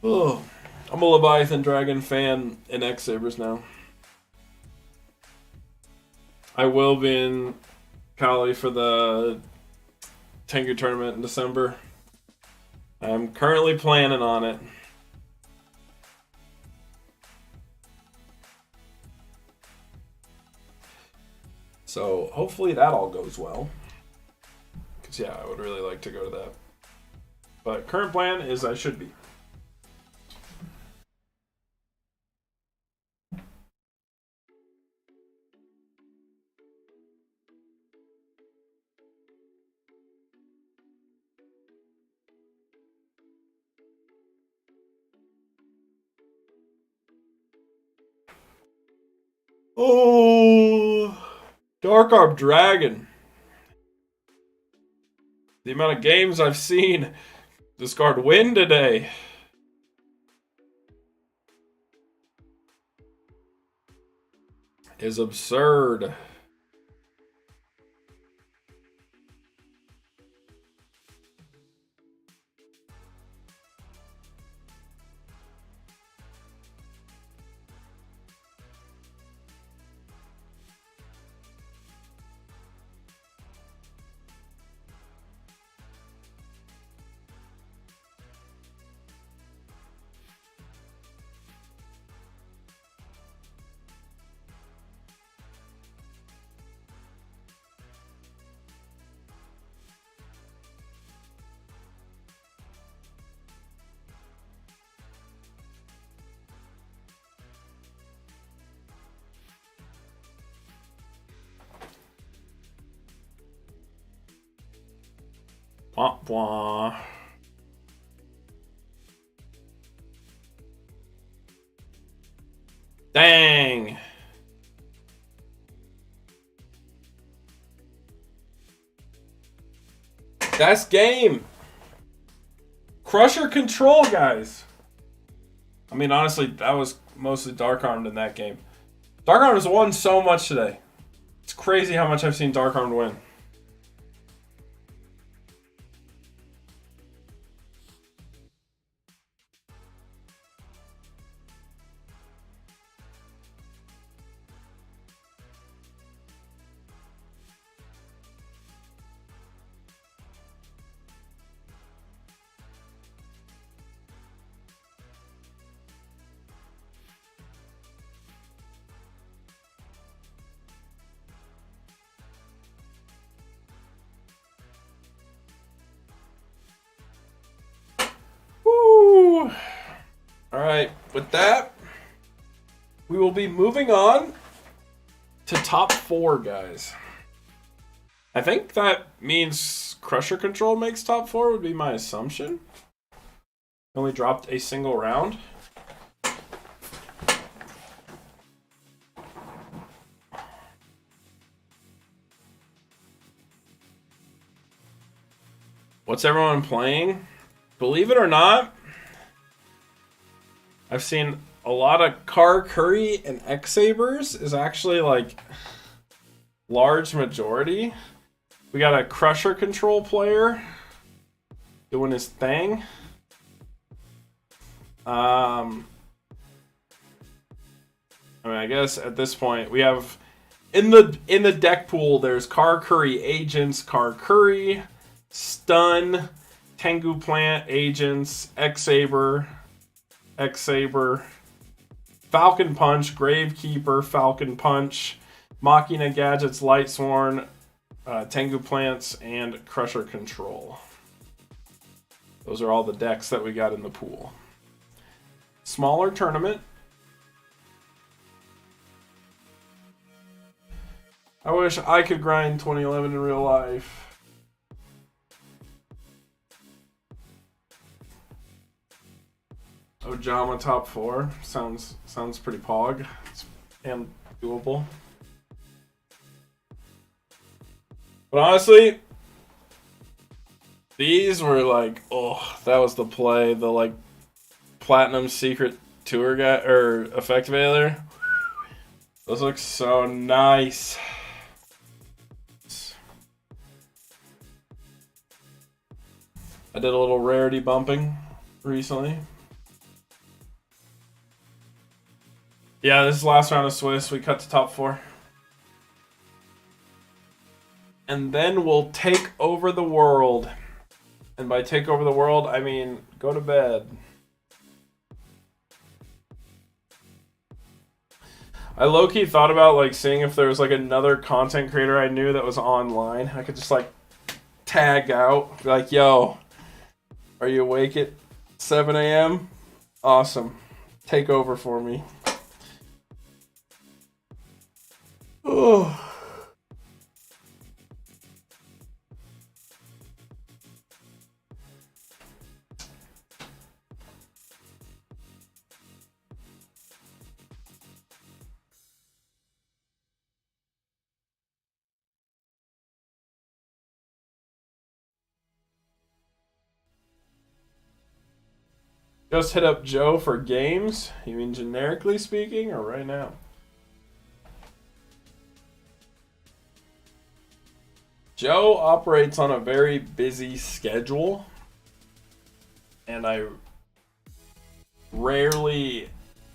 Oh, I'm a Leviathan Dragon fan in X-Sabers now. I will be in Cali for the Tangu tournament in December. I'm currently planning on it. So hopefully that all goes well. Because yeah, I would really like to go to that. But current plan is I should be. Oh, Dark Arb Dragon. The amount of games I've seen this card win today. Is absurd. Wah, wah. Dang. That's game. Crusher control, guys. I mean, honestly, that was mostly Dark Armed in that game. Dark Armed has won so much today. It's crazy how much I've seen Dark Armed win. Woo! Alright, with that, we will be moving on to top 4, guys. I think that means Crusher Control makes top 4 would be my assumption. Only dropped a single round. What's everyone playing? Believe it or not, I've seen a lot of Car Curry and X-Sabers is actually like large majority. We got a Crusher Control player doing his thing. I mean, I guess at this point we have in the deck pool. There's Car Curry Agents, Car Curry, Stun, Tangu Plant Agents, X-Saber, Falcon Punch, Gravekeeper, Falcon Punch, Machina Gadgets, Lightsworn, Tangu Plants, and Crusher Control. Those are all the decks that we got in the pool. Smaller tournament. I wish I could grind 2011 in real life. Ojama top 4 sounds pretty pog and doable. But honestly, these were like, oh, that was the play. The like Platinum Secret Tour guy or Effect Veiler. Those look so nice. I did a little rarity bumping recently. Yeah, this is the last round of Swiss. We cut to top 4. And then we'll take over the world. And by take over the world, I mean go to bed. I low-key thought about like seeing if there was like another content creator I knew that was online. I could just like tag out. Be like, yo, are you awake at 7 a.m.? Awesome. Take over for me. Oh. Just hit up Joe for games? You mean generically speaking or right now? Joe operates on a very busy schedule, and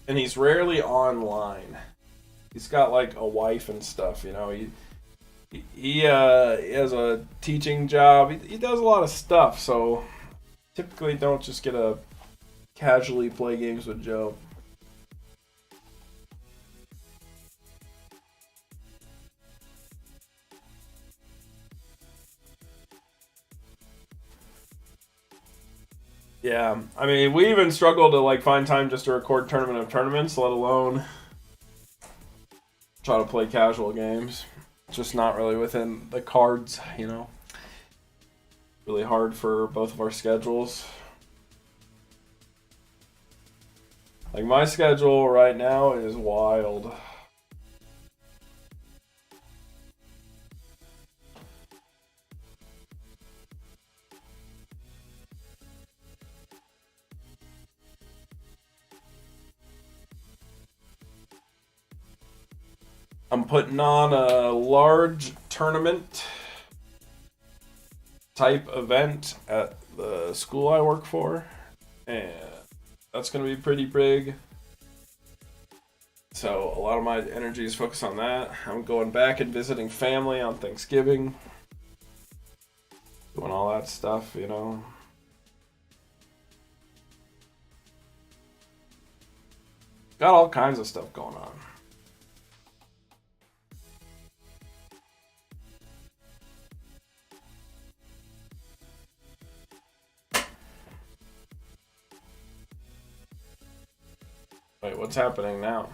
he's rarely online. He's got like a wife and stuff, you know. He has a teaching job. He does a lot of stuff, so typically don't just get to casually play games with Joe. Yeah, I mean, we even struggle to like find time just to record Tournament of Tournaments, let alone try to play casual games. Just not really within the cards, you know. really hard for both of our schedules. Like my schedule right now is wild. I'm putting on a large tournament type event at the school I work for, and that's going to be pretty big. So a lot of my energy is focused on that. I'm going back and visiting family on Thanksgiving, doing all that stuff, you know. Got all kinds of stuff going on. Wait, what's happening now?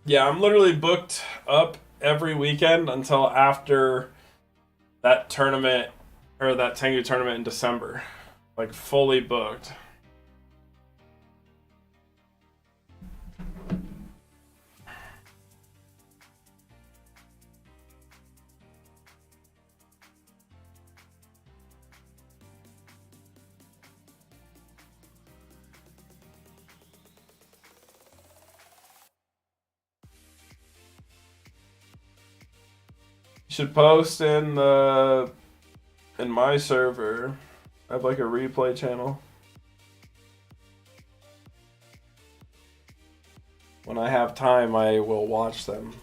Yeah, I'm literally booked up every weekend until after that tournament or that Tangu tournament in December. Like fully booked. You should post in my server. I have like a replay channel. When I have time, I will watch them.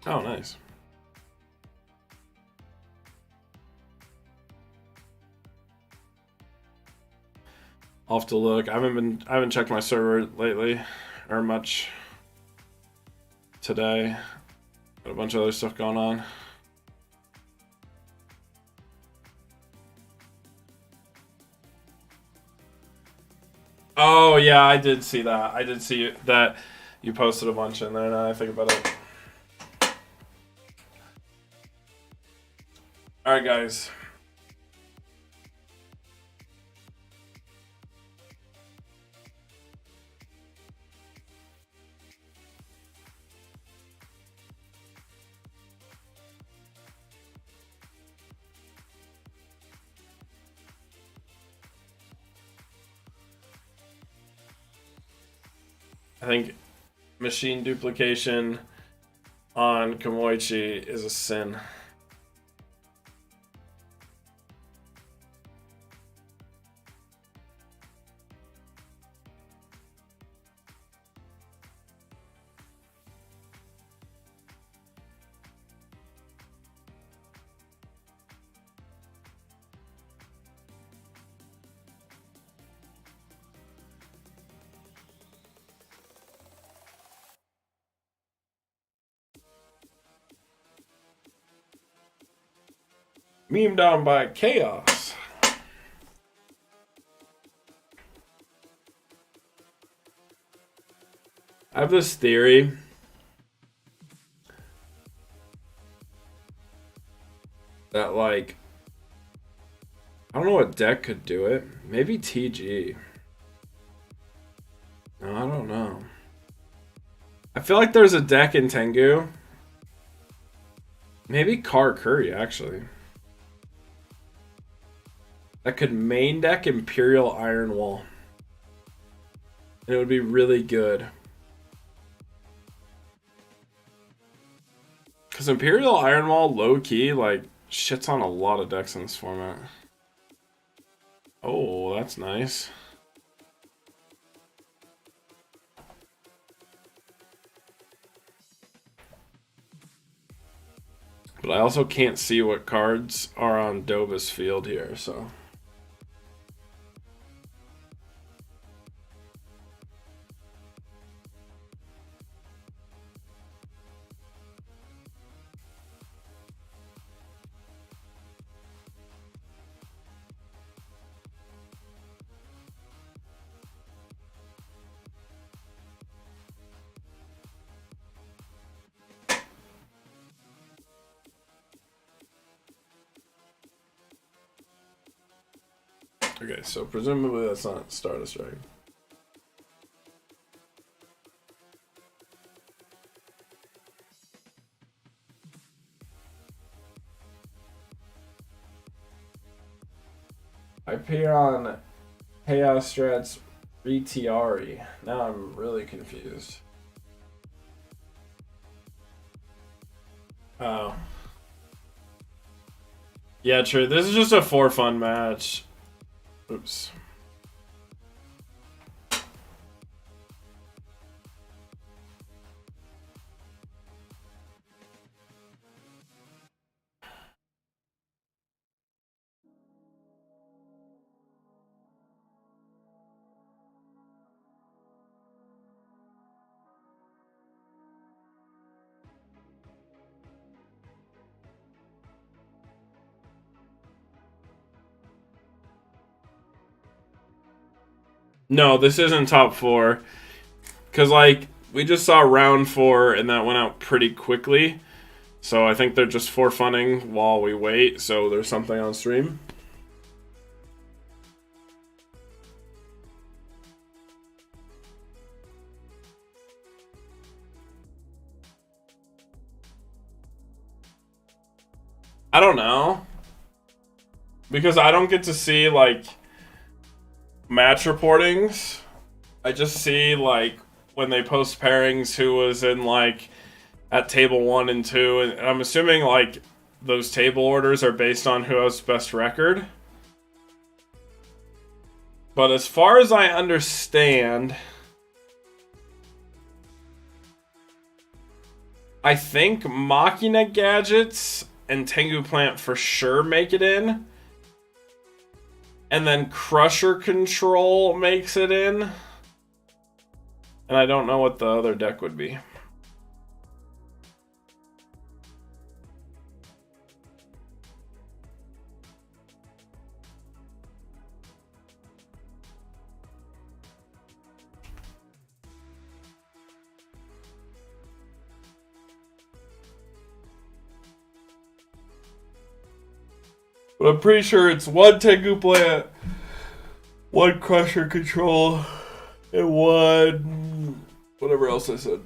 Oh, nice. I'll have to look. I haven't checked my server lately, or much today. Got a bunch of other stuff going on. Oh yeah, I did see that. I did see that you posted a bunch in there. Now I think about it. All right, guys. I think machine duplication on Kamoichi is a sin. Meme down by Chaos. I have this theory that, like, I don't know what deck could do it. Maybe TG. No, I don't know. I feel like there's a deck in Tengu. Maybe Car Curry, actually. That could main deck Imperial Iron Wall. And it would be really good. Because Because Imperial Iron Wall, low key, like, shits on a lot of decks in this format. Oh, that's nice. But I also can't see what cards are on Dova's field here, so. Okay, so presumably that's not Stardust, right? I appear on Chaos Strats Retiari. Now I'm really confused. Oh. Yeah, true. This is just a for fun match. Oops. No, this isn't top 4. Because, like, we just saw round 4 and that went out pretty quickly. So I think they're just for funning while we wait. So there's something on stream. I don't know. Because I don't get to see, like, match reportings. I just see, like, when they post pairings who was in, like, at table 1 and 2. And I'm assuming, like, those table orders are based on who has best record. But as far as I understand, I think Machina Gadgets and Tengu Plant for sure make it in. And then Crusher Control makes it in. And I don't know what the other deck would be. But I'm pretty sure it's 1 Tengu Plant, 1 Crusher Control, and 1... whatever else I said.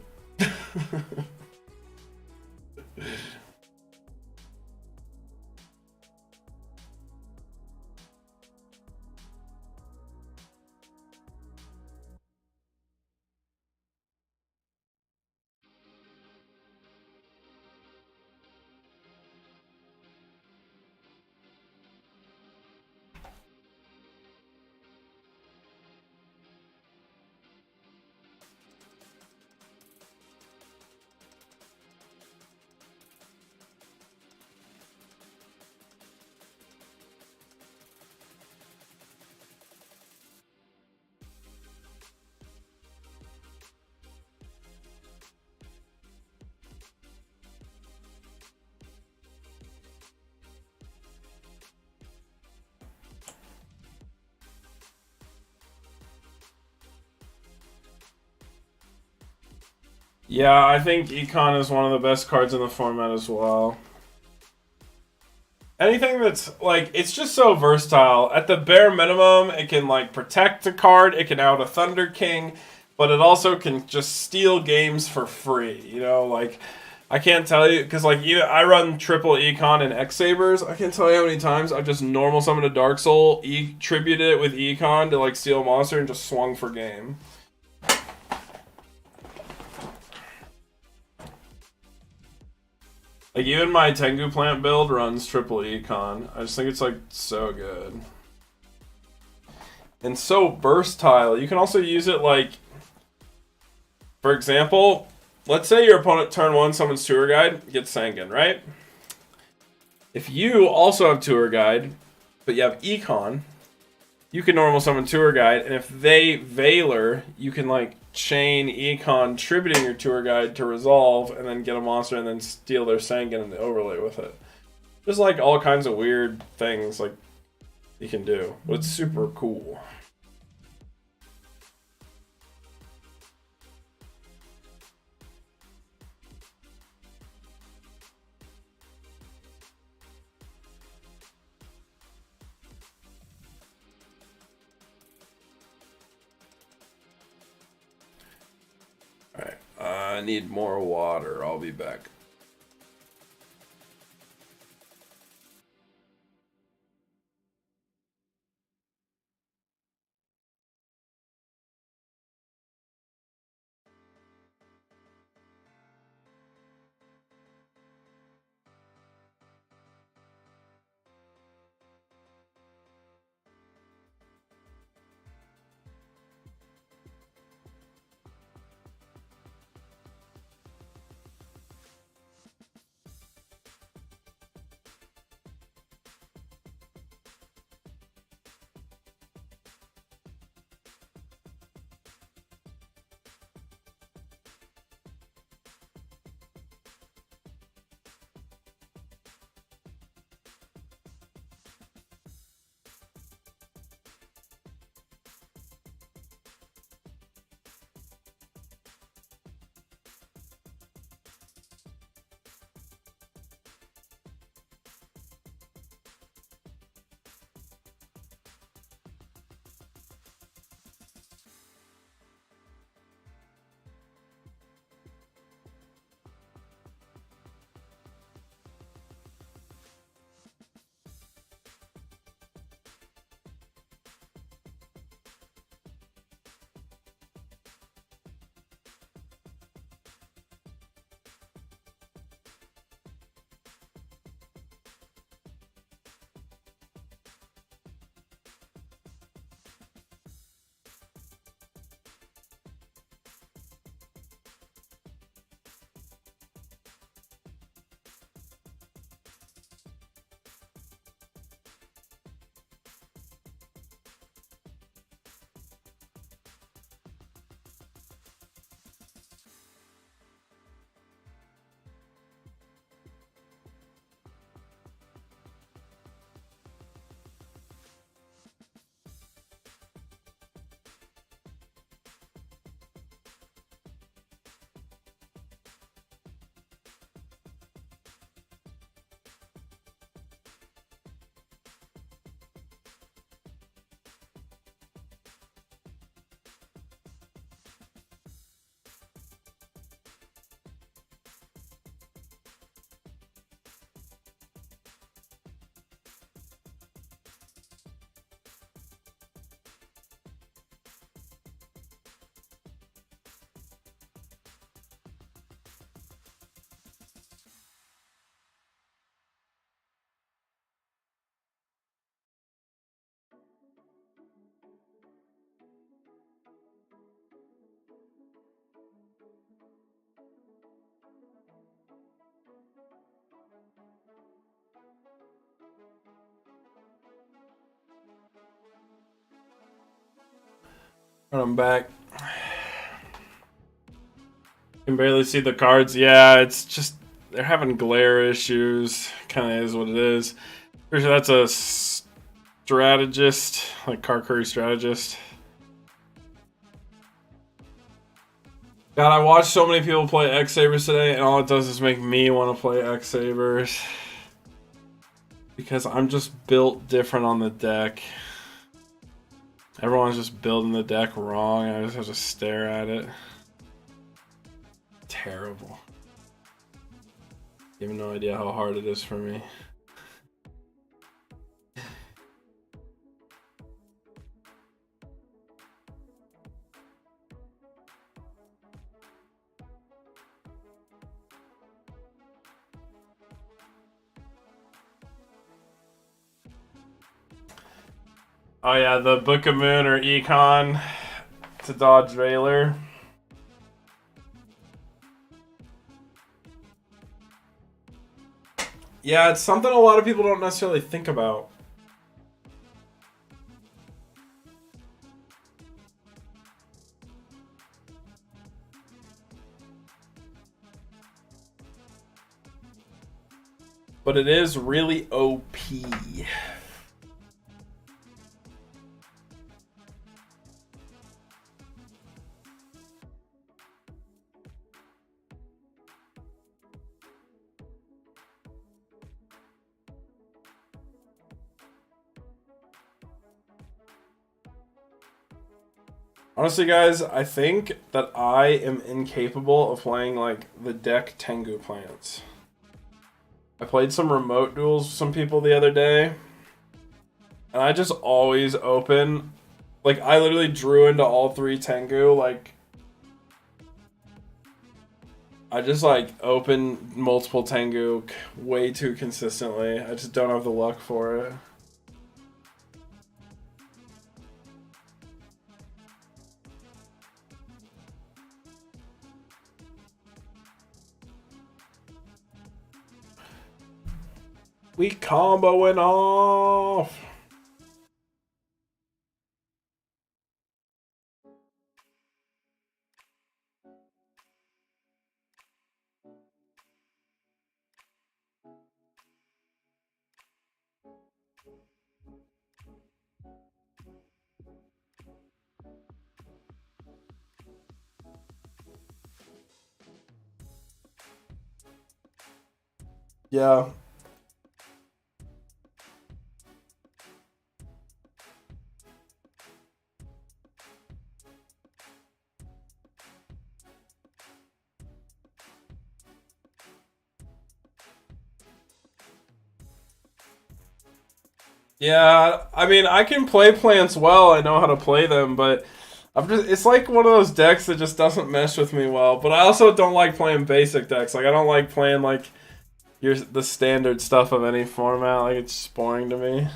Yeah, I think Econ is one of the best cards in the format as well. Anything that's, like, it's just so versatile. At the bare minimum, it can, like, protect a card, it can out a Thunder King, but it also can just steal games for free, you know? Like, I can't tell you, because, like, I run triple Econ and X-Sabers. I can't tell you how many times I've just normal summoned a Dark Soul, tributed it with Econ to, like, steal a monster and just swung for game. Like even my Tengu plant build runs triple econ. I just think it's like so good. And so versatile. You can also use it like, for example, let's say your opponent turn 1 summons Tour Guide, gets Sangan, right? If you also have Tour Guide, but you have econ, you can normal summon Tour Guide, and if they Veiler, you can like chain econ tributing your Tour Guide to resolve, and then get a monster, and then steal their Sangan and overlay with it. There's like all kinds of weird things like you can do, but it's super cool. Alright, I need more water. I'll be back. I'm back. Can barely see the cards. Yeah, it's just they're having glare issues. Kind of is what it is. Pretty sure that's a strategist, like Car Curry strategist. God, I watched so many people play X-Sabers today, and all it does is make me want to play X-Sabers. Because I'm just built different on the deck. Everyone's just building the deck wrong, and I just have to stare at it. Terrible. You have no idea how hard it is for me. Oh yeah, the Book of Moon or Econ to dodge Veiler. Yeah, it's something a lot of people don't necessarily think about. But it is really OP. Honestly, guys, I think that I am incapable of playing, like, the deck Tangu Plants. I played some remote duels with some people the other day, and I just always open... Like, I literally drew into all 3 Tengu, like... I just, like, open multiple Tengu way too consistently. I just don't have the luck for it. We comboing off. Yeah. Yeah, I mean, I can play plants well. I know how to play them, but it's like one of those decks that just doesn't mesh with me well. But I also don't like playing basic decks. Like, I don't like playing, like, the standard stuff of any format. Like, it's just boring to me.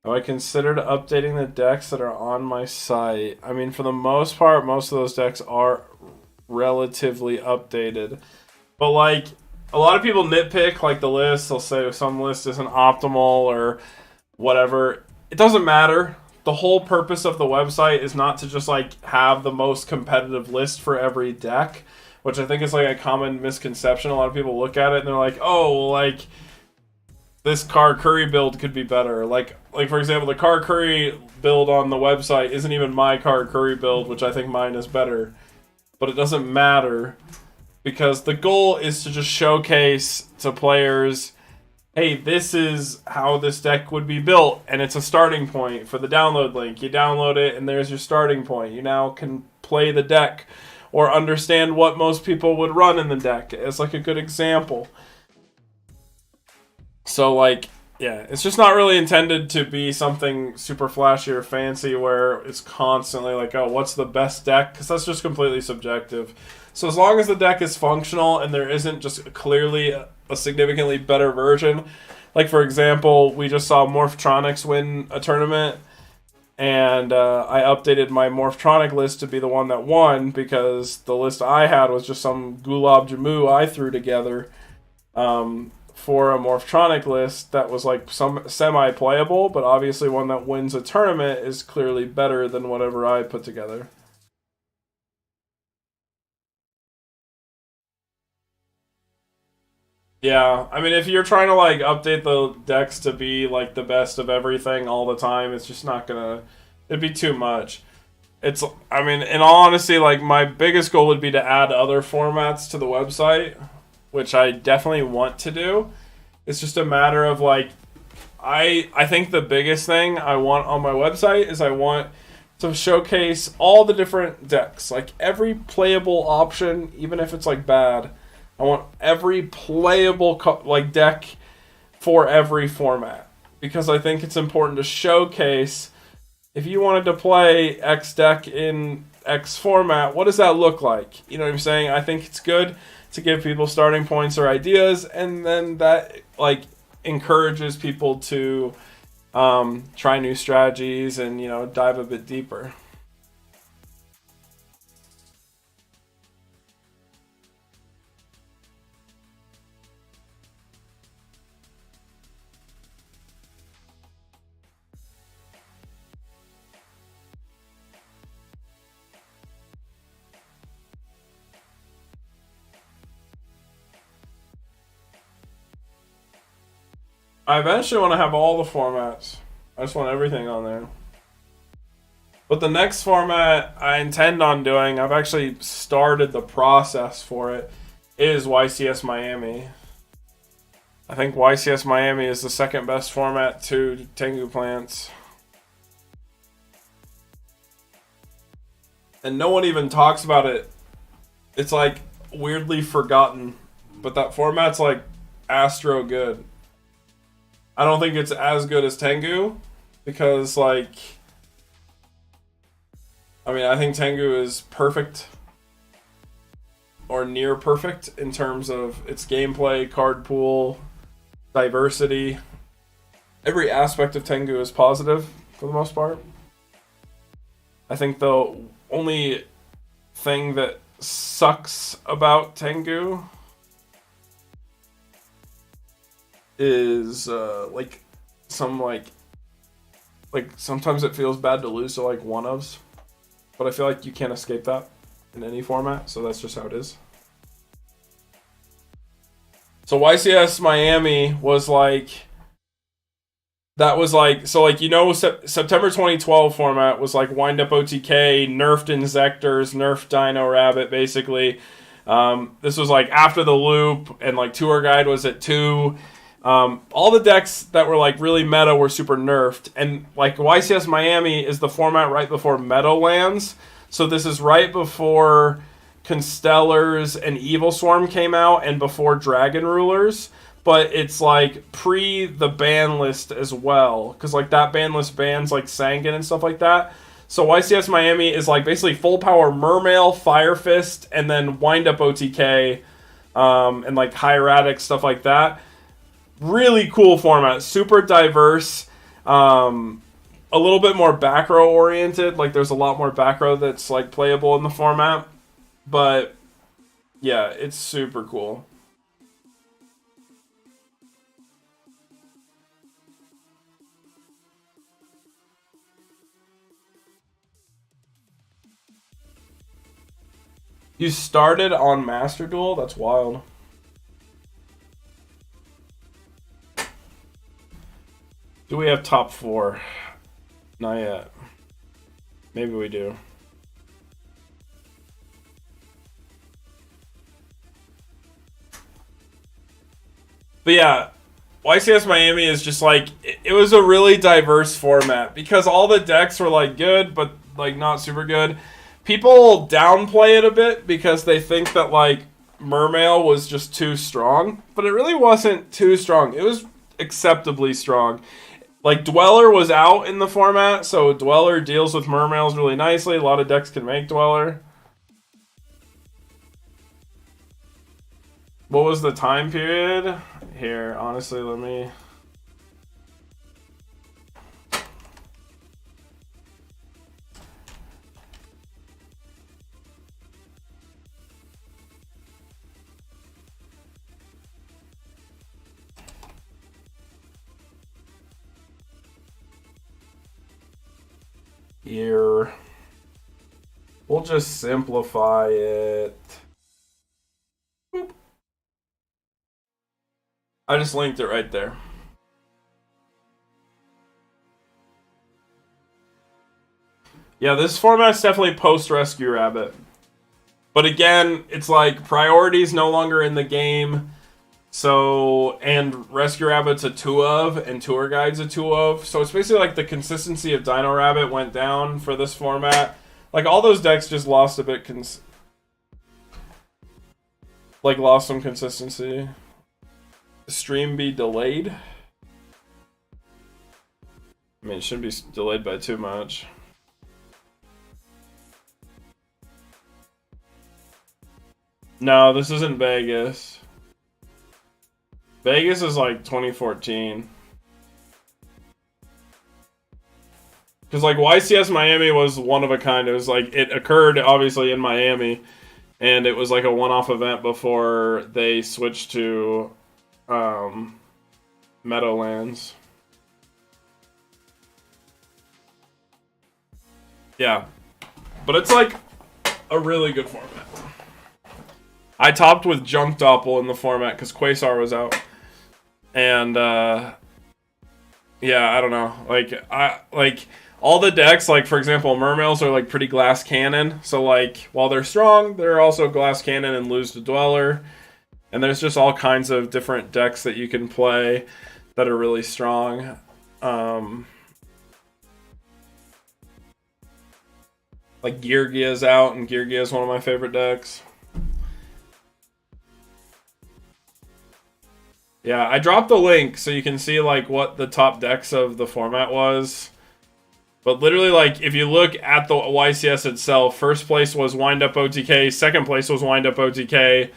Have I considered updating the decks that are on my site? I mean, for the most part, most of those decks are relatively updated. But, like, a lot of people nitpick, like, the list. They'll say some list isn't optimal or whatever. It doesn't matter. The whole purpose of the website is not to just, like, have the most competitive list for every deck, which I think is, like, a common misconception. A lot of people look at it and they're like, oh, like, this Car Curry build could be better. Like for example, the Car Curry build on the website isn't even my Car Curry build, which I think mine is better. But it doesn't matter, because the goal is to just showcase to players, hey, this is how this deck would be built, and it's a starting point for the download link. You download it, and there's your starting point. You now can play the deck or understand what most people would run in the deck as, like, a good example. So, like, yeah, it's just not really intended to be something super flashy or fancy where it's constantly like, oh, what's the best deck? Because that's just completely subjective. So as long as the deck is functional and there isn't just clearly a significantly better version, like, for example, we just saw Morphtronics win a tournament, and I updated my Morphtronic list to be the one that won, because the list I had was just some Gulab Jamu I threw together for a Morphtronic list that was, like, some semi-playable, but obviously one that wins a tournament is clearly better than whatever I put together. Yeah, I mean, if you're trying to, like, update the decks to be, like, the best of everything all the time, it's just not gonna... It'd be too much. It's, I mean, in all honesty, like, my biggest goal would be to add other formats to the website, which I definitely want to do. It's just a matter of, like, I think the biggest thing I want on my website is I want to showcase all the different decks. Like, every playable option, even if it's, like, bad. I want every playable like deck for every format, because I think it's important to showcase, if you wanted to play X deck in X format, what does that look like? You know what I'm saying? I think it's good to give people starting points or ideas, and then that, like, encourages people to try new strategies and, you know, dive a bit deeper. I eventually want to have all the formats. I just want everything on there. But the next format I intend on doing, I've actually started the process for it, is YCS Miami. I think YCS Miami is the second best format to Tangu Plants. And no one even talks about it. It's like weirdly forgotten. But that format's like astro good. I don't think it's as good as Tangu because, like, I mean, I think Tangu is perfect or near perfect in terms of its gameplay, card pool, diversity. Every aspect of Tangu is positive for the most part. I think the only thing that sucks about Tangu is like sometimes it feels bad to lose to like one-ofs, but I feel like you can't escape that in any format, so that's just how it is. So YCS Miami was like, that was like, so like, you know, September 2012 format was like Wind Up OTK, nerfed Inzectors, nerfed Dino Rabbit, basically. This was like after the loop, and like Tour Guide was at 2. All the decks that were like really meta were super nerfed, and like YCS Miami is the format right before Meadowlands, so this is right before Constellars and Evil Swarm came out and before Dragon Rulers, but it's like pre the ban list as well, because like that ban list bans like Sangan and stuff like that. So YCS Miami is like basically full power Mermail, Fire Fist, and then Wind Up OTK, and like Hieratic, stuff like that. Really cool format, super diverse, a little bit more back row oriented. Like there's a lot more back row that's like playable in the format, but yeah, it's super cool. You started on Master Duel? That's wild. Do we have top 4? Not yet. Maybe we do. But yeah, YCS Miami is just like, it was a really diverse format because all the decks were like good, but like not super good. People downplay it a bit because they think that like Mermail was just too strong, but it really wasn't too strong. It was acceptably strong. Like Dweller was out in the format, so Dweller deals with Mermails really nicely. A lot of decks can make Dweller. What was the time period? Here, honestly, let me... Here. We'll just simplify it. Boop. I just linked it right there. Yeah, this format's definitely post-Rescue Rabbit. But again, it's like priority's no longer in the game. So, and Rescue Rabbit's a 2 of, and Tour Guide's a 2 of. So it's basically like the consistency of Dino Rabbit went down for this format. Like all those decks just lost a bit, lost some consistency. Stream be delayed? I mean, it shouldn't be delayed by too much. No, this isn't Vegas. Vegas is like 2014. Because like YCS Miami was one of a kind. It was like it occurred obviously in Miami, and it was like a one-off event before they switched to Meadowlands. Yeah, but it's like a really good format. I topped with Junk Doppel in the format because Quasar was out, and yeah, I don't know. Like all the decks, like for example, Mermails are like pretty glass cannon. So like while they're strong, they're also glass cannon and lose to Dweller. And there's just all kinds of different decks that you can play that are really strong. Like Geargia's out, and Geargia is one of my favorite decks. Yeah, I dropped the link so you can see like what the top decks of the format was. But literally, like, if you look at the YCS itself, first place was Wind Up OTK, second place was Wind Up OTK,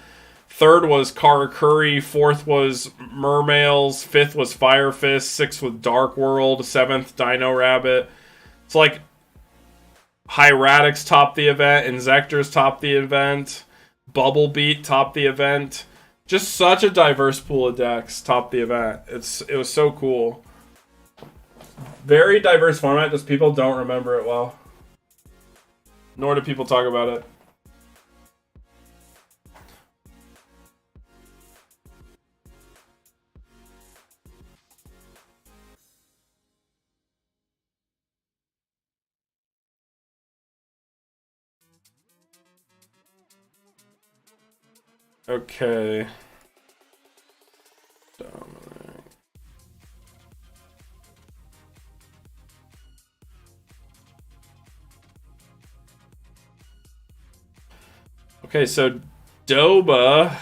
third was Kara Curry, fourth was Mermails, fifth was Fire Fist, sixth was Dark World, seventh Dino Rabbit. It's like Hieratics topped the event, Inzectors topped the event, Bubble Beat topped the event. Just such a diverse pool of decks topped the event. It was so cool. Very diverse format, just people don't remember it well. Nor do people talk about it. Okay. Okay, so Doba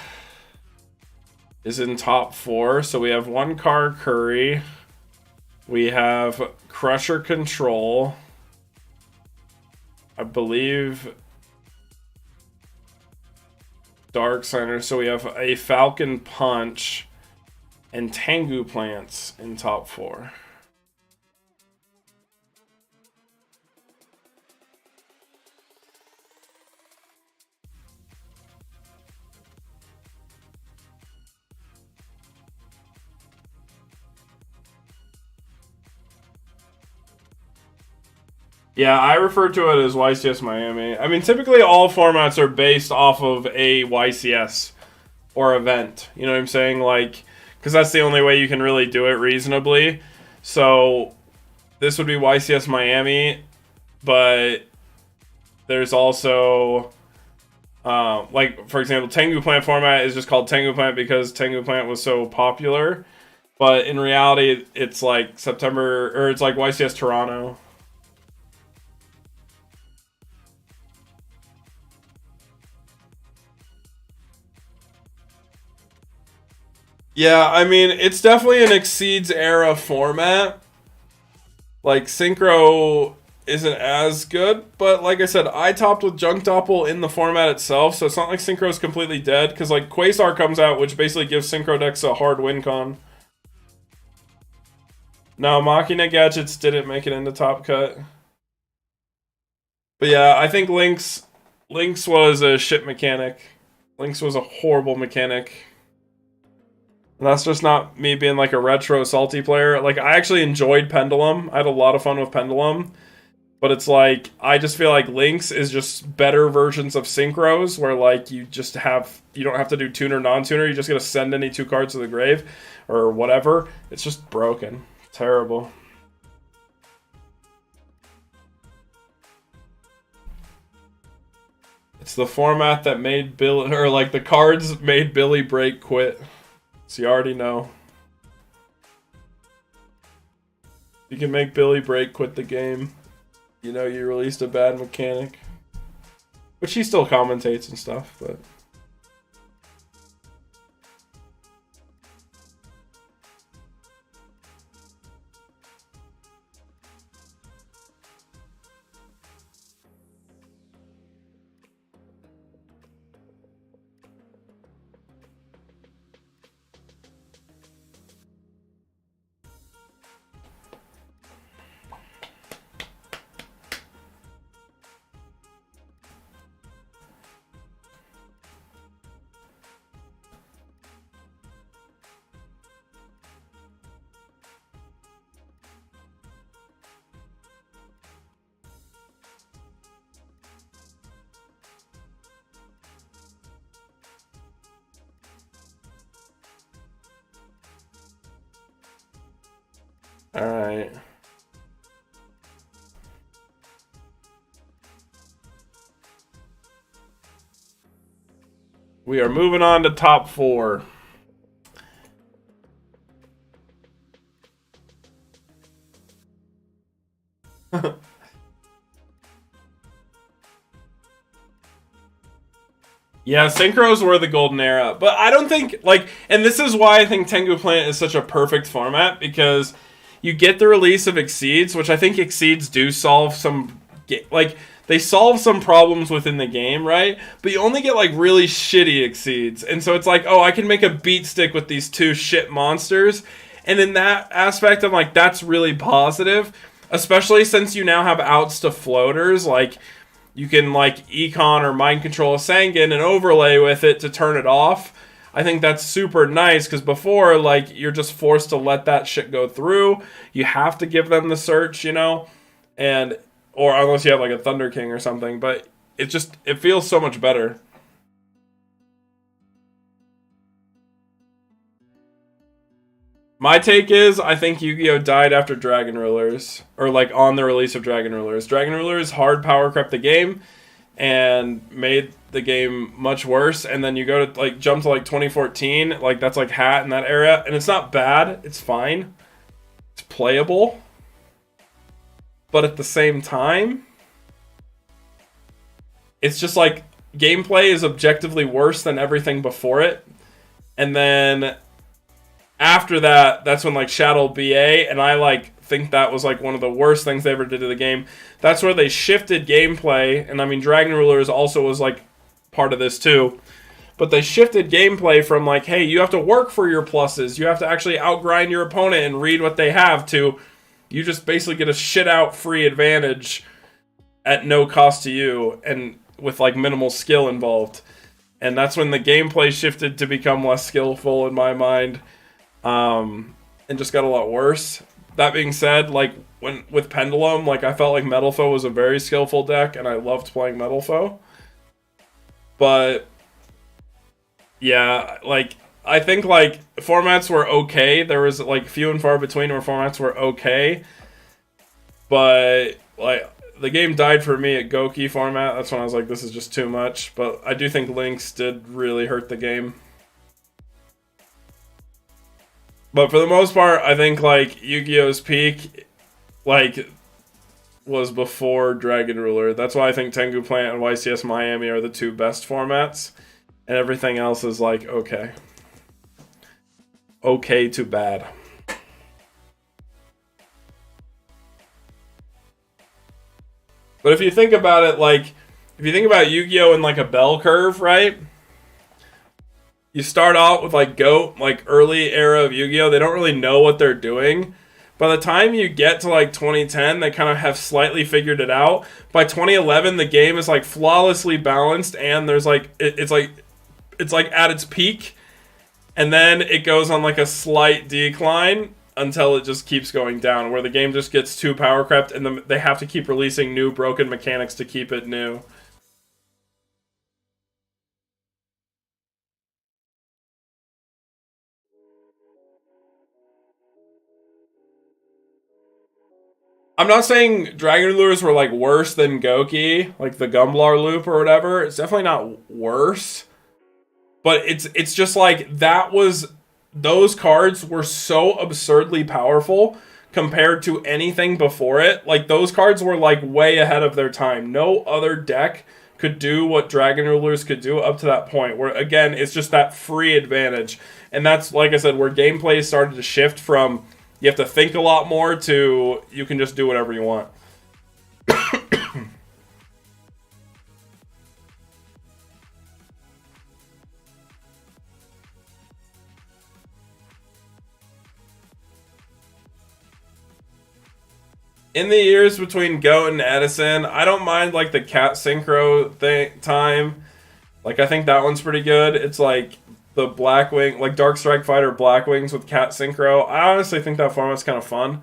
is in top 4. So we have one Car Curry. We have Crusher Control. I believe Dark Center. So we have a Falcon Punch and Tangu Plants in top 4. Yeah, I refer to it as YCS Miami. I mean, typically all formats are based off of a YCS or event. You know what I'm saying? Like, because that's the only way you can really do it reasonably. So this would be YCS Miami, but there's also, like, for example, Tangu Plant format is just called Tangu Plant because Tangu Plant was so popular. But in reality, it's like September, or it's like YCS Toronto. Yeah, I mean, it's definitely an Exceeds era format. Like, Synchro isn't as good, but like I said, I topped with Junk Doppel in the format itself, so it's not like Synchro's completely dead, because like Quasar comes out, which basically gives Synchro decks a hard win con. No, Machina Gadgets didn't make it into Top Cut. But yeah, I think Lynx was a shit mechanic. Lynx was a horrible mechanic. And that's just not me being like a retro salty player. Like, I actually enjoyed Pendulum. I had a lot of fun with Pendulum. But it's like, I just feel like Lynx is just better versions of Synchros, where like you don't have to do tuner, non-tuner. You just gotta send any 2 cards to the grave or whatever. It's just broken. Terrible. It's the format that made Bill, or like the cards made Billy Break quit. So you already know. You can make Billy Break quit the game. You know you released a bad mechanic. Which he still commentates and stuff, but... All right. We are moving on to top 4. Yeah, synchros were the golden era, but I don't think like, and this is why I think Tengu Plant is such a perfect format, because you get the release of Exceeds, which I think Exceeds do solve some like they solve some problems within the game, right? But you only get like really shitty Exceeds, and so it's like, oh, I can make a beat stick with these 2 shit monsters, and in that aspect, I'm like, that's really positive, especially since you now have outs to floaters, like. You can like econ or mind control a Sangan and overlay with it to turn it off. I think that's super nice, because before, like, you're just forced to let that shit go through. You have to give them the search, you know, and or unless you have like a Thunder King or something. But it feels so much better. My take is, I think Yu-Gi-Oh! Died after Dragon Rulers, or like on the release of Dragon Rulers. Dragon Rulers hard power crept the game and made the game much worse. And then you go to like jump to like 2014, like that's like Hat in that era, and it's not bad. It's fine. It's playable, but at the same time, it's just like gameplay is objectively worse than everything before it, and then. After that, that's when like Shadow BA, and I like think that was like one of the worst things they ever did to the game. That's where they shifted gameplay, and I mean Dragon Rulers also was like part of this too. But they shifted gameplay from like, hey, you have to work for your pluses, you have to actually outgrind your opponent and read what they have, to you just basically get a shit out free advantage at no cost to you and with like minimal skill involved. And that's when the gameplay shifted to become less skillful in my mind. And just got a lot worse. That being said, like when with Pendulum, like I felt like Metal Foe was a very skillful deck, and I loved playing Metal Foe. But yeah, like I think like formats were okay. There was like few and far between where formats were okay. But like the game died for me at Goki format. That's when I was like, this is just too much. But I do think Lynx did really hurt the game. But for the most part, I think like Yu-Gi-Oh's peak, like, was before Dragon Ruler. That's why I think Tengu Plant and YCS Miami are the 2 best formats, and everything else is like okay, okay to bad. But if you think about it, like, if you think about Yu-Gi-Oh in like a bell curve, right? You start out with like GOAT, like early era of Yu-Gi-Oh! They don't really know what they're doing. By the time you get to like 2010, they kind of have slightly figured it out. By 2011, the game is like flawlessly balanced, and there's like it's like at its peak, and then it goes on like a slight decline until it just keeps going down, where the game just gets too power crept, and they have to keep releasing new broken mechanics to keep it new. I'm not saying Dragon Lures were like worse than Goki, like the Gumblar loop or whatever. It's definitely not worse. But it's just like those cards were so absurdly powerful compared to anything before it. Like those cards were like way ahead of their time. No other deck could do what Dragon Rulers could do up to that point, where again it's just that free advantage. And that's, like I said, where gameplay started to shift from you have to think a lot more to you can just do whatever you want. In the years between Goat and Edison, I don't mind like the cat synchro time. Like I think that one's pretty good. It's like the Blackwing, like Dark Strike Fighter Blackwings with cat synchro. I honestly think that format's kind of fun.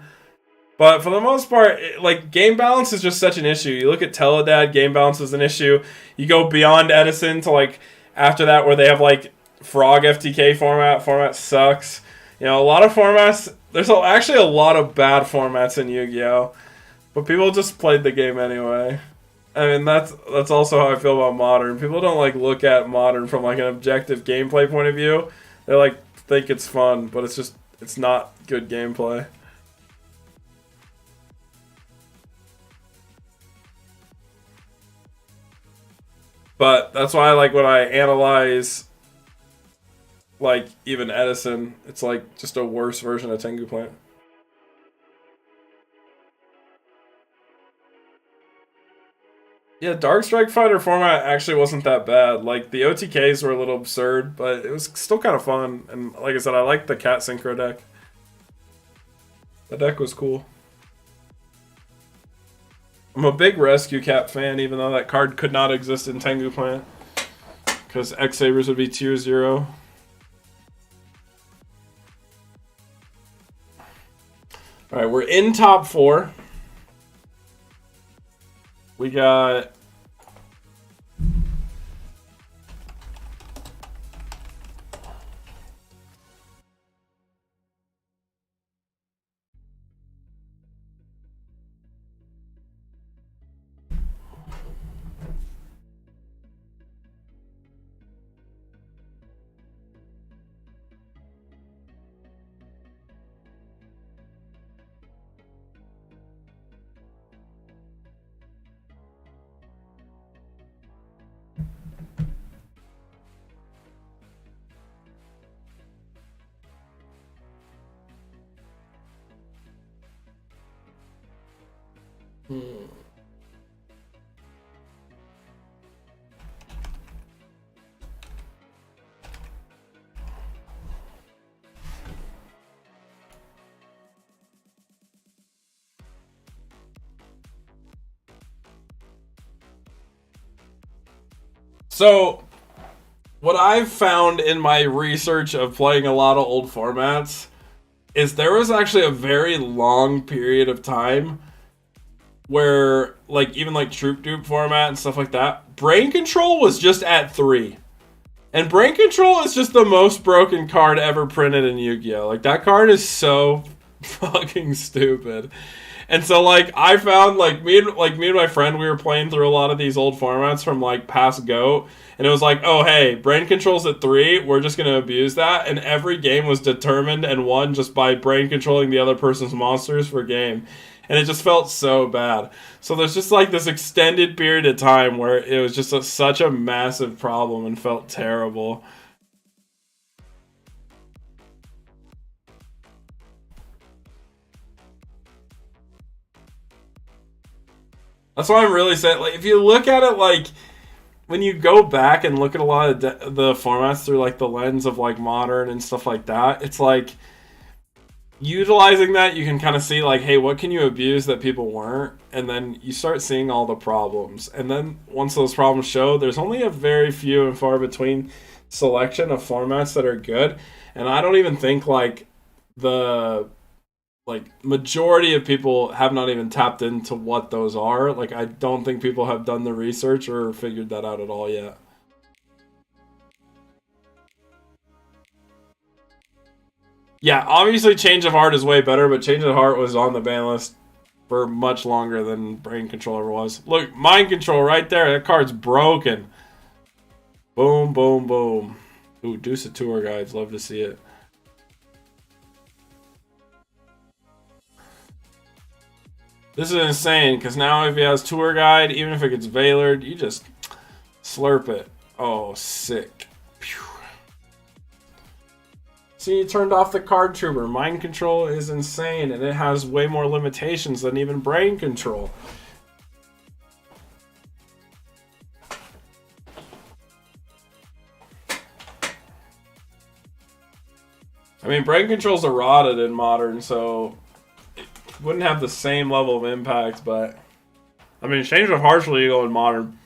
But for the most part, like game balance is just such an issue. You look at Teledad, game balance is an issue. You go beyond Edison to like after that where they have like Frog FTK format. Format sucks. You know, a lot of formats, There's actually a lot of bad formats in Yu-Gi-Oh, but people just played the game anyway. I mean, that's also how I feel about Modern. People don't like look at Modern from like an objective gameplay point of view. They like think it's fun, but it's not good gameplay. But that's why I like when I analyze like even Edison, it's like just a worse version of Tengu Plant. Yeah, Dark Strike Fighter format actually wasn't that bad. Like, the OTKs were a little absurd, but it was still kind of fun. And like I said, I liked the Cat Synchro deck. The deck was cool. I'm a big Rescue Cat fan, even though that card could not exist in Tengu Plant. Because X-Sabers would be tier 0. Alright, we're in top 4. We got So, what I've found in my research of playing a lot of old formats is there was actually a very long period of time where, like, even like Troop Dupe format and stuff like that, Brain Control was just at 3. And Brain Control is just the most broken card ever printed in Yu-Gi-Oh! Like, that card is so fucking stupid. And so, like, I found, like me and my friend, we were playing through a lot of these old formats from, like, past GOAT, and it was like, oh, hey, Brain Control's at 3, we're just gonna abuse that, and every game was determined and won just by Brain Controlling the other person's monsters for game. And it just felt so bad. So there's just, like, this extended period of time where it was just such a massive problem and felt terrible. That's why I'm really saying, like, if you look at it, like, when you go back and look at a lot of the formats through, like, the lens of, like, Modern and stuff like that, it's like, utilizing that, you can kind of see, like, hey, what can you abuse that people weren't? And then you start seeing all the problems. And then once those problems show, there's only a very few and far between selection of formats that are good. And I don't even think, like, the majority of people have not even tapped into what those are. Like, I don't think people have done the research or figured that out at all yet. Yeah, obviously Change of Heart is way better, but Change of Heart was on the ban list for much longer than Brain Control ever was. Look, Mind Control right there. That card's broken. Boom, boom, boom. Ooh, Deuce of Tour Guides. Love to see it. This is insane, because now if he has Tour Guide, even if it gets Veilered, you just slurp it. Oh, sick. Phew. See, you turned off the card trooper. Mind Control is insane, and it has way more limitations than even Brain Control. I mean, Brain Control's eroded in Modern, so wouldn't have the same level of impact, but I mean, Change of Heart's legal in Modern.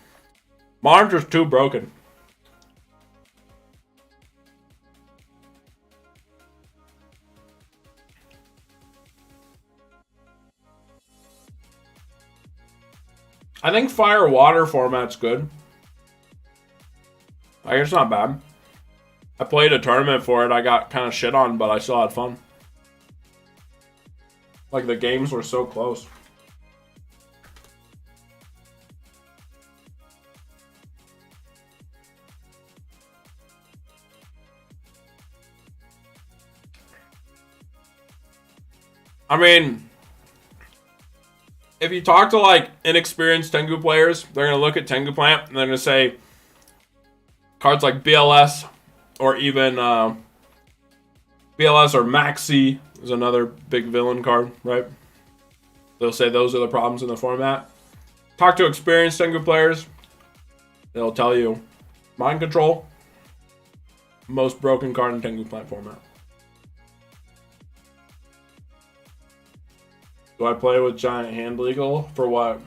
Modern's just too broken. I think Fire Water format's good. I guess it's not bad. I played a tournament for it. I got kind of shit on, but I still had fun. Like the games were so close. I mean, if you talk to like inexperienced Tengu players, they're gonna look at Tangu Plant and they're gonna say cards like BLS or even BLS or Maxi is another big villain card, right? They'll say those are the problems in the format. Talk to experienced Tengu players, they'll tell you Mind Control, most broken card in Tengu Plant format. Do I play with Giant Hand Legal? For what?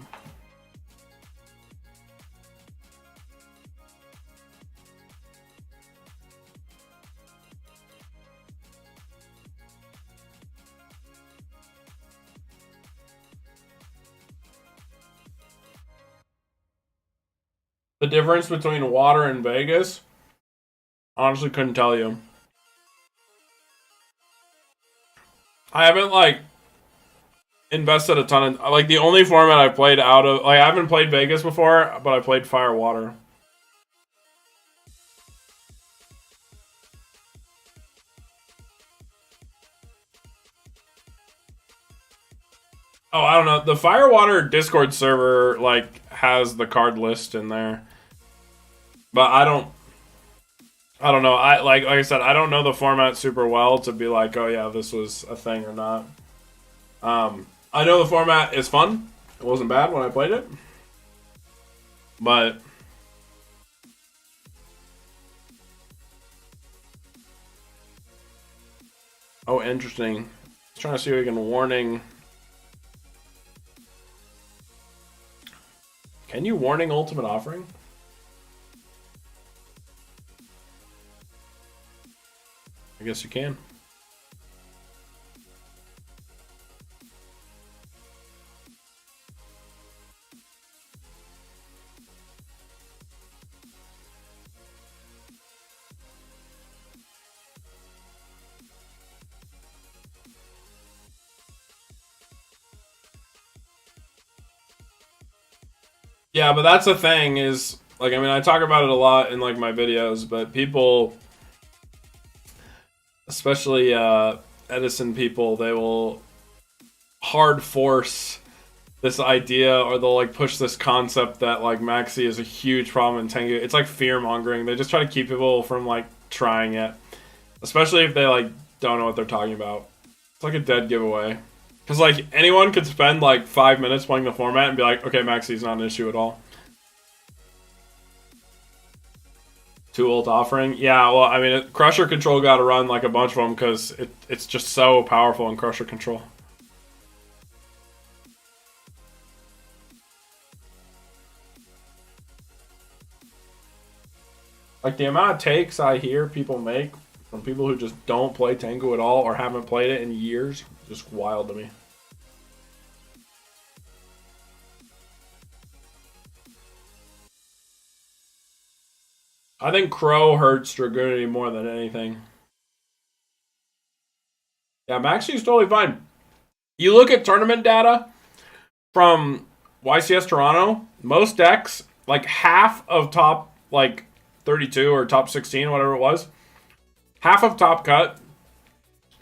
The difference between water and Vegas? Honestly, couldn't tell you. I haven't, like, invested a ton of... Like, the only format I played out of... Like, I haven't played Vegas before, but I played Fire Water. Oh, I don't know. The Fire Water Discord server, like, has the card list in there. But I don't know. Like I said, I don't know the format super well to be like, oh yeah, this was a thing or not. I know the format is fun. It wasn't bad when I played it. But oh, interesting. Just trying to see if we can warning. Can you warning Ultimate Offering? I guess you can. Yeah, but that's the thing is, like, I mean, I talk about it a lot in, like, my videos, but people, especially Edison people, they will hard force this idea, or they'll, like, push this concept that, like, Maxi is a huge problem in Tengu. It's like fear-mongering. They just try to keep people from, like, trying it. Especially if they, like, don't know what they're talking about. It's like a dead giveaway. Because, like, anyone could spend, like, 5 minutes playing the format and be like, okay, Maxi's not an issue at all. 2 ult offering? Yeah, well, I mean, Crusher Control got to run, like, a bunch of them because it's just so powerful in Crusher Control. Like, the amount of takes I hear people make from people who just don't play Tengu at all or haven't played it in years, just wild to me. I think Crow hurts Dragoonity more than anything. Yeah, Maxi's totally fine. You look at tournament data from YCS Toronto, most decks, like half of top, like, 32 or top 16, whatever it was, half of top cut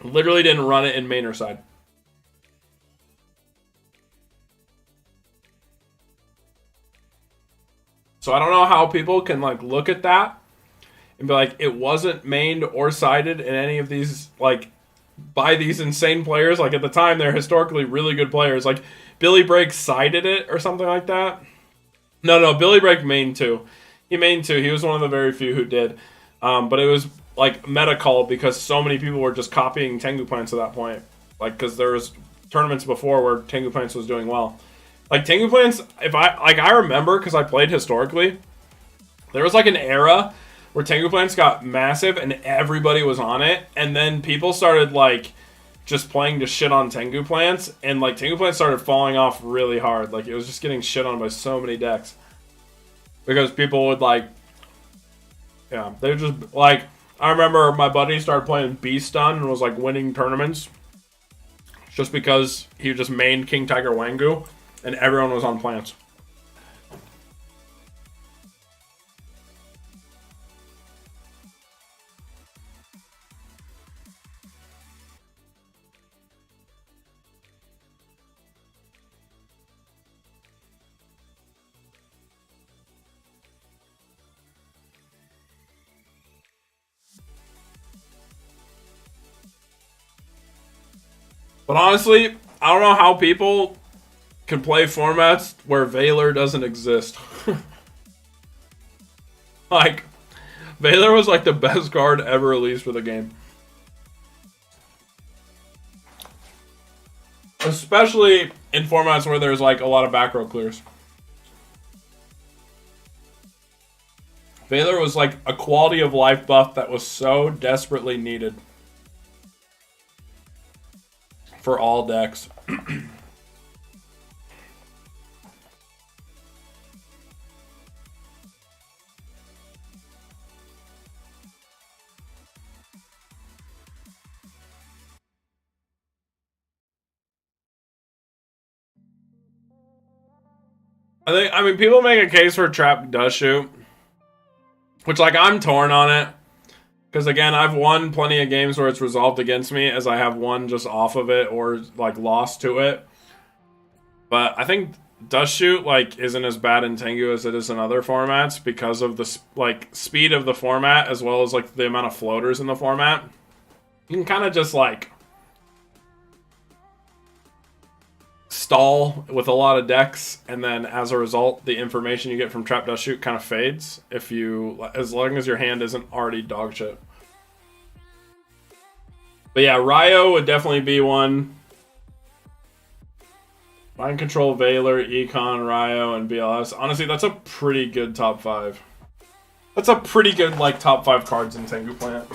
literally didn't run it in main or side. So I don't know how people can, like, look at that and be like, it wasn't mained or sided in any of these, like, by these insane players. Like, at the time, they're historically really good players. Like, Billy Break sided it or something like that. No, Billy Break mained too. He mained too. He was one of the very few who did. But it was, like, meta call because so many people were just copying Tangu Plants at that point. Like, because there was tournaments before where Tangu Plants was doing well. Like, Tangu Plants, I remember, because I played historically, there was, like, an era where Tangu Plants got massive and everybody was on it, and then people started, like, just playing to shit on Tangu Plants, and, like, Tangu Plants started falling off really hard. Like, it was just getting shit on by so many decks. Because people would, like, yeah, they just, like, I remember my buddy started playing Beast Stun and was, like, winning tournaments just because he just mained King Tiger Wangu, and everyone was on plants. But honestly, I don't know how people can play formats where Valor doesn't exist. Like, Valor was like the best card ever released for the game. Especially in formats where there's like a lot of back row clears. Valor was like a quality of life buff that was so desperately needed for all decks. I mean, people make a case for Trap Dust Shoot, which, like, I'm torn on it. Because, again, I've won plenty of games where it's resolved against me, as I have won just off of it or, like, lost to it. But I think Dust Shoot, like, isn't as bad in Tengu as it is in other formats because of the, like, speed of the format as well as, like, the amount of floaters in the format. You can kind of just, like, stall with a lot of decks, and then as a result, the information you get from Trap Dust Shoot kind of fades if you, as long as your hand isn't already dog shit. But yeah, Ryo would definitely be one. Mind Control, Valor, Econ, Ryo, and BLS. Honestly, that's a pretty good top 5. That's a pretty good, like, top 5 cards in Tangu Plant.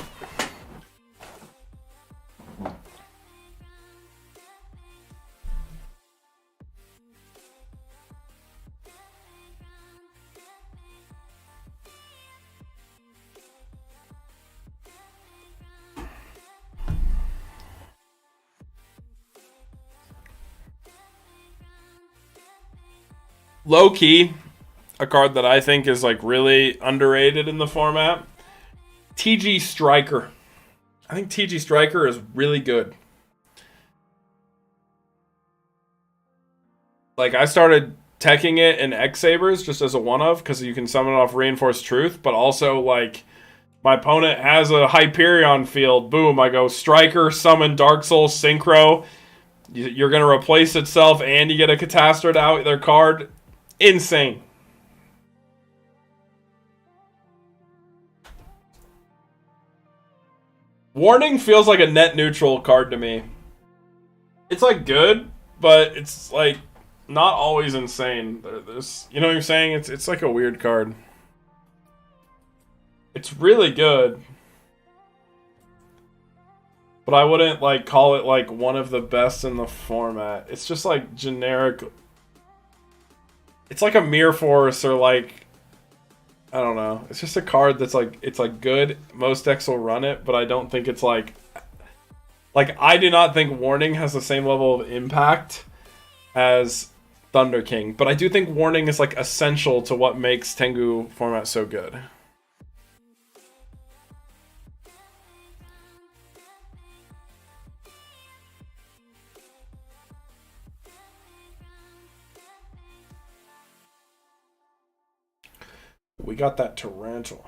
Low key, a card that I think is like really underrated in the format, TG Striker. I think TG Striker is really good. Like, I started teching it in X-Sabers just as a one-of because you can summon it off Reinforced Truth, but also, like, my opponent has a Hyperion field. Boom, I go Striker, summon Dark Soul, Synchro. You're going to replace itself and you get a Catastrophe out their card. Insane. Warning feels like a net neutral card to me. It's like good, but it's like not always insane. There's, you know what I'm saying? It's like a weird card. It's really good, but I wouldn't like call it like one of the best in the format. It's just like generic. It's like a Mirror Force or like, I don't know. It's just a card that's like, it's like good. Most decks will run it, but I don't think it's like I do not think Warning has the same level of impact as Thunder King. But I do think Warning is like essential to what makes Tengu format so good. We got that Tarantula.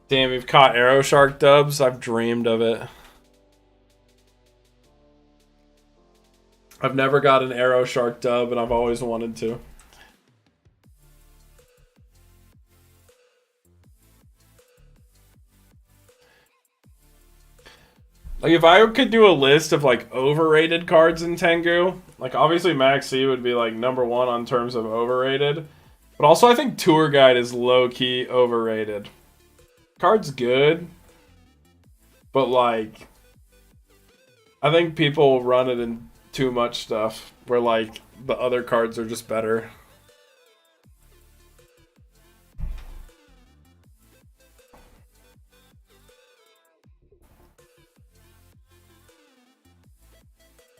Damn, we've caught Arrow Shark dubs. I've dreamed of it. I've never got an Arrow Shark dub, and I've always wanted to. Like, if I could do a list of, like, overrated cards in Tengu, like, obviously Max C would be, like, #1 on terms of overrated. But also, I think Tour Guide is low-key overrated. Card's good, but, like, I think people run it in too much stuff where like the other cards are just better.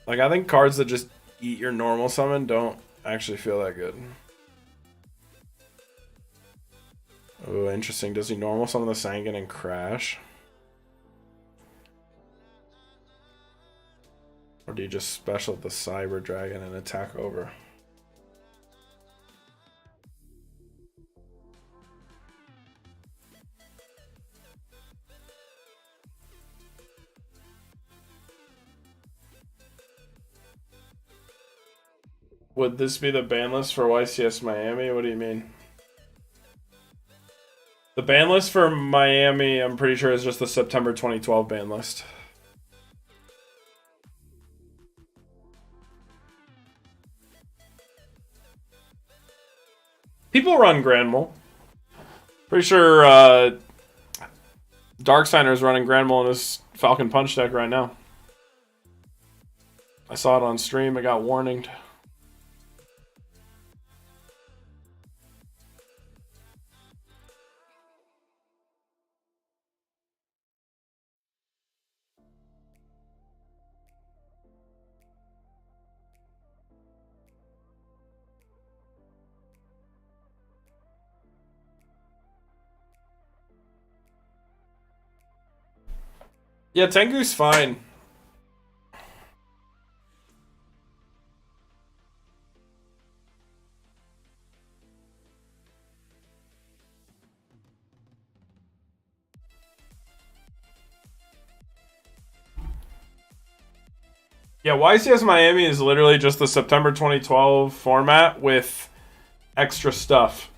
Like, I think cards that just eat your normal summon don't actually feel that good. Oh, interesting. Does he normal summon the Sangan and crash? Or do you just special the Cyber Dragon and attack over? Would this be the ban list for YCS Miami? What do you mean? The ban list for Miami, I'm pretty sure, is just the September 2012 ban list. People run Granmole. Pretty sure Darksigner is running Granmole in his Falcon Punch deck right now. I saw it on stream. It got warninged. Yeah, Tengu's fine. Yeah, YCS Miami is literally just the September 2012 format with extra stuff.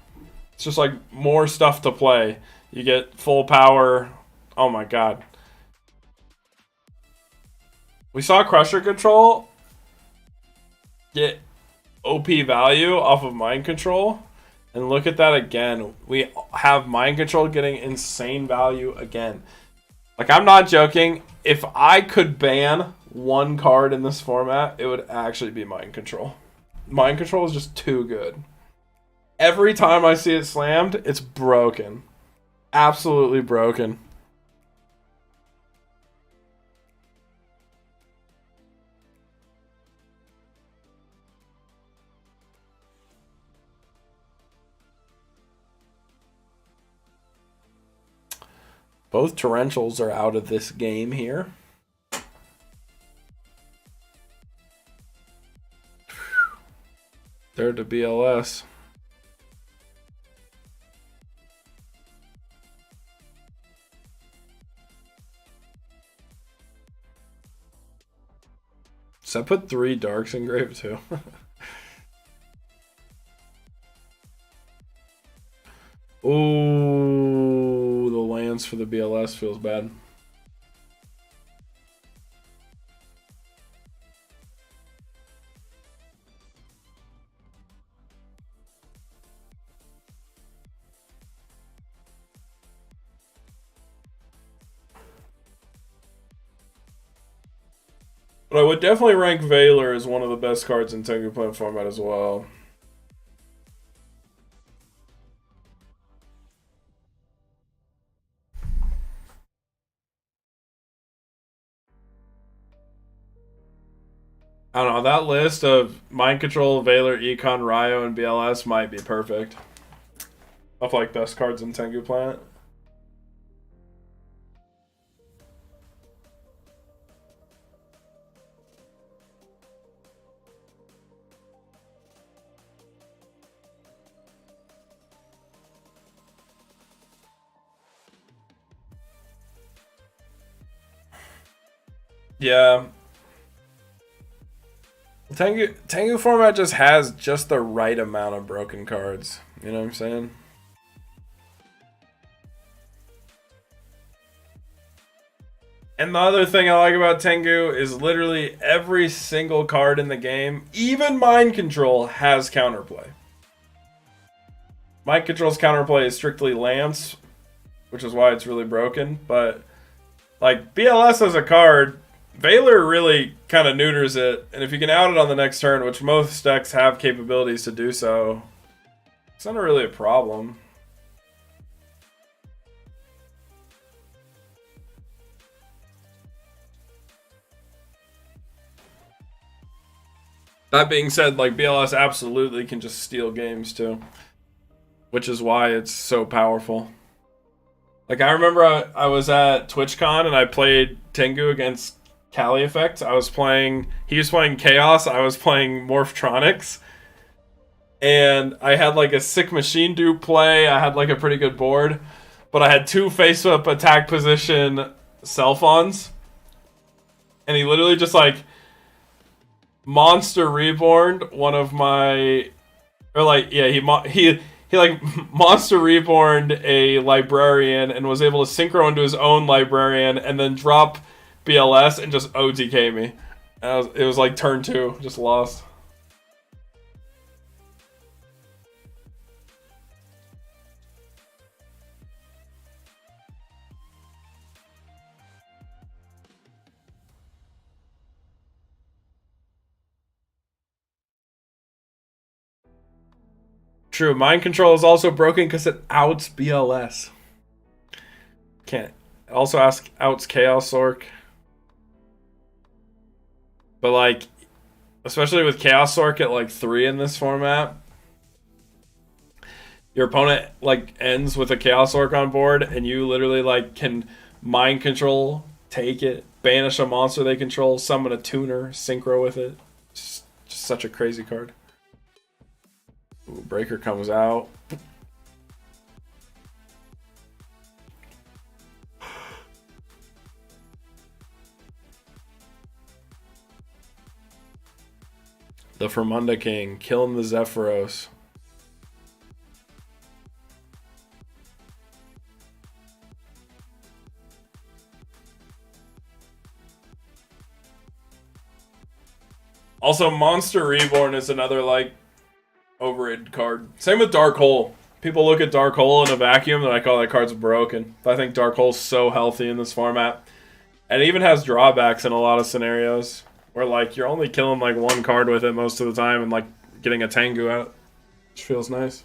It's just like more stuff to play. You get full power. Oh my god. We saw Crusher Control get OP value off of Mind Control. And look at that again. We have Mind Control getting insane value again. Like, I'm not joking. If I could ban one card in this format, it would actually be Mind Control. Mind Control is just too good. Every time I see it slammed, it's broken. Absolutely broken. Both Torrentials are out of this game here. They're to BLS. So I put 3 Darks in grave too. Oh, the lands for the BLS feels bad. But I would definitely rank Valor as one of the best cards in Tangu Plant format as well. I don't know, that list of Mind Control, Valor, Econ, Ryo, and BLS might be perfect. Of like best cards in Tengu Plant. Yeah. Tengu format just has just the right amount of broken cards. You know what I'm saying? And the other thing I like about Tengu is literally every single card in the game, even Mind Control, has counterplay. Mind Control's counterplay is strictly Lance, which is why it's really broken. But like BLS as a card Valor really kind of neuters it, and if you can out it on the next turn, which most decks have capabilities to do so, it's not really a problem. That being said, like BLS absolutely can just steal games too, which is why it's so powerful. Like I remember I was at TwitchCon and I played Tengu against Cali Effect. He was playing Chaos, I was playing Morphtronics. And I had like a sick machine dupe play, I had like a pretty good board. But I had 2 face-up attack position Selfons. And he literally just like Monster Reborn one of my, or like yeah, he like Monster Reborn a librarian and was able to synchro into his own librarian and then drop BLS and just OTK me. And it was like turn 2, just lost. True, mind control is also broken because it outs BLS. Can't. Also outs Chaos Orc. But like, especially with Chaos Orc at like 3 in this format, your opponent like ends with a Chaos Orc on board, and you literally like can mind control, take it, banish a monster they control, summon a tuner, synchro with it. Just such a crazy card. Ooh, Breaker comes out. The Fermunda King, killing the Zephyros. Also, Monster Reborn is another, like, overrated card. Same with Dark Hole. People look at Dark Hole in a vacuum, they're like, oh, that card's broken. But I think Dark Hole's so healthy in this format. And it even has drawbacks in a lot of scenarios. Where, like, you're only killing, like, 1 card with it most of the time and, like, getting a Tengu out. Which feels nice.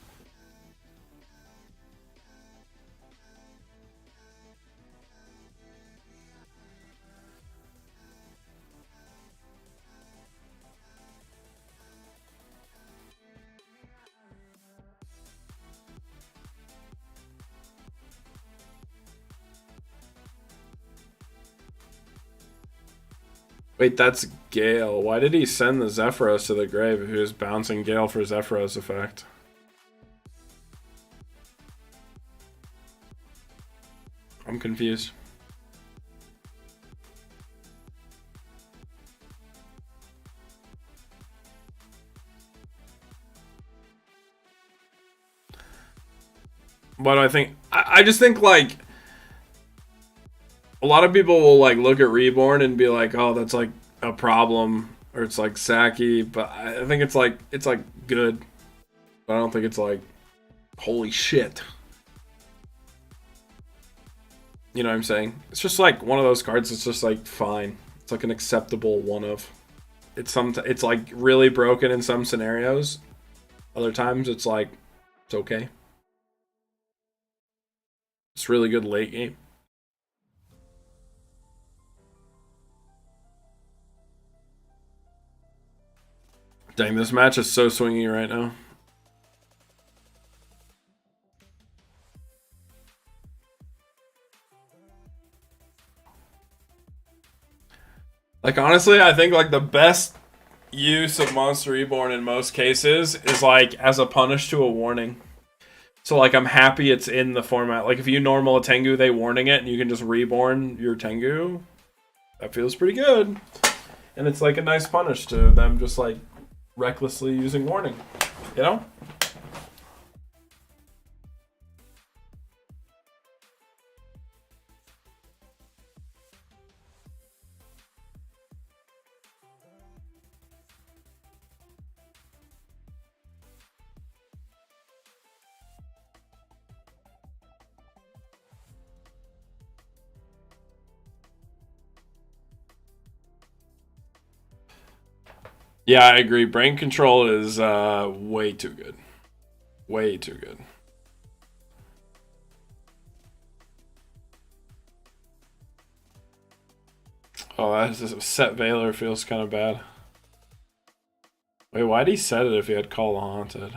Wait, that's Gale. Why did he send the Zephyros to the grave if he was bouncing Gale for Zephyros effect? I'm confused. What do I think? I just think, like, a lot of people will, like, look at Reborn and be like, oh, that's, like, a problem, or it's, like, sacky, but I think it's, like, good. But I don't think it's, like, holy shit. You know what I'm saying? It's just, like, one of those cards that's just, like, fine. It's, like, an acceptable one of. It's, like, really broken in some scenarios. Other times, it's, like, it's okay. It's really good late game. Dang, this match is so swingy right now. Like, honestly, I think, like, the best use of Monster Reborn in most cases is, like, as a punish to a warning. So, like, I'm happy it's in the format. Like, if you normal a Tengu, they warning it, and you can just reborn your Tengu, that feels pretty good. And it's, like, a nice punish to them just, like, recklessly using warning. You know? Yeah, I agree. Brain control is way too good. Way too good. Oh, that's just set Valor feels kind of bad. Wait, why'd he set it if he had Call the Haunted?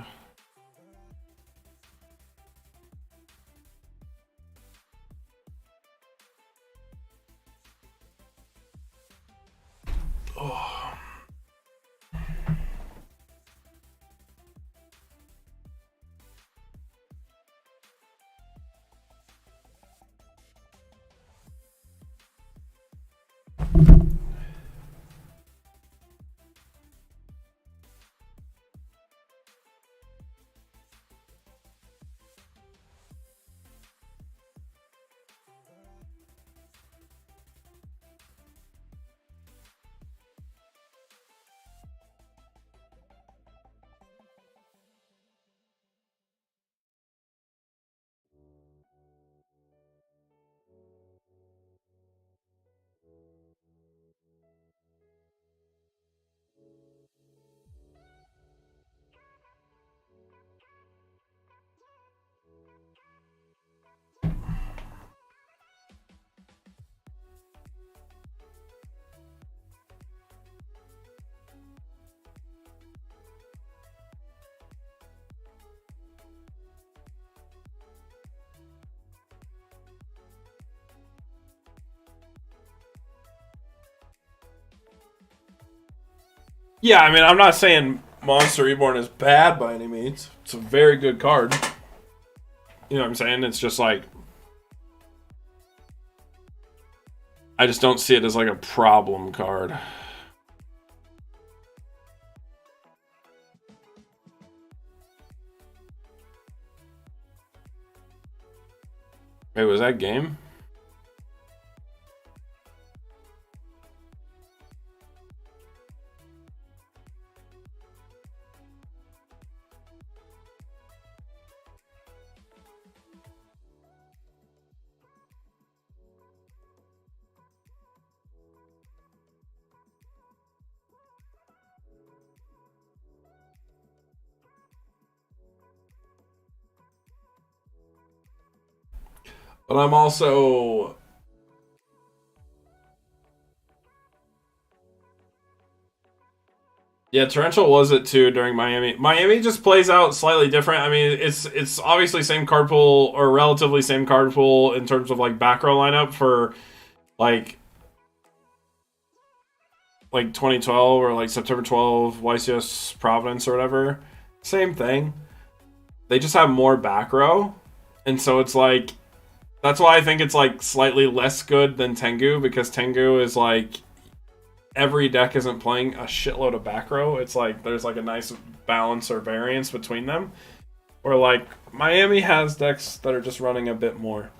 Oh. Yeah, I mean, I'm not saying Monster Reborn is bad by any means. It's a very good card. You know what I'm saying? It's just like, I just don't see it as like a problem card. Wait, was that game? But I'm also... Yeah, Torrential was it too during Miami. Miami just plays out slightly different. I mean, it's obviously same card pool or relatively same card pool in terms of like back row lineup for like 2012 or like September 12 YCS Providence or whatever. Same thing. They just have more back row, and so it's like that's why I think it's like slightly less good than Tengu, because Tengu is like every deck isn't playing a shitload of back row. It's like there's like a nice balance or variance between them. Or like Miami has decks that are just running a bit more.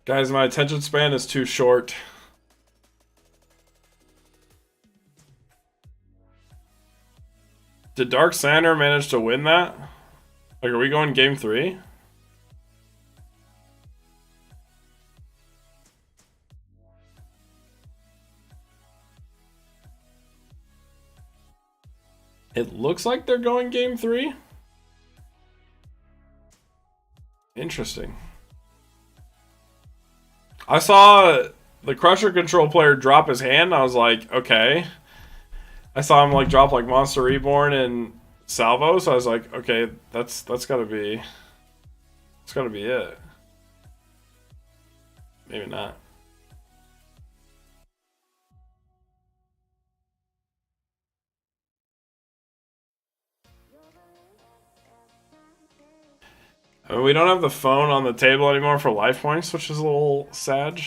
Guys, my attention span is too short. Did Dark Sander manage to win that? Like, are we going game 3? It looks like they're going game 3. Interesting. I saw the Crusher Control player drop his hand. I was like, okay. I saw him like drop like Monster Reborn and Salvo. So I was like, okay, that's gotta be it. Maybe not. I mean, we don't have the phone on the table anymore for life points, which is a little sad.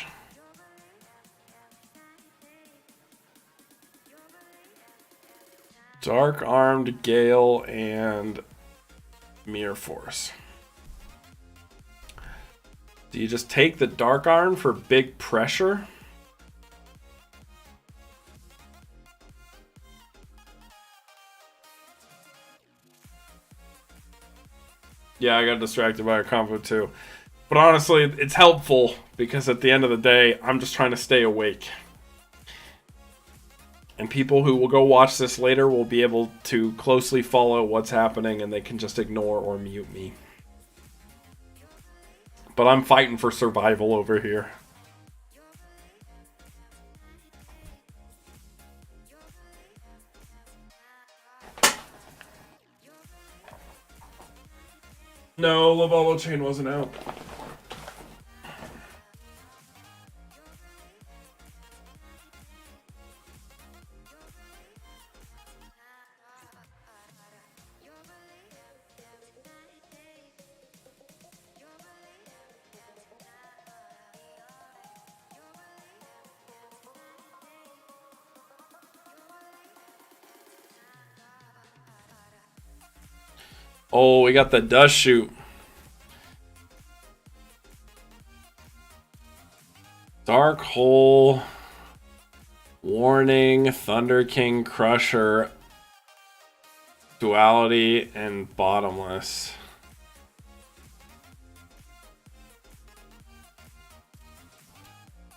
Dark Armed Gale and Mirror Force. Do you just take the Dark Arm for big pressure? Yeah, I got distracted by a combo too. But honestly, it's helpful because at the end of the day, I'm just trying to stay awake. And people who will go watch this later will be able to closely follow what's happening and they can just ignore or mute me. But I'm fighting for survival over here. No, Lavalo Chain wasn't out. Oh, we got the dust shoot. Dark Hole, Warning, Thunder King, Crusher, Duality, and Bottomless.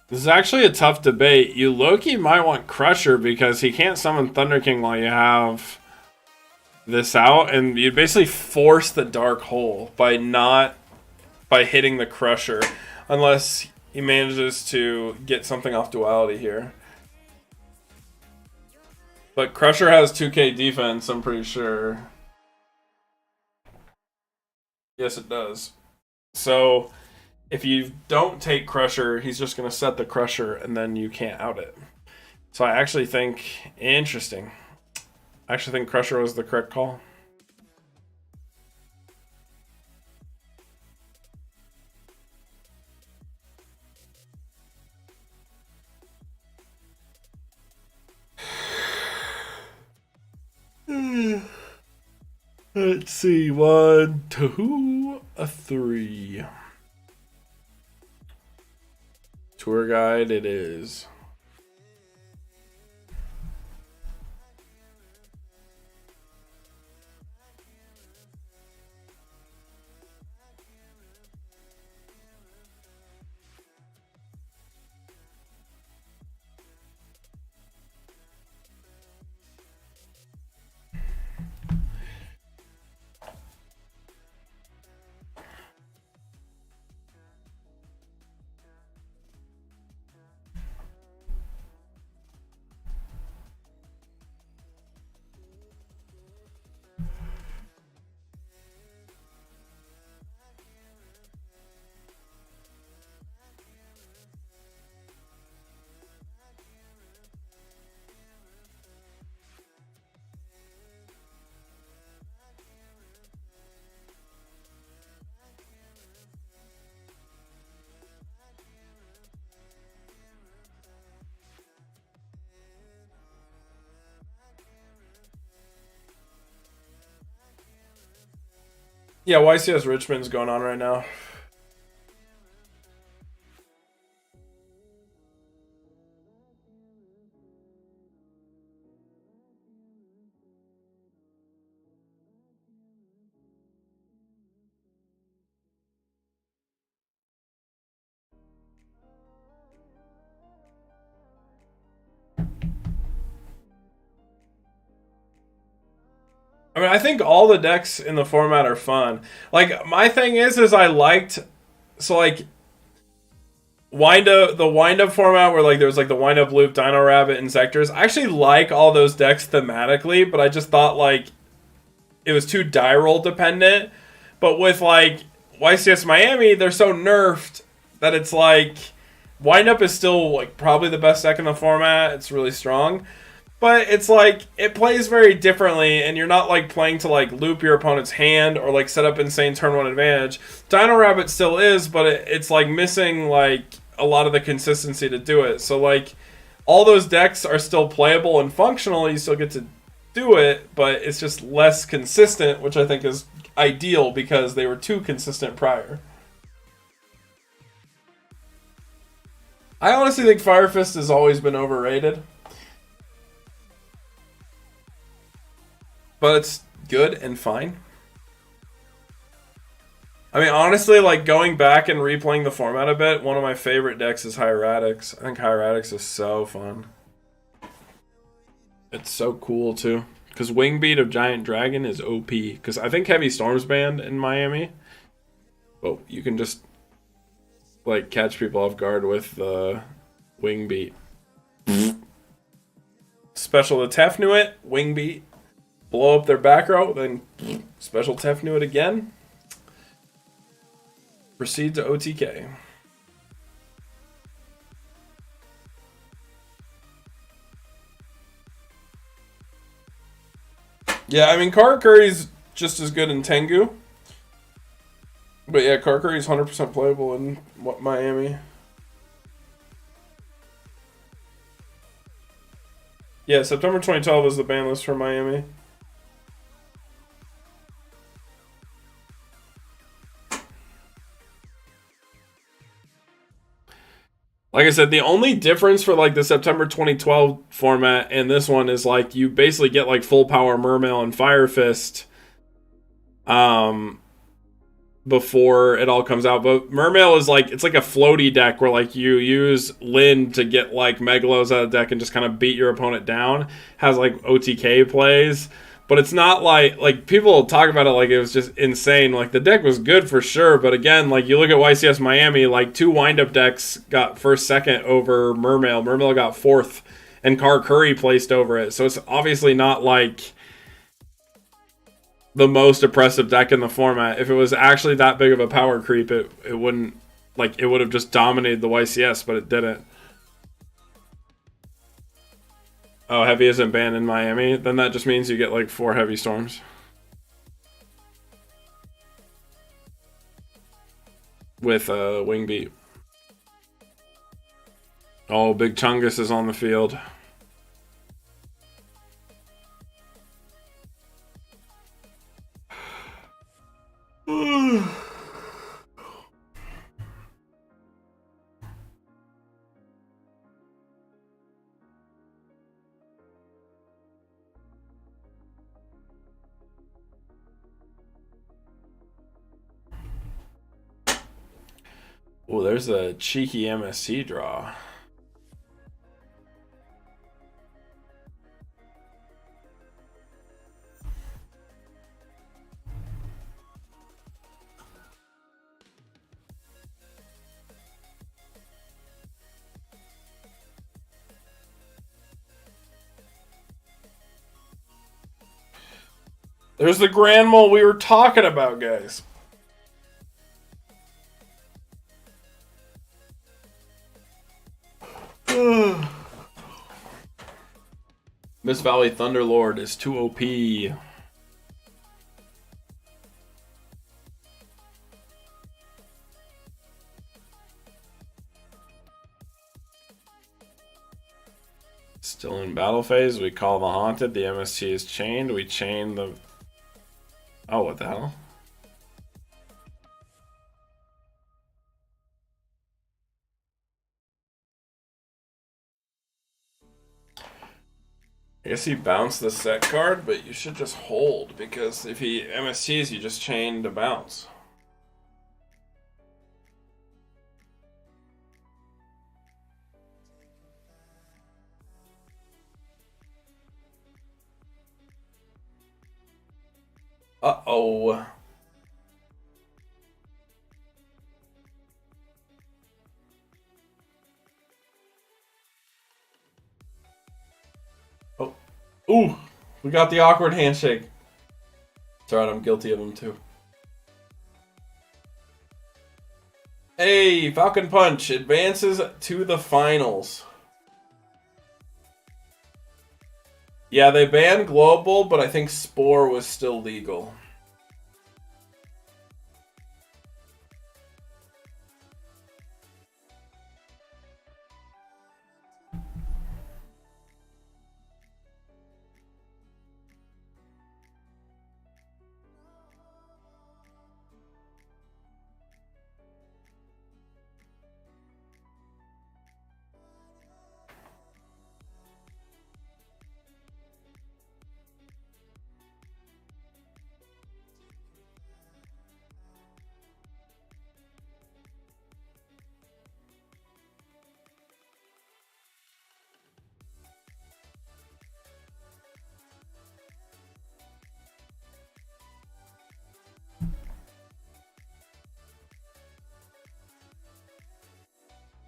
This is actually a tough debate. You low-key might want Crusher because he can't summon Thunder King while you have this out, and you basically force the Dark Hole by hitting the Crusher, unless he manages to get something off Duality here. But Crusher has 2k defense, I'm pretty sure. Yes, it does. So if you don't take Crusher, he's just going to set the Crusher, and then you can't out it. So I actually think, interesting. I actually think Crusher was the correct call. Let's see, 1, 2, 3. Tour guide it is. Yeah, YCS Richmond's going on right now. mean, I think all the decks in the format are fun. Like, my thing is I liked, so like, the wind up format where like there was like the wind up loop, Dino Rabbit, Insectors. I actually like all those decks thematically, but I just thought like it was too die roll dependent. But with like YCS Miami, they're so nerfed that it's like wind up is still like probably the best deck in the format. It's really strong. But it's like it plays very differently, and you're not like playing to like loop your opponent's hand or like set up insane turn one advantage. Dino Rabbit still is, but it's like missing like a lot of the consistency to do it. So like all those decks are still playable and functional. You still get to do it, but it's just less consistent, which I think is ideal because they were too consistent prior. I honestly think Fire Fist has always been overrated. But it's good and fine. I mean, honestly, like going back and replaying the format a bit, one of my favorite decks is Hieratics. I think Hieratics is so fun. It's so cool too. Because Wingbeat of Giant Dragon is OP. Because I think Heavy Storm's banned in Miami. But you can just like catch people off guard with Wingbeat. Special to Tefnuit, Wingbeat. Blow up their back row, then special Tefnuit again. Proceed to OTK. Yeah, I mean, Karakuri's just as good in Tengu. But yeah, Karakuri's 100% playable in Miami. Yeah, September 2012 was the ban list for Miami. Like I said, the only difference for like the September 2012 format and this one is like you basically get like full power Mermail and Fire Fist before it all comes out. But Mermail is like, it's like a floaty deck where like you use Lyn to get like Megalos out of the deck and just kind of beat your opponent down. Has like OTK plays. But it's not like people talk about it like it was just insane. Like the deck was good for sure, but again, like you look at YCS Miami, like 2 wind-up decks got first, second over Mermail. Mermail got fourth, and Karakuri placed over it. So it's obviously not like the most oppressive deck in the format. If it was actually that big of a power creep, it wouldn't like it would have just dominated the YCS, but it didn't. Oh, heavy isn't banned in Miami? Then that just means you get like 4 heavy storms. With Wingbeat. Oh, Big Chungus is on the field. Oh, there's a cheeky MSC draw. There's the Grand Mole we were talking about, guys. Miss Valley Thunderlord is too OP. Still in battle phase. We call the Haunted. The MST is chained. We chain the... Oh, what the hell? I guess he bounced the set card, but you should just hold, because if he MSTs, you just chain to bounce. Uh-oh. Oh. Ooh. We got the awkward handshake. It's alright, I'm guilty of them too. Hey, Falcon Punch advances to the finals. Yeah, they banned Global, but I think Spore was still legal.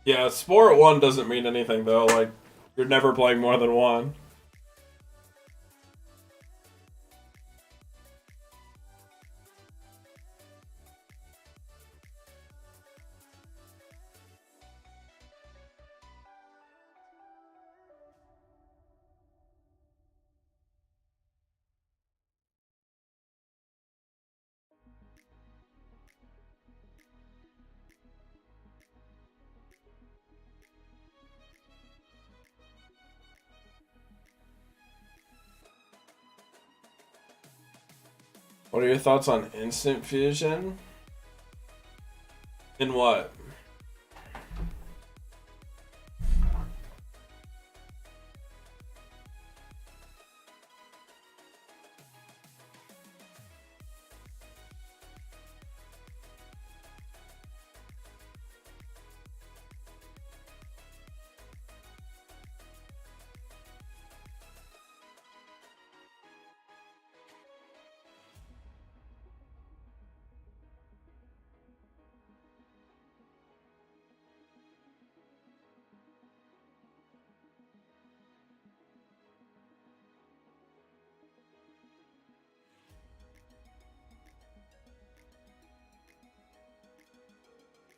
Yeah, Spore at 1 doesn't mean anything, though. Like, you're never playing more than one. What are your thoughts on instant fusion? In what?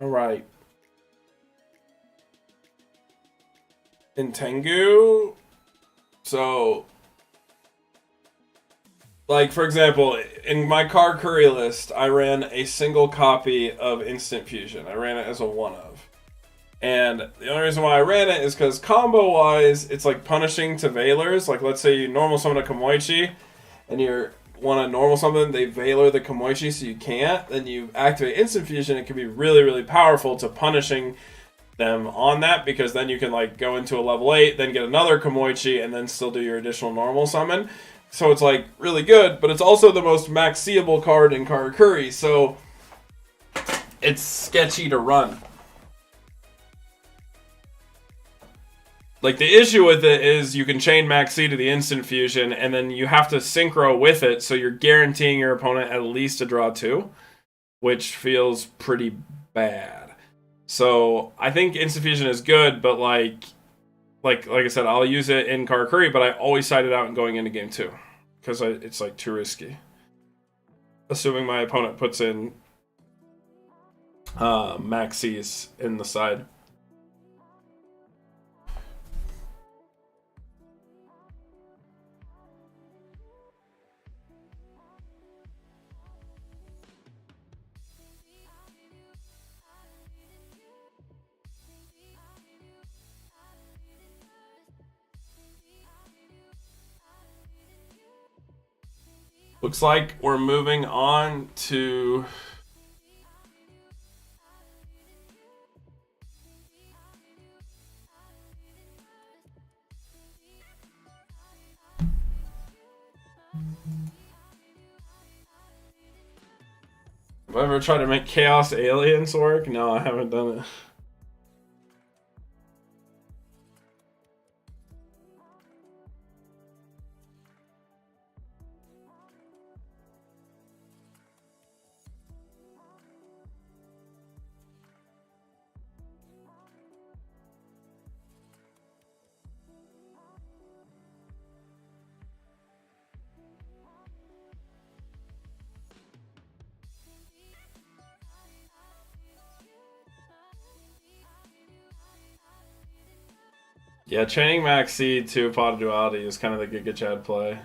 All right. In Tengu, so, like, for example, in my car curry list, I ran a single copy of Instant Fusion. I ran it as a one of. And the only reason why I ran it is because combo-wise, it's like punishing to Veilers. Like, let's say you normal summon a Kamoichi, and you want to normal summon, they Veiler the Kamoichi so you can't. Then you activate Instant Fusion, it can be really, really powerful to punishing them on that, because then you can like go into a level 8, then get another Kamoichi, and then still do your additional normal summon. So it's like really good, but it's also the most max-seeable card in Karakuri, so it's sketchy to run. Like, the issue with it is you can chain Maxi to the instant fusion, and then you have to synchro with it, so you're guaranteeing your opponent at least a draw 2, which feels pretty bad. So I think instant fusion is good, but like I said, I'll use it in Karakuri, but I always side it out in going into game 2 because it's like too risky. Assuming my opponent puts in Maxis in the side. Looks like we're moving on to have I ever tried to make Chaos Aliens work? No, I haven't done it. Yeah, chaining Maxi to Pot of Duality is kind of the Giga Chad play.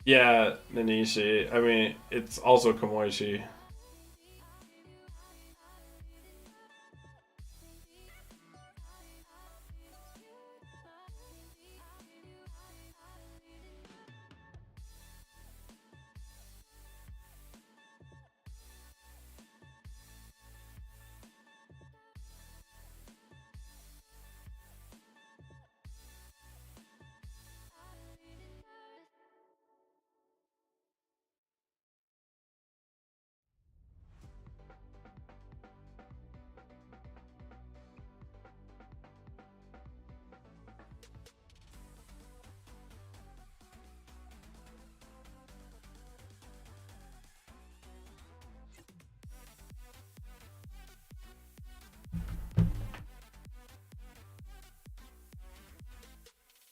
Yeah, Nanishi. I mean, it's also Kamoishi.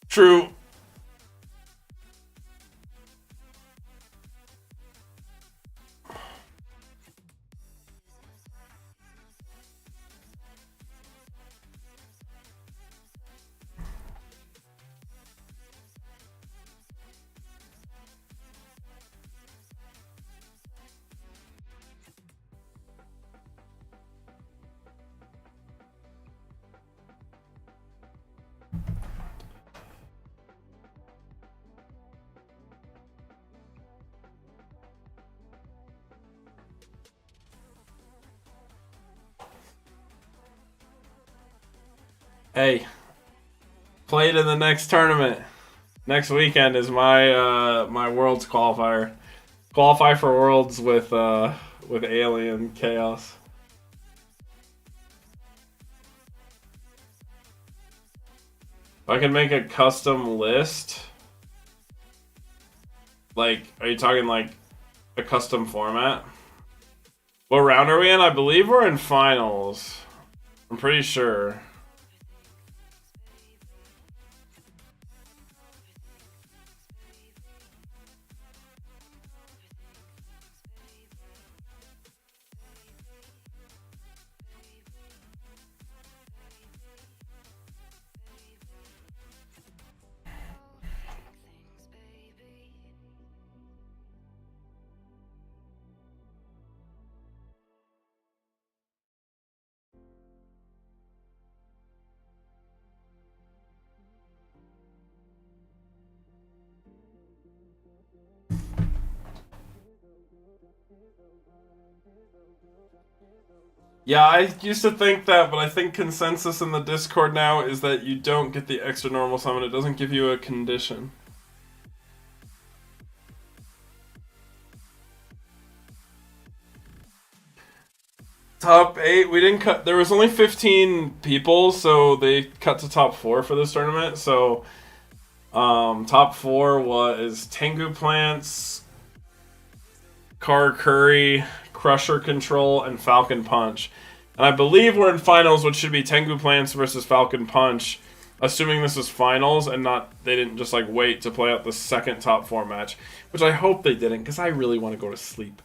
True. Hey, played in the next tournament. Next weekend is my Worlds qualifier. Qualify for Worlds with Alien Chaos. If I can make a custom list, like, are you talking like a custom format? What round are we in? I believe we're in finals. I'm pretty sure. Yeah, I used to think that, but I think consensus in the Discord now is that you don't get the extra normal summon. It doesn't give you a condition. Top 8, we didn't cut. There was only 15 people, so they cut to top 4 for this tournament. So, top 4 was Tangu Plants, Car Curry, Crusher Control, and Falcon Punch. And I believe we're in finals, which should be Tengu Plants versus Falcon Punch. Assuming this is finals and not they didn't just like wait to play out the second top 4 match, which I hope they didn't because I really want to go to sleep.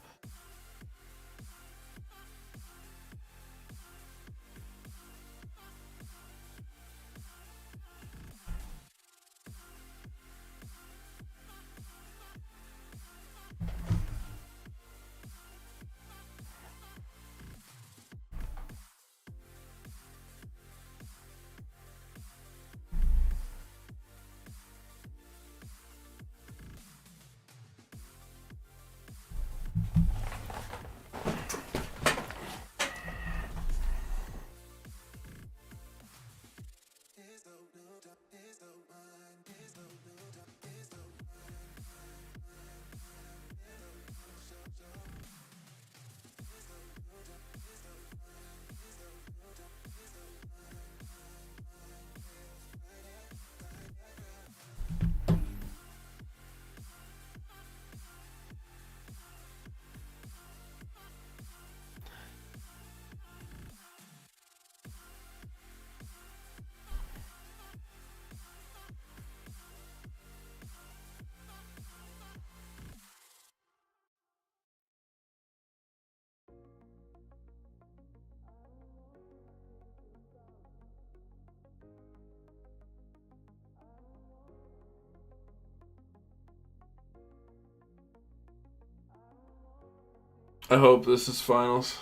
I hope this is finals.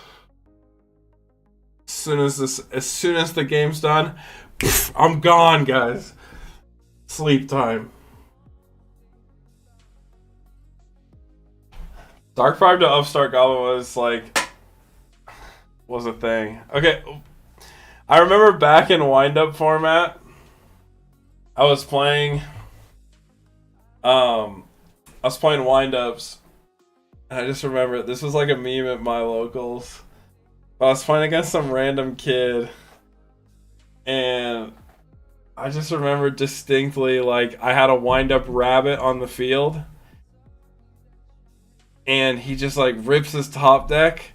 As soon as the game's done, I'm gone, guys. Sleep time. Dark 5 to Upstart Goblin was a thing. Okay, I remember back in wind-up format, I was playing wind-ups, and I just remember this was like a meme at my locals. I was playing against some random kid, and I just remember distinctly, like, I had a wind-up rabbit on the field, and he just, like, rips his top deck,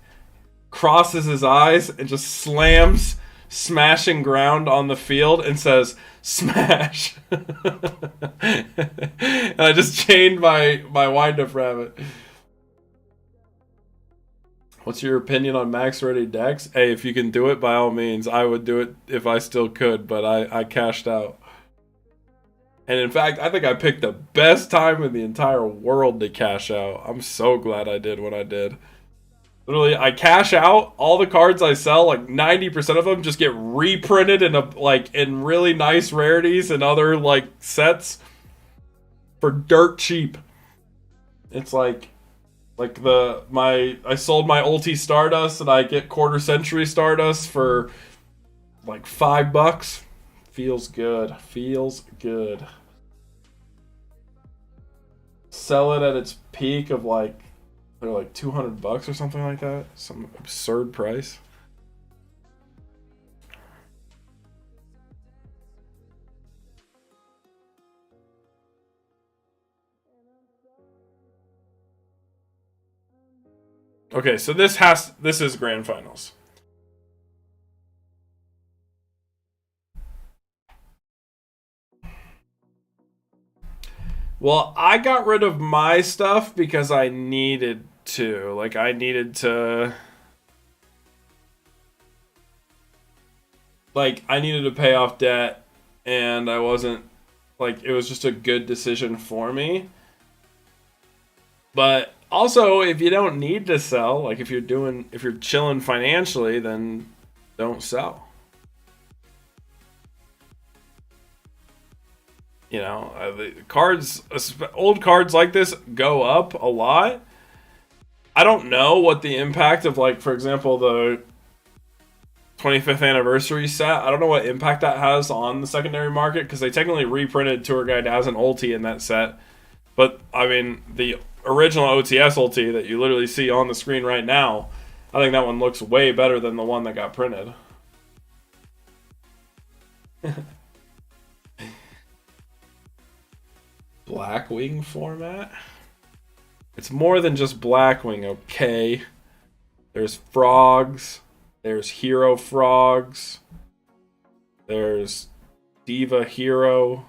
crosses his eyes, and just slams smashing ground on the field and says, "Smash." And I just chained my wind-up rabbit. What's your opinion on max ready decks? Hey, if you can do it, by all means. I would do it if I still could, but I cashed out. And in fact, I think I picked the best time in the entire world to cash out. I'm so glad I did what I did. Literally, I cash out, all the cards I sell, like 90% of them just get reprinted in really nice rarities and other like sets for dirt cheap. It's like I sold my ulti Stardust and I get quarter century Stardust for like $5. Feels good. Feels good. Sell it at its peak of like, they're like $200 or something like that. Some absurd price. Okay, so this is grand finals. Well, I got rid of my stuff because I needed to. Like, I needed to pay off debt, and I wasn't, like, it was just a good decision for me. But also, if you don't need to sell, like if you're chilling financially, then don't sell. You know, the cards, old cards like this go up a lot. I don't know what the impact of, like, for example, the 25th anniversary set, I don't know what impact that has on the secondary market, because they technically reprinted Tour Guide as an ulti in that set. But, I mean, the original OTS ulti that you literally see on the screen right now, I think that one looks way better than the one that got printed. Blackwing format? It's more than just Blackwing, okay? There's frogs. There's hero frogs. There's Diva hero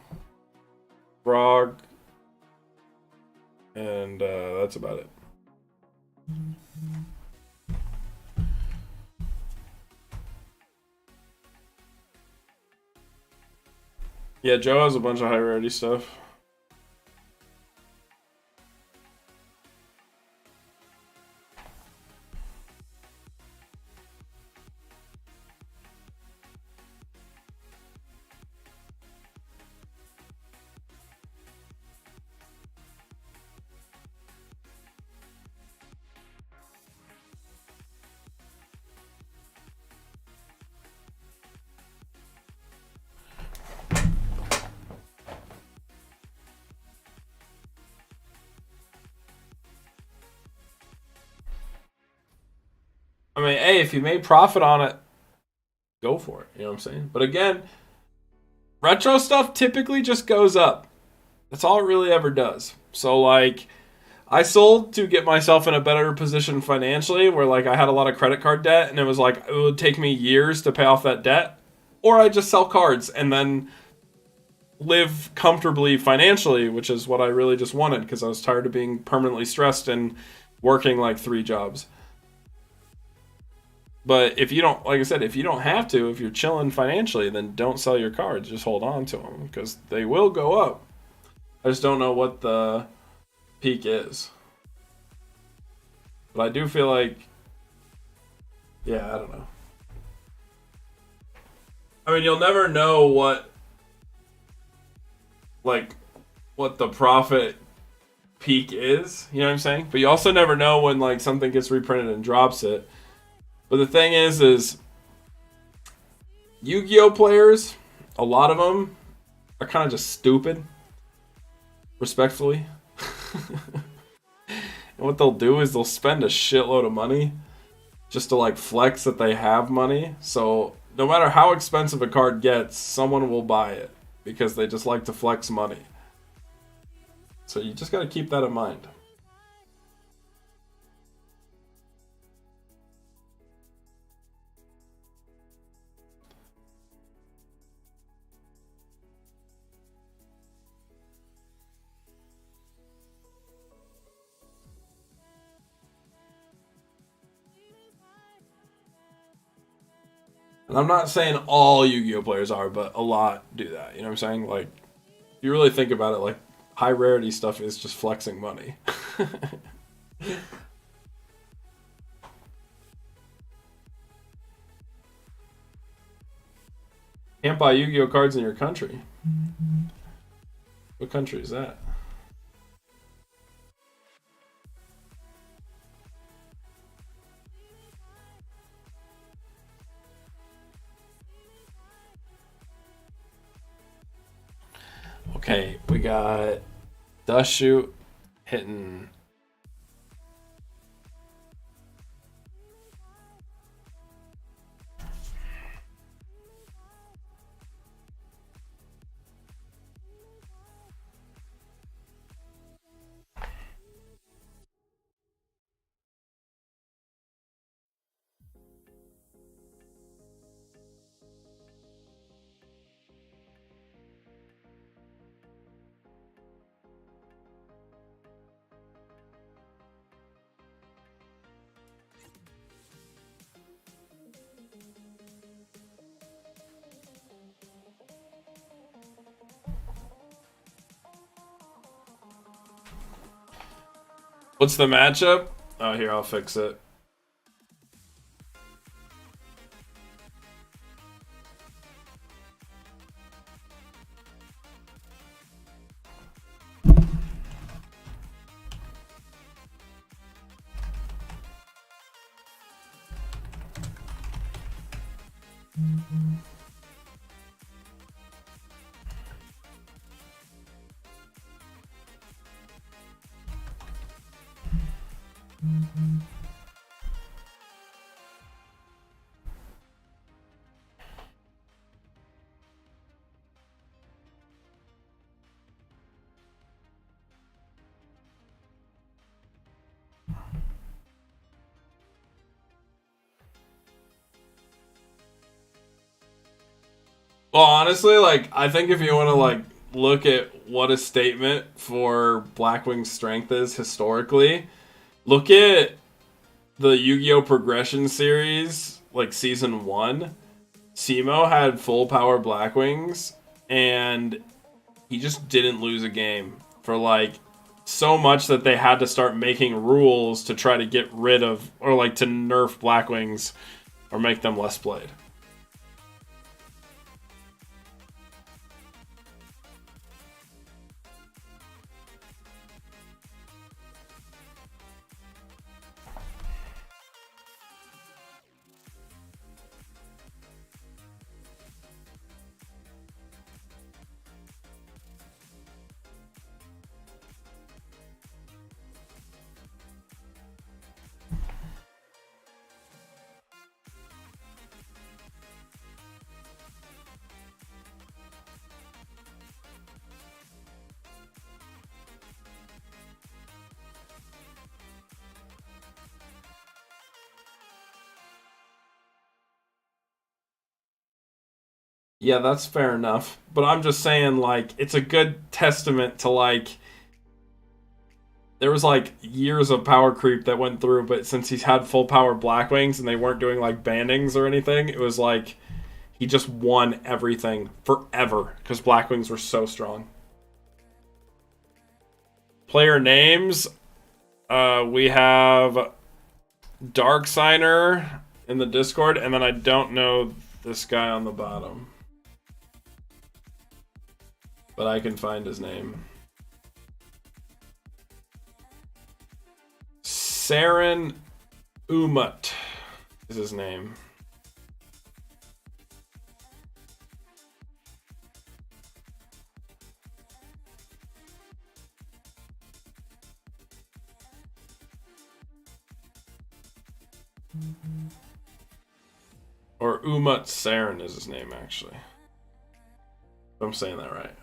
frog. And that's about it. Yeah, Joe has a bunch of high rarity stuff. I mean, hey, if you made profit on it, go for it. You know what I'm saying? But again, retro stuff typically just goes up. That's all it really ever does. So, like, I sold to get myself in a better position financially, where, like, I had a lot of credit card debt, and it was like, it would take me years to pay off that debt. Or I just sell cards and then live comfortably financially, which is what I really just wanted, because I was tired of being permanently stressed and working like 3 jobs. But if you don't, like I said, if you don't have to, if you're chilling financially, then don't sell your cards. Just hold on to them, because they will go up. I just don't know what the peak is. But I do feel like, yeah, I don't know. I mean, you'll never know what the profit peak is, you know what I'm saying? But you also never know when like something gets reprinted and drops it. But the thing is Yu-Gi-Oh players, a lot of them are kind of just stupid, respectfully. And what they'll do is they'll spend a shitload of money just to like flex that they have money. So no matter how expensive a card gets, someone will buy it because they just like to flex money. So you just got to keep that in mind. And I'm not saying all Yu-Gi-Oh players are, but a lot do that. You know what I'm saying? Like, if you really think about it, like, high rarity stuff is just flexing money. Can't buy Yu-Gi-Oh cards in your country. What country is that? Okay, we got Dust Shoot hitting. What's the matchup? Oh, here, I'll fix it. Well, honestly, like, I think if you want to, like, look at what a statement for Blackwing's strength is historically, look at the Yu-Gi-Oh! Progression series, like, Season 1. Simo had full power Blackwings, and he just didn't lose a game for, like, so much that they had to start making rules to try to get rid of, or, like, to nerf Blackwings or make them less played. Yeah, that's fair enough. But I'm just saying, like, it's a good testament to, like, there was, like, years of power creep that went through, but since he's had full power Blackwings and they weren't doing, like, bandings or anything, it was like he just won everything forever because Blackwings were so strong. Player names, we have Dark Signer in the Discord, and then I don't know this guy on the bottom. But I can find his name. Saren Umut is his name. Or Umut Saren is his name, actually. If I'm saying that right.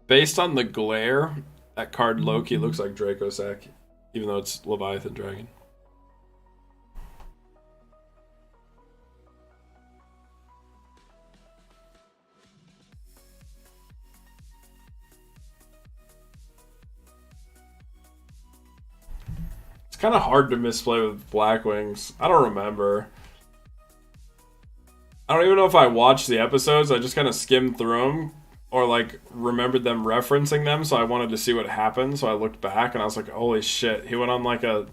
Based on the glare, that card Loki looks like Dracossack, even though it's Leviathan Dragon. It's kind of hard to misplay with Blackwings. I don't remember. I don't even know if I watched the episodes. I just kind of skimmed through them, or like remembered them referencing them, so I wanted to see what happened. So I looked back and I was like, holy shit, he went on like it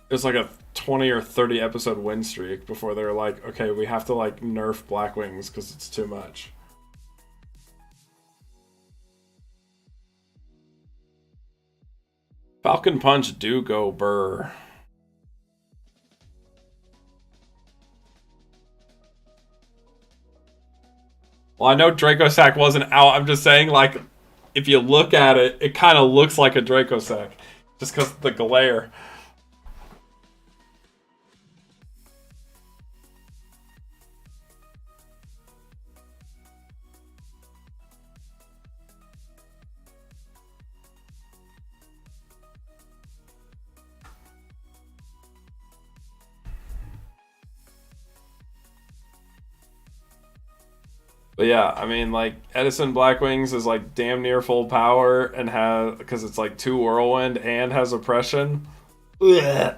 was like a 20 or 30 episode win streak before they were like, okay, we have to like nerf Blackwings because it's too much. Falcon Punch do go burr. Well, I know Dracossack wasn't out. I'm just saying, like, if you look at it, it kind of looks like a Dracossack. Just because of the glare. But yeah, I mean, like, Edison Blackwings is like damn near full power and has, because it's like 2 Whirlwind and has Oppression. Ugh.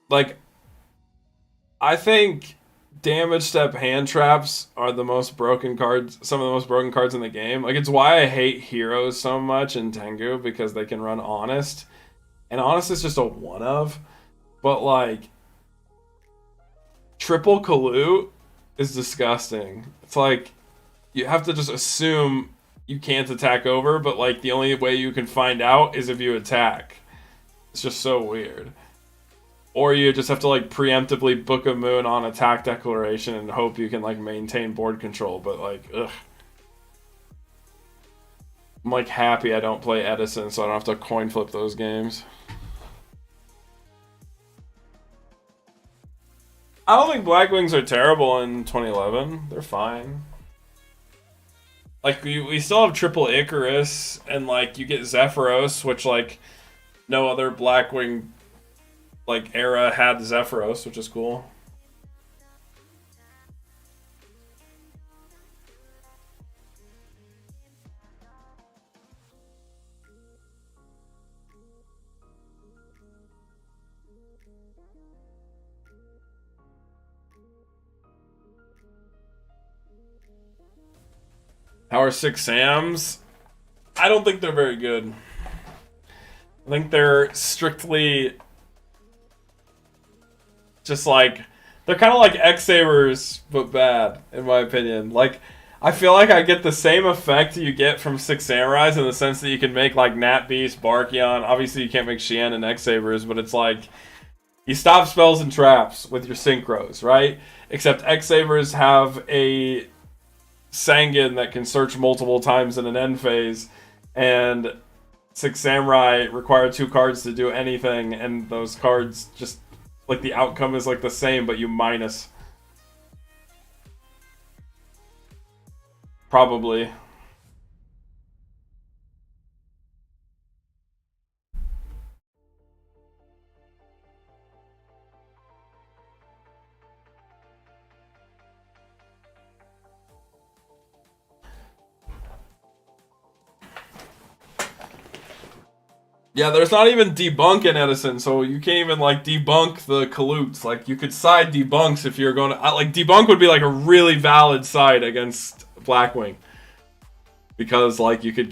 Like, I think Damage Step Hand Traps are the most broken cards, some of the most broken cards in the game. Like, it's why I hate Heroes so much in Tengu, because they can run Honest. And Honest is just a one of. But, like, Triple Kalute is disgusting. It's like you have to just assume you can't attack over, but like the only way you can find out is if you attack. It's just so weird. Or you just have to like preemptively book a moon on attack declaration and hope you can like maintain board control, but like ugh. I'm like happy I don't play Edison so I don't have to coin flip those games. I don't think Blackwings are terrible in 2011. They're fine. Like, we still have Triple Icarus, and, like, you get Zephyros, which, like, no other Blackwing, like, era had Zephyros, which is cool. Power 6 Sams? I don't think they're very good. I think they're strictly just like, they're kind of like X-Sabers, but bad, in my opinion. Like, I feel like I get the same effect you get from 6 Samurais in the sense that you can make like Nat Beast, Barkion. Obviously you can't make Xian and X-Sabers, but it's like, you stop spells and traps with your synchros, right? Except X-Sabers have a Sangan that can search multiple times in an end phase, and 6 Samurai require 2 cards to do anything, and those cards just, like, the outcome is like the same, but you minus. Probably. Yeah, there's not even debunk in Edison, so you can't even, like, debunk the Kalutes. Like, you could side debunks if you're going to... Like, debunk would be, like, a really valid side against Blackwing. Because, like, you could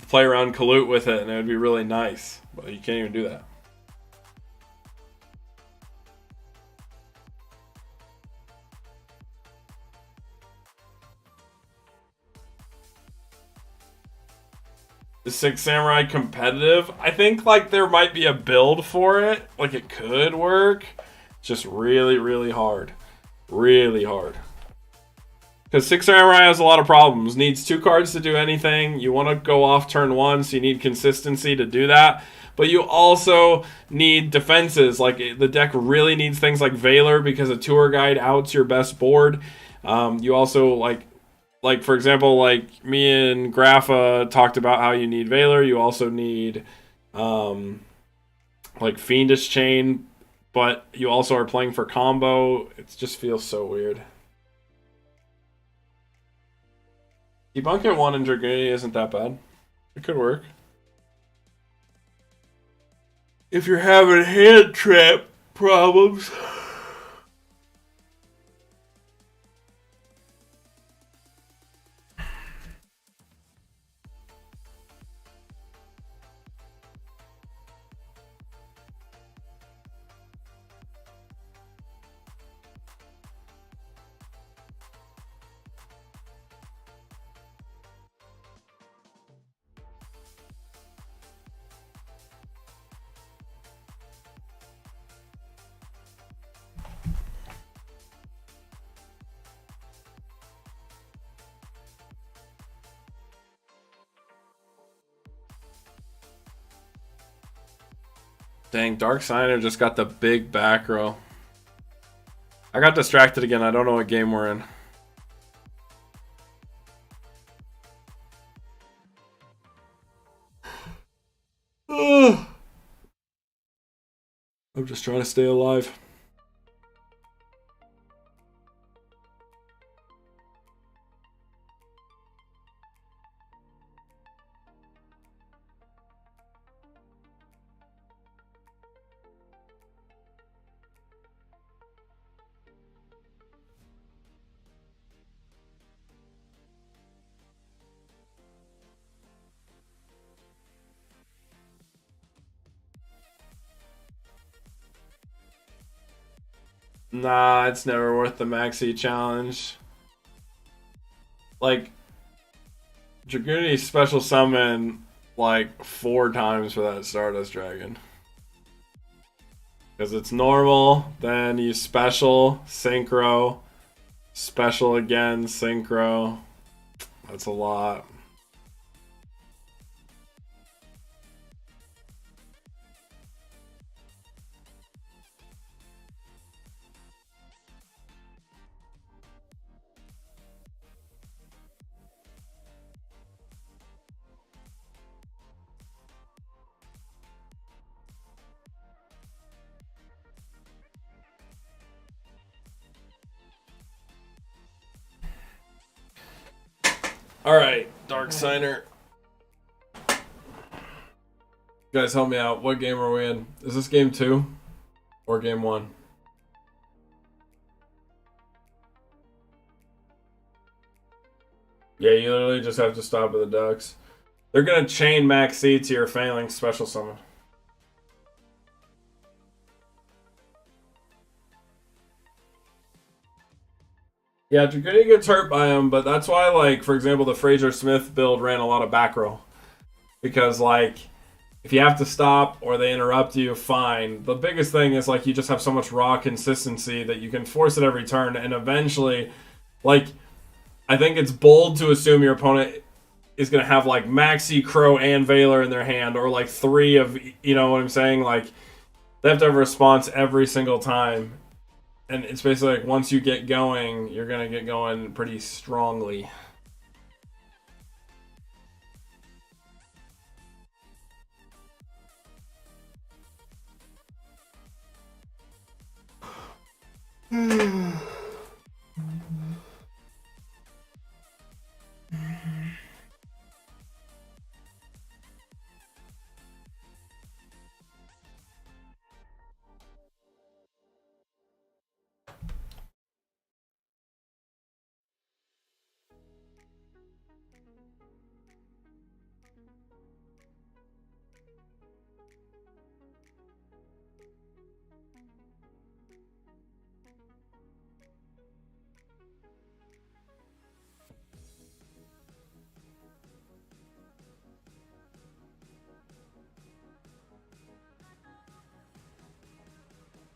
play around Kalute with it, and it would be really nice. But you can't even do that. Is 6 Samurai competitive? I think, like, there might be a build for it. Like, it could work. It's just really, really hard. Really hard. Because 6 Samurai has a lot of problems. Needs 2 cards to do anything. You want to go off turn 1, so you need consistency to do that. But you also need defenses. Like, the deck really needs things like Valor, because a tour guide outs your best board. You also, like, for example, like, me and Grapha talked about how you need Valor. You also need, like, Fiendish Chain, but you also are playing for combo. It just feels so weird. Debunk at 1 in Dragoon isn't that bad. It could work. If you're having hand trap problems... Dang, Dark Signer just got the big back row. I got distracted again. I don't know what game we're in. I'm just trying to stay alive. Nah, it's never worth the maxi challenge. Like, Dragoon special summon like 4 times for that Stardust Dragon. Because it's normal, then you special, synchro, special again, synchro. That's a lot. Alright, Dark Signer. You guys help me out. What game are we in? Is this game 2? Or game 1? Yeah, you literally just have to stop with the ducks. They're gonna chain Max C to your Phalanx special summon. Yeah, Dragoonie gets hurt by him, but that's why, like, for example, the Fraser Smith build ran a lot of back row. Because, like, if you have to stop or they interrupt you, fine. The biggest thing is, like, you just have so much raw consistency that you can force it every turn, and eventually, like, I think it's bold to assume your opponent is going to have, like, Maxi, Crow, and Valor in their hand, or, like, 3 of, you know what I'm saying? Like, they have to have a response every single time. And it's basically like once you get going, you're going to get going pretty strongly.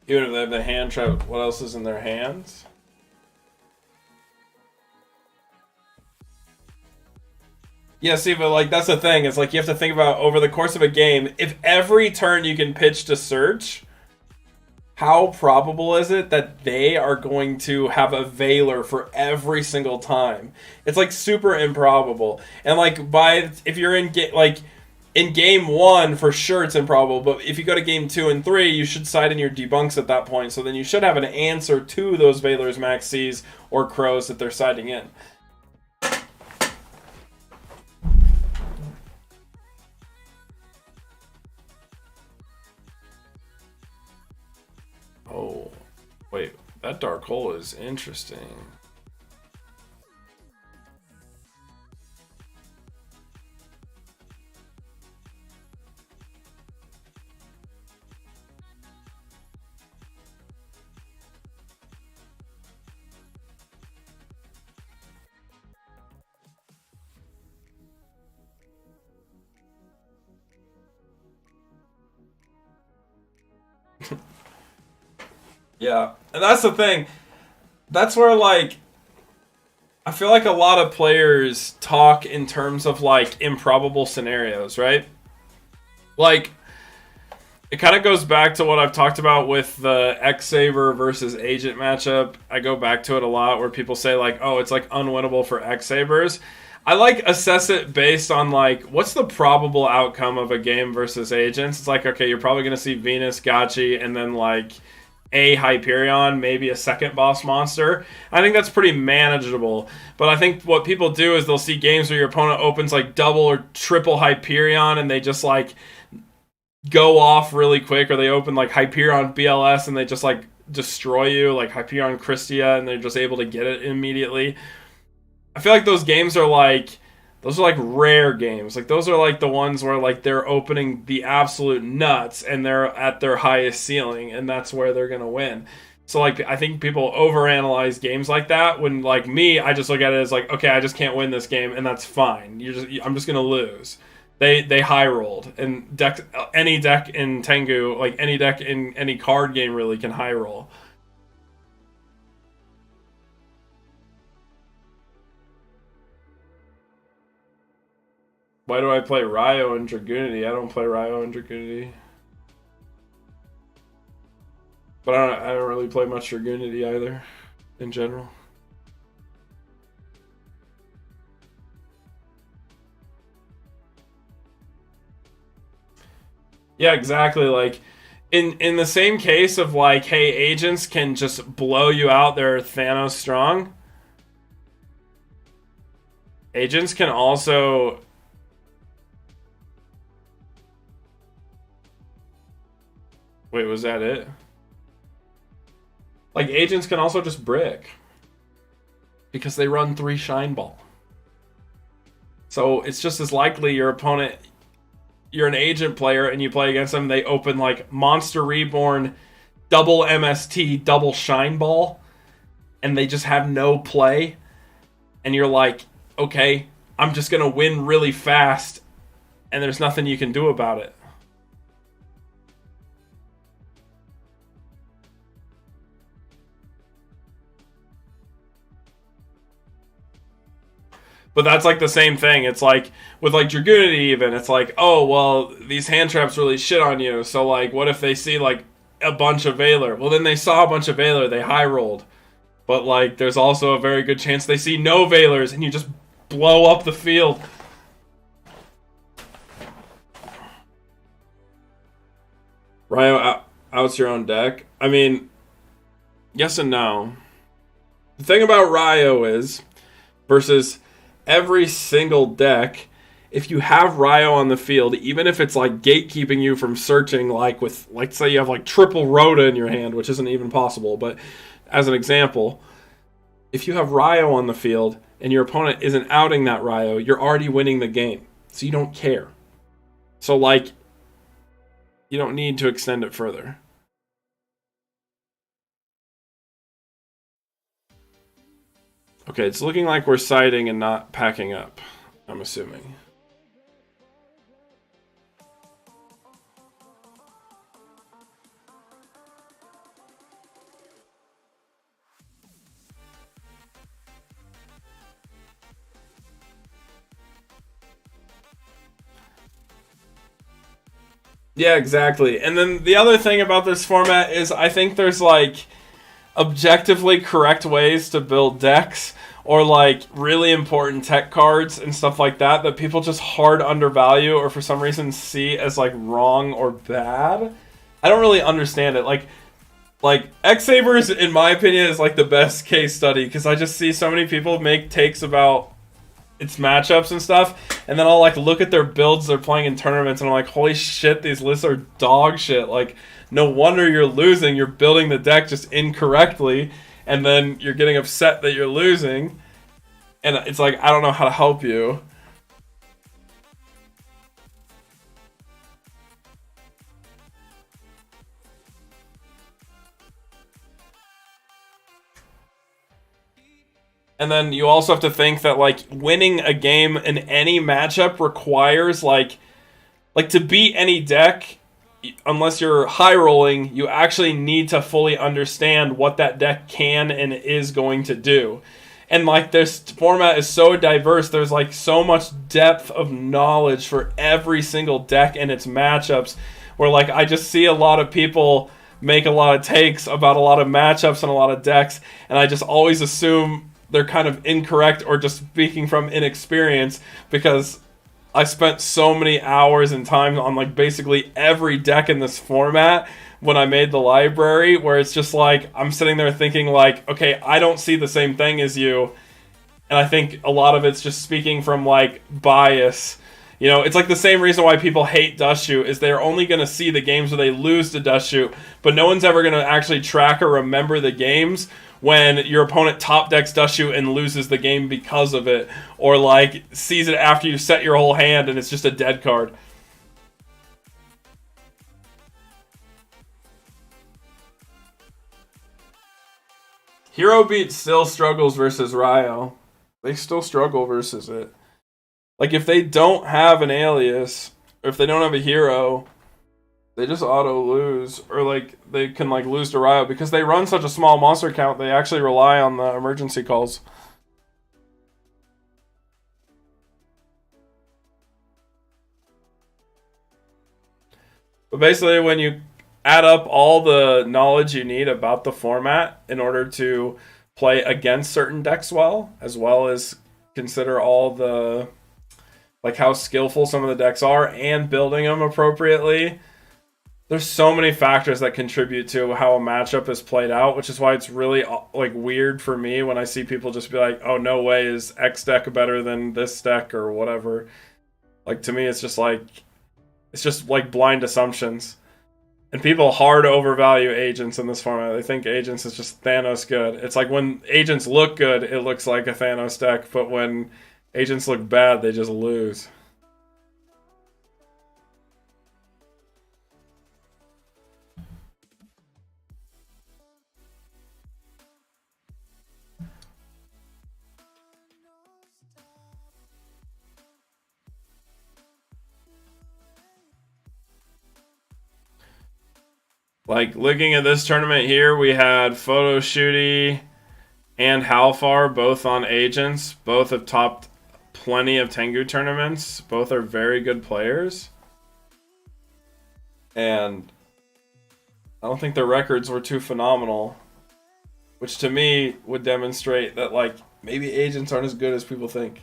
Even if they have the hand trap, what else is in their hands? Yeah, see, but like that's the thing. It's like you have to think about over the course of a game, if every turn you can pitch to search, how probable is it that they are going to have a Valor for every single time? It's like super improbable. And like if you're in in game 1, for sure it's improbable, but if you go to game 2 and 3, you should side in your debunks at that point, so then you should have an answer to those Valors, Max Cs, or Crows that they're siding in. Oh, wait, that Dark Hole is interesting. Yeah, and that's the thing. That's where, like, I feel like a lot of players talk in terms of, like, improbable scenarios, right? Like, it kind of goes back to what I've talked about with the X-Saber versus Agent matchup. I go back to it a lot where people say, like, oh, it's, like, unwinnable for X-Sabers. I, like, assess it based on, like, what's the probable outcome of a game versus Agents? It's like, okay, you're probably going to see Venus, Gotchi, and then, like, a Hyperion, maybe a second boss monster. I think that's pretty manageable. But I think what people do is they'll see games where your opponent opens like double or triple Hyperion and they just like go off really quick, or they open like Hyperion BLS and they just like destroy you, like Hyperion Christia, and they're just able to get it immediately. I feel like those games are like rare games. Like those are like the ones where like they're opening the absolute nuts and they're at their highest ceiling, and that's where they're gonna win. So like I think people overanalyze games like that when like me, I just look at it as like, okay, I just can't win this game, and that's fine. I'm just gonna lose. They high rolled, and any deck in Tengu, like any deck in any card game really can high roll. Why do I play Ryo and Dragoonity? I don't play Ryo and Dragoonity. But I don't really play much Dragoonity either, in general. Yeah, exactly. Like, in the same case of like, hey, agents can just blow you out. They're Thanos strong. Agents can also... Wait, was that it? Like, agents can also just brick. Because they run 3 Shine Ball. So it's just as likely your opponent, you're an agent player and you play against them, they open like Monster Reborn, double MST, double Shine Ball, and they just have no play. And you're like, okay, I'm just going to win really fast, and there's nothing you can do about it. But that's like the same thing. It's like with like Dragoonity even. It's like, oh, well, these hand traps really shit on you. So like, what if they see like a bunch of Valor? Well, then they saw a bunch of Valor. They high rolled. But like, there's also a very good chance they see no Valors and you just blow up the field. Ryo outs your own deck. I mean, yes and no. The thing about Ryo is, versus every single deck, if you have Ryo on the field, even if it's like gatekeeping you from searching, like with, like, say you have like triple Rhoda in your hand, which isn't even possible, but as an example, if you have Ryo on the field and your opponent isn't outing that Ryo, you're already winning the game. So you don't care. So like, you don't need to extend it further. Okay, it's looking like we're siding and not packing up, I'm assuming. Yeah, exactly. And then the other thing about this format is I think there's like objectively correct ways to build decks, or like really important tech cards and stuff like that that people just hard undervalue or for some reason see as like wrong or bad. I don't really understand it. Like X-Sabers, in my opinion, is like the best case study because I just see so many people make takes about its matchups and stuff, and then I'll like look at their builds they're playing in tournaments and I'm like, holy shit, these lists are dog shit. Like, no wonder you're losing. You're building the deck just incorrectly, and then you're getting upset that you're losing, and it's like, I don't know how to help you. And then you also have to think that like winning a game in any matchup requires like to beat any deck, unless you're high rolling, you actually need to fully understand what that deck can and is going to do. And like, this format is so diverse, there's like so much depth of knowledge for every single deck and its matchups, where like I just see a lot of people make a lot of takes about a lot of matchups and a lot of decks, and I just always assume they're kind of incorrect or just speaking from inexperience, because I spent so many hours and time on like basically every deck in this format when I made the library, where it's just like I'm sitting there thinking like, okay, I don't see the same thing as you, and I think a lot of it's just speaking from like bias. You know, it's like the same reason why people hate Dust Shoot is they're only going to see the games where they lose to Dust Shoot, but no one's ever going to actually track or remember the games when your opponent top decks Dust Shoot and loses the game because of it, or like sees it after you set your whole hand and it's just a dead card. Hero Beat still struggles versus Ryo. They still struggle versus it. Like, if they don't have an alias, or if they don't have a hero, they just auto lose, or like they can like lose to Ryo because they run such a small monster count. They actually rely on the emergency calls. But basically, when you add up all the knowledge you need about the format in order to play against certain decks well as consider all the like how skillful some of the decks are and building them appropriately, there's so many factors that contribute to how a matchup is played out, which is why it's really like weird for me when I see people just be like, oh, no way is X deck better than this deck or whatever. Like, to me, it's just like blind assumptions. And people hard overvalue agents in this format. They think agents is just Thanos good. It's like when agents look good, it looks like a Thanos deck, but when Agents look bad, they just lose. Like, looking at this tournament here, we had Photo Shooty and Halfar both on Agents. Both have topped plenty of Tengu tournaments. Both are very good players. And I don't think their records were too phenomenal. Which to me would demonstrate that, like, maybe Agents aren't as good as people think.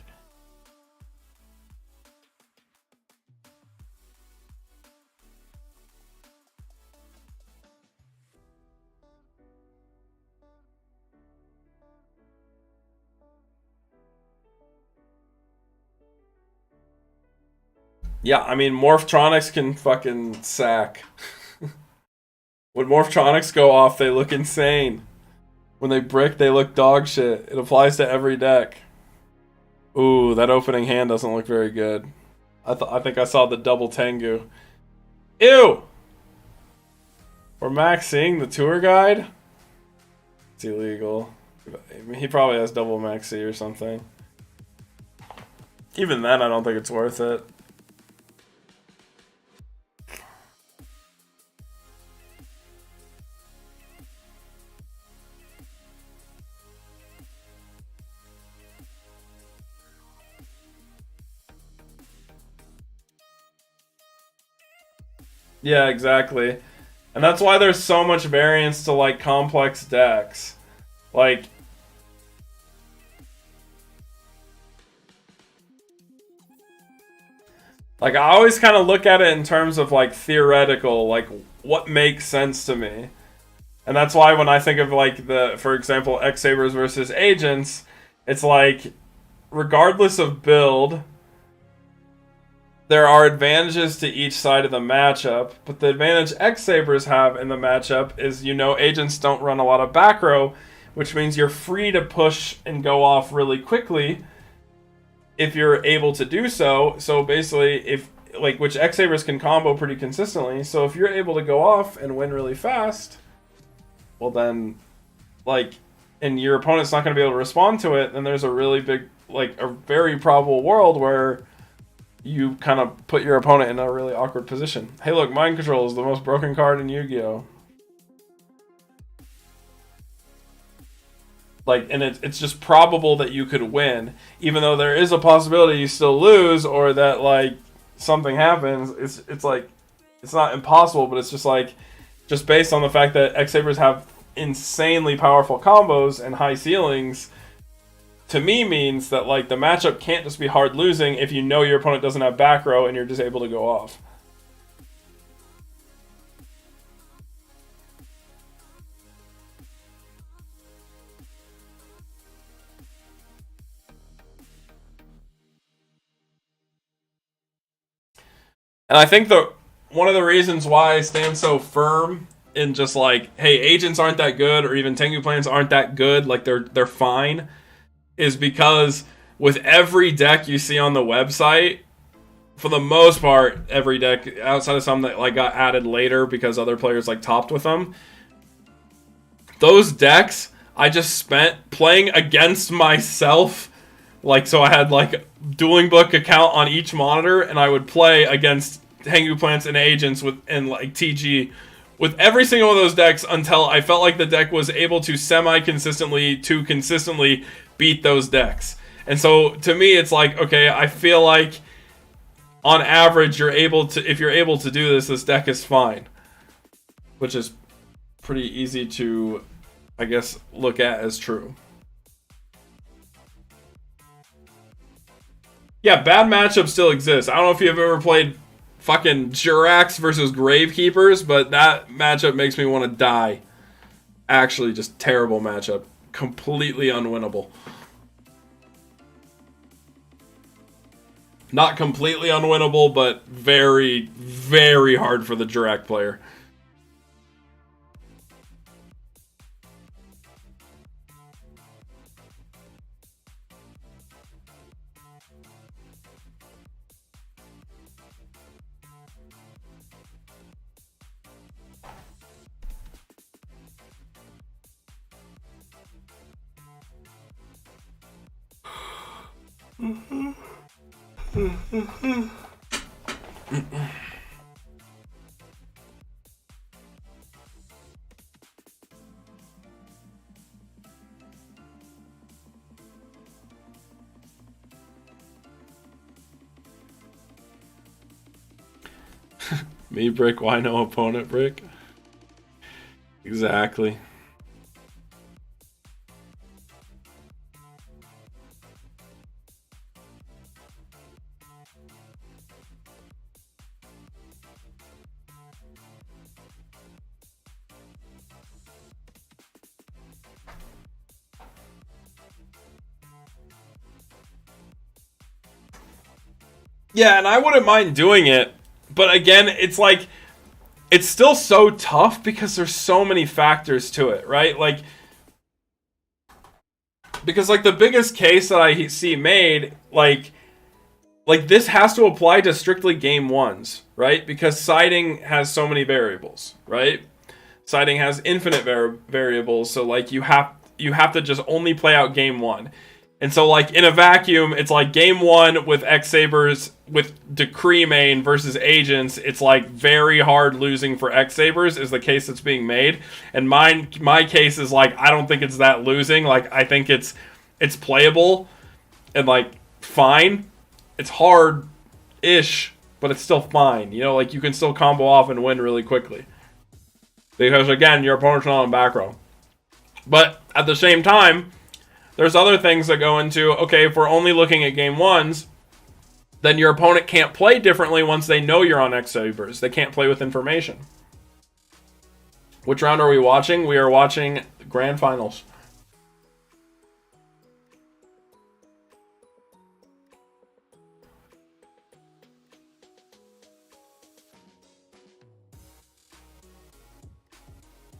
Yeah, I mean, Morphtronics can fucking sack. When Morphtronics go off, they look insane. When they brick, they look dog shit. It applies to every deck. Ooh, that opening hand doesn't look very good. I think I saw the double Tengu. Ew! We're maxing the tour guide? It's illegal. He probably has double maxi or something. Even then, I don't think it's worth it. Yeah, exactly. And that's why there's so much variance to, like, complex decks. Like, I always kind of look at it in terms of, like, theoretical, like, what makes sense to me. And that's why when I think of, like, for example, X-Sabers versus Agents, it's like, regardless of build, there are advantages to each side of the matchup, but the advantage X-Sabers have in the matchup is, Agents don't run a lot of back row, which means you're free to push and go off really quickly if you're able to do so. So basically, which X-Sabers can combo pretty consistently, so if you're able to go off and win really fast, well then, and your opponent's not going to be able to respond to it, then there's a really big, a very probable world where you kind of put your opponent in a really awkward position. Hey look, Mind Control is the most broken card in Yu-Gi-Oh! And it's just probable that you could win, even though there is a possibility you still lose, or that, something happens. It's not impossible, but it's just based on the fact that X-Sabers have insanely powerful combos and high ceilings, to me means that, the matchup can't just be hard losing if you know your opponent doesn't have back row and you're just able to go off. And I think one of the reasons why I stand so firm in just hey, Agents aren't that good, or even Tangu Plants aren't that good, they're fine, is because with every deck you see on the website, for the most part, every deck, outside of some that got added later because other players topped with them, those decks I just spent playing against myself. So I had Dueling Book account on each monitor, and I would play against Tangu Plants and Agents and TG with every single one of those decks until I felt like the deck was able to consistently beat those decks. And so to me, it's okay, I feel like on average if you're able to do this deck is fine, which is pretty easy to, I guess, look at as true. Yeah, bad matchups still exist. I don't know if you've ever played fucking Jurax versus Gravekeepers, but that matchup makes me want to die. Actually, just terrible matchup. Completely unwinnable. Not completely unwinnable, but very, very hard for the Jurax player. Me brick, why no opponent brick? Exactly. Yeah, and I wouldn't mind doing it, but again, it's like, it's still so tough because there's so many factors to it, right? Like, because like the biggest case that I see made, like this has to apply to strictly game ones, right? Because siding has so many variables, right? Siding has infinite variables, so like you have to just only play out game one. And so, like, in a vacuum, it's like game one with X-Sabers with Decree main versus Agents. It's like very hard losing for X-Sabers is the case that's being made. And my case is like, I don't think it's that losing. Like, I think it's playable and like fine. It's hard-ish, but it's still fine. You know, like you can still combo off and win really quickly. Because again, your opponent's not on back row. But at the same time, there's other things that go into, okay, if we're only looking at game ones, then your opponent can't play differently once they know you're on X-Sabers. They can't play with information. Which round are we watching? We are watching Grand Finals.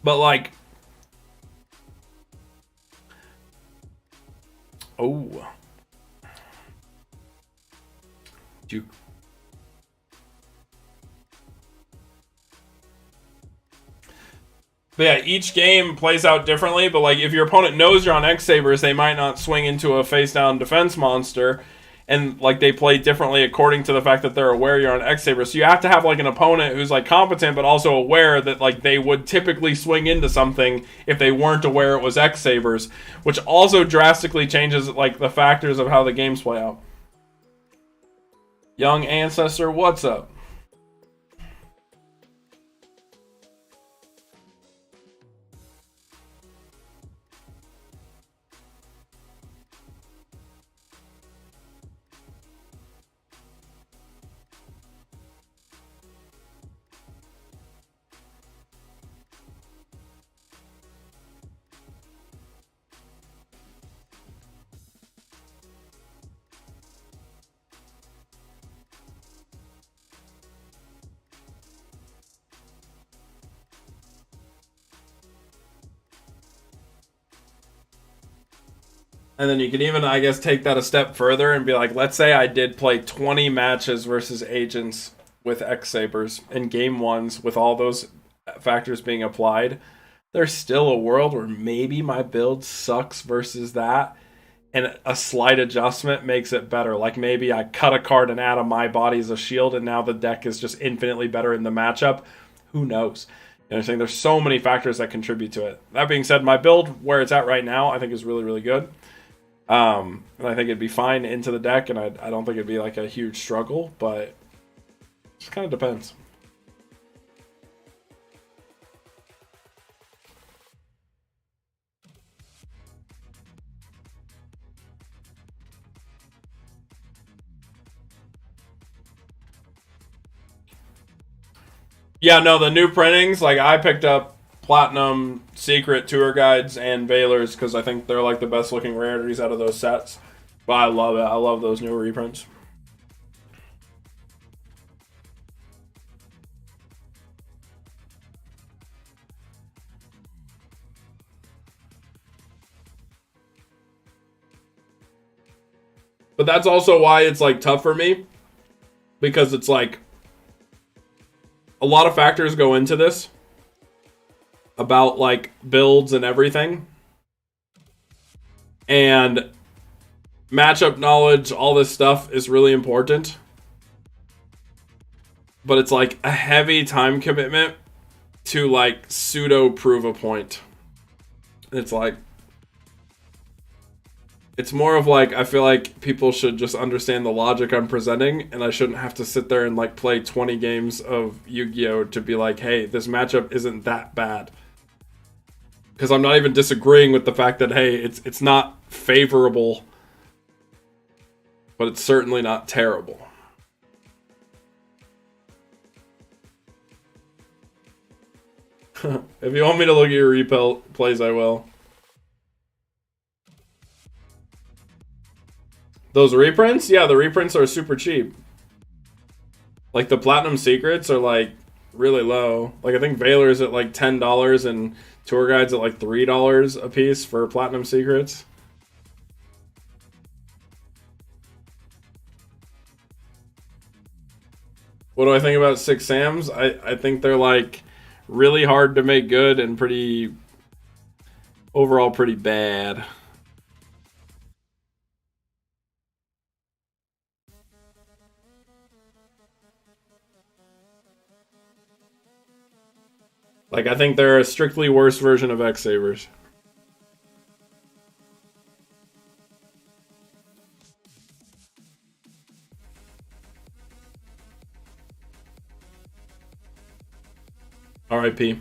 But like, oh, you. But yeah, each game plays out differently, but like if your opponent knows you're on X-Sabers, they might not swing into a face-down defense monster, and like they play differently according to the fact that they're aware you're on X-Sabers. So you have to have like an opponent who's like competent, but also aware that like they would typically swing into something if they weren't aware it was X-Sabers, which also drastically changes like the factors of how the games play out. Young Ancestor, what's up? And then you can even, I guess, take that a step further and be like, let's say I did play 20 matches versus Agents with X-Sabers in game ones with all those factors being applied. There's still a world where maybe my build sucks versus that, and a slight adjustment makes it better. Like maybe I cut a card and add a My Body as a shield, and now the deck is just infinitely better in the matchup. Who knows? You know what I'm saying? There's so many factors that contribute to it. That being said, my build, where it's at right now, I think is really, really good. And I think it'd be fine into the deck, and I don't think it'd be like a huge struggle, but it just kind of depends. Yeah, no, the new printings, like I picked up Platinum, Secret, Tour Guides, and Veilers because I think they're like the best looking rarities out of those sets. But I love it. I love those new reprints. But that's also why it's like tough for me, because it's like a lot of factors go into this about like builds and everything. And matchup knowledge, all this stuff is really important. But it's like a heavy time commitment to like pseudo prove a point. It's like, it's more of like, I feel like people should just understand the logic I'm presenting, and I shouldn't have to sit there and like play 20 games of Yu-Gi-Oh to be like, hey, this matchup isn't that bad. Because I'm not even disagreeing with the fact that, hey, it's not favorable, but it's certainly not terrible. If you want me to look at your replays, I will. Those reprints? Yeah, the reprints are super cheap. Like, the Platinum Secrets are, like, really low. Like, I think Valor's at, like, $10 and Tour Guide's at, like, $3 a piece for Platinum Secrets. What do I think about Six Sams? I think they're, like, really hard to make good and pretty... overall pretty bad. Like, I think they're a strictly worse version of X-Sabers. R.I.P.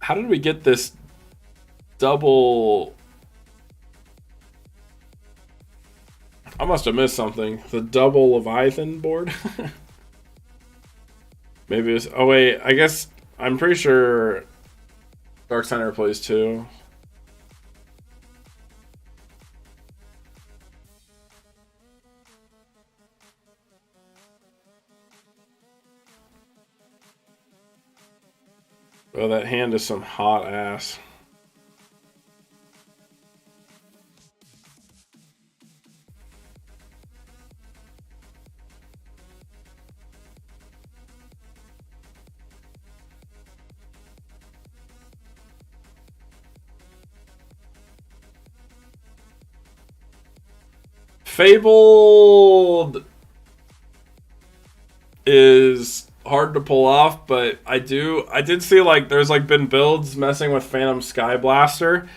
How did we get this double... I must have missed something. The double Leviathan board? Maybe it was... Oh, wait. I guess... I'm pretty sure... Dark Center plays too. Oh, that hand is some hot ass. Fabled is hard to pull off, but I did see like there's like been builds messing with Phantom Sky Blaster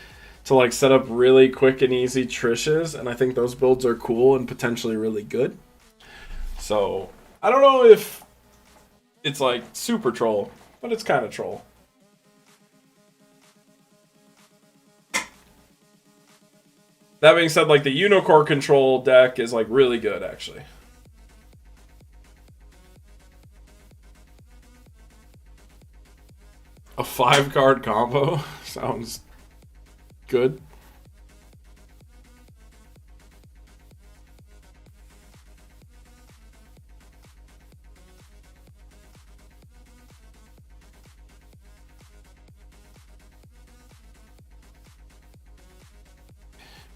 to like set up really quick and easy Trishes, and I think those builds are cool and potentially really good. So I don't know if it's like super troll, but it's kind of troll. That being said, like the Unicorn control deck is like really good actually. A 5-card combo sounds good.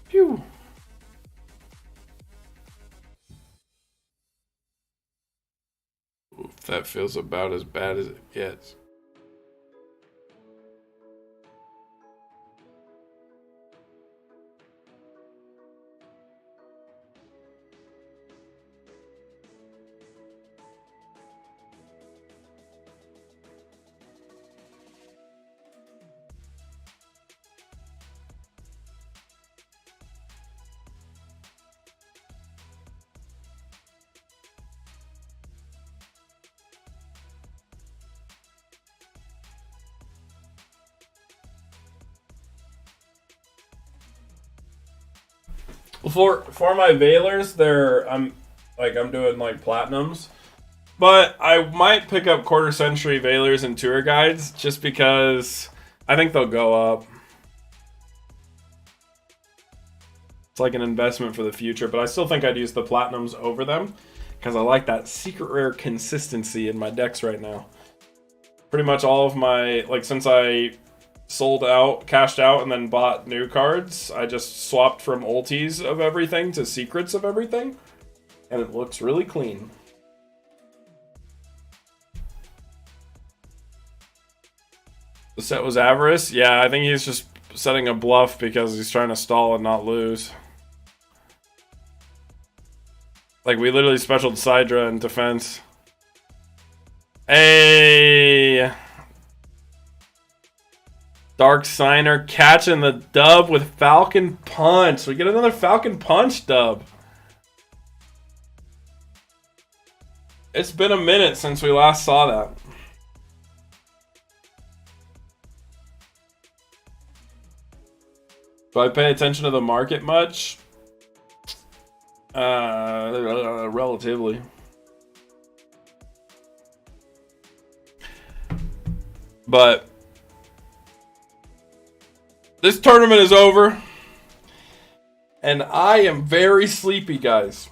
Phew. Oof, that feels about as bad as it gets. For my Valors, I'm doing like platinums, but I might pick up quarter century Valors and tour guides just because I think they'll go up. It's like an investment for the future, but I still think I'd use the platinums over them because I like that secret rare consistency in my decks right now. Pretty much all of my, like, since I sold out, cashed out, and then bought new cards, I just swapped from ultis of everything to secrets of everything, and it looks really clean. The set was Avarice. Yeah, I think he's just setting a bluff because he's trying to stall and not lose. Like, we literally specialed Sidra in defense. Hey! Dark Signer catching the dub with Falcon Punch. We get another Falcon Punch dub. It's been a minute since we last saw that. Do I pay attention to the market much? Relatively. But this tournament is over. And I am very sleepy, guys.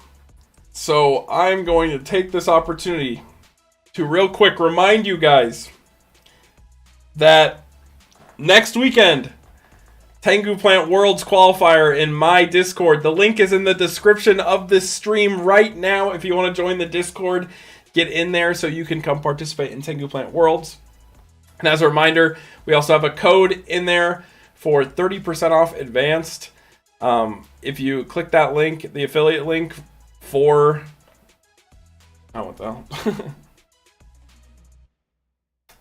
So I'm going to take this opportunity to real quick remind you guys that next weekend, Tangu Plant Worlds qualifier in my Discord. The link is in the description of this stream right now. If you want to join the Discord, get in there so you can come participate in Tangu Plant Worlds. And as a reminder, we also have a code in there for 30% off advanced. If you click that link, the affiliate link for... Oh, what the hell?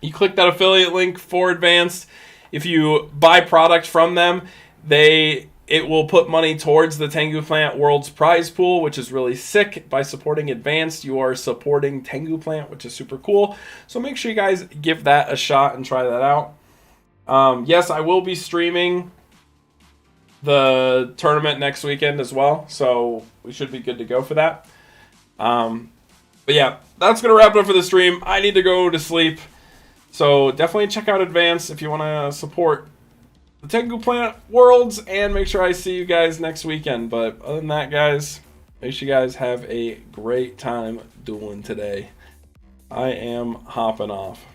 You click that affiliate link for advanced. If you buy product from them, it will put money towards the Tangu Plant World's prize pool, which is really sick. By supporting Advanced, you are supporting Tangu Plant, which is super cool. So make sure you guys give that a shot and try that out. Yes, I will be streaming the tournament next weekend as well, so we should be good to go for that. But yeah, that's going to wrap it up for the stream. I need to go to sleep. So definitely check out Advance if you want to support the Tangu Plant Worlds, and make sure I see you guys next weekend. But other than that, guys, make sure you guys have a great time doing today. I am hopping off.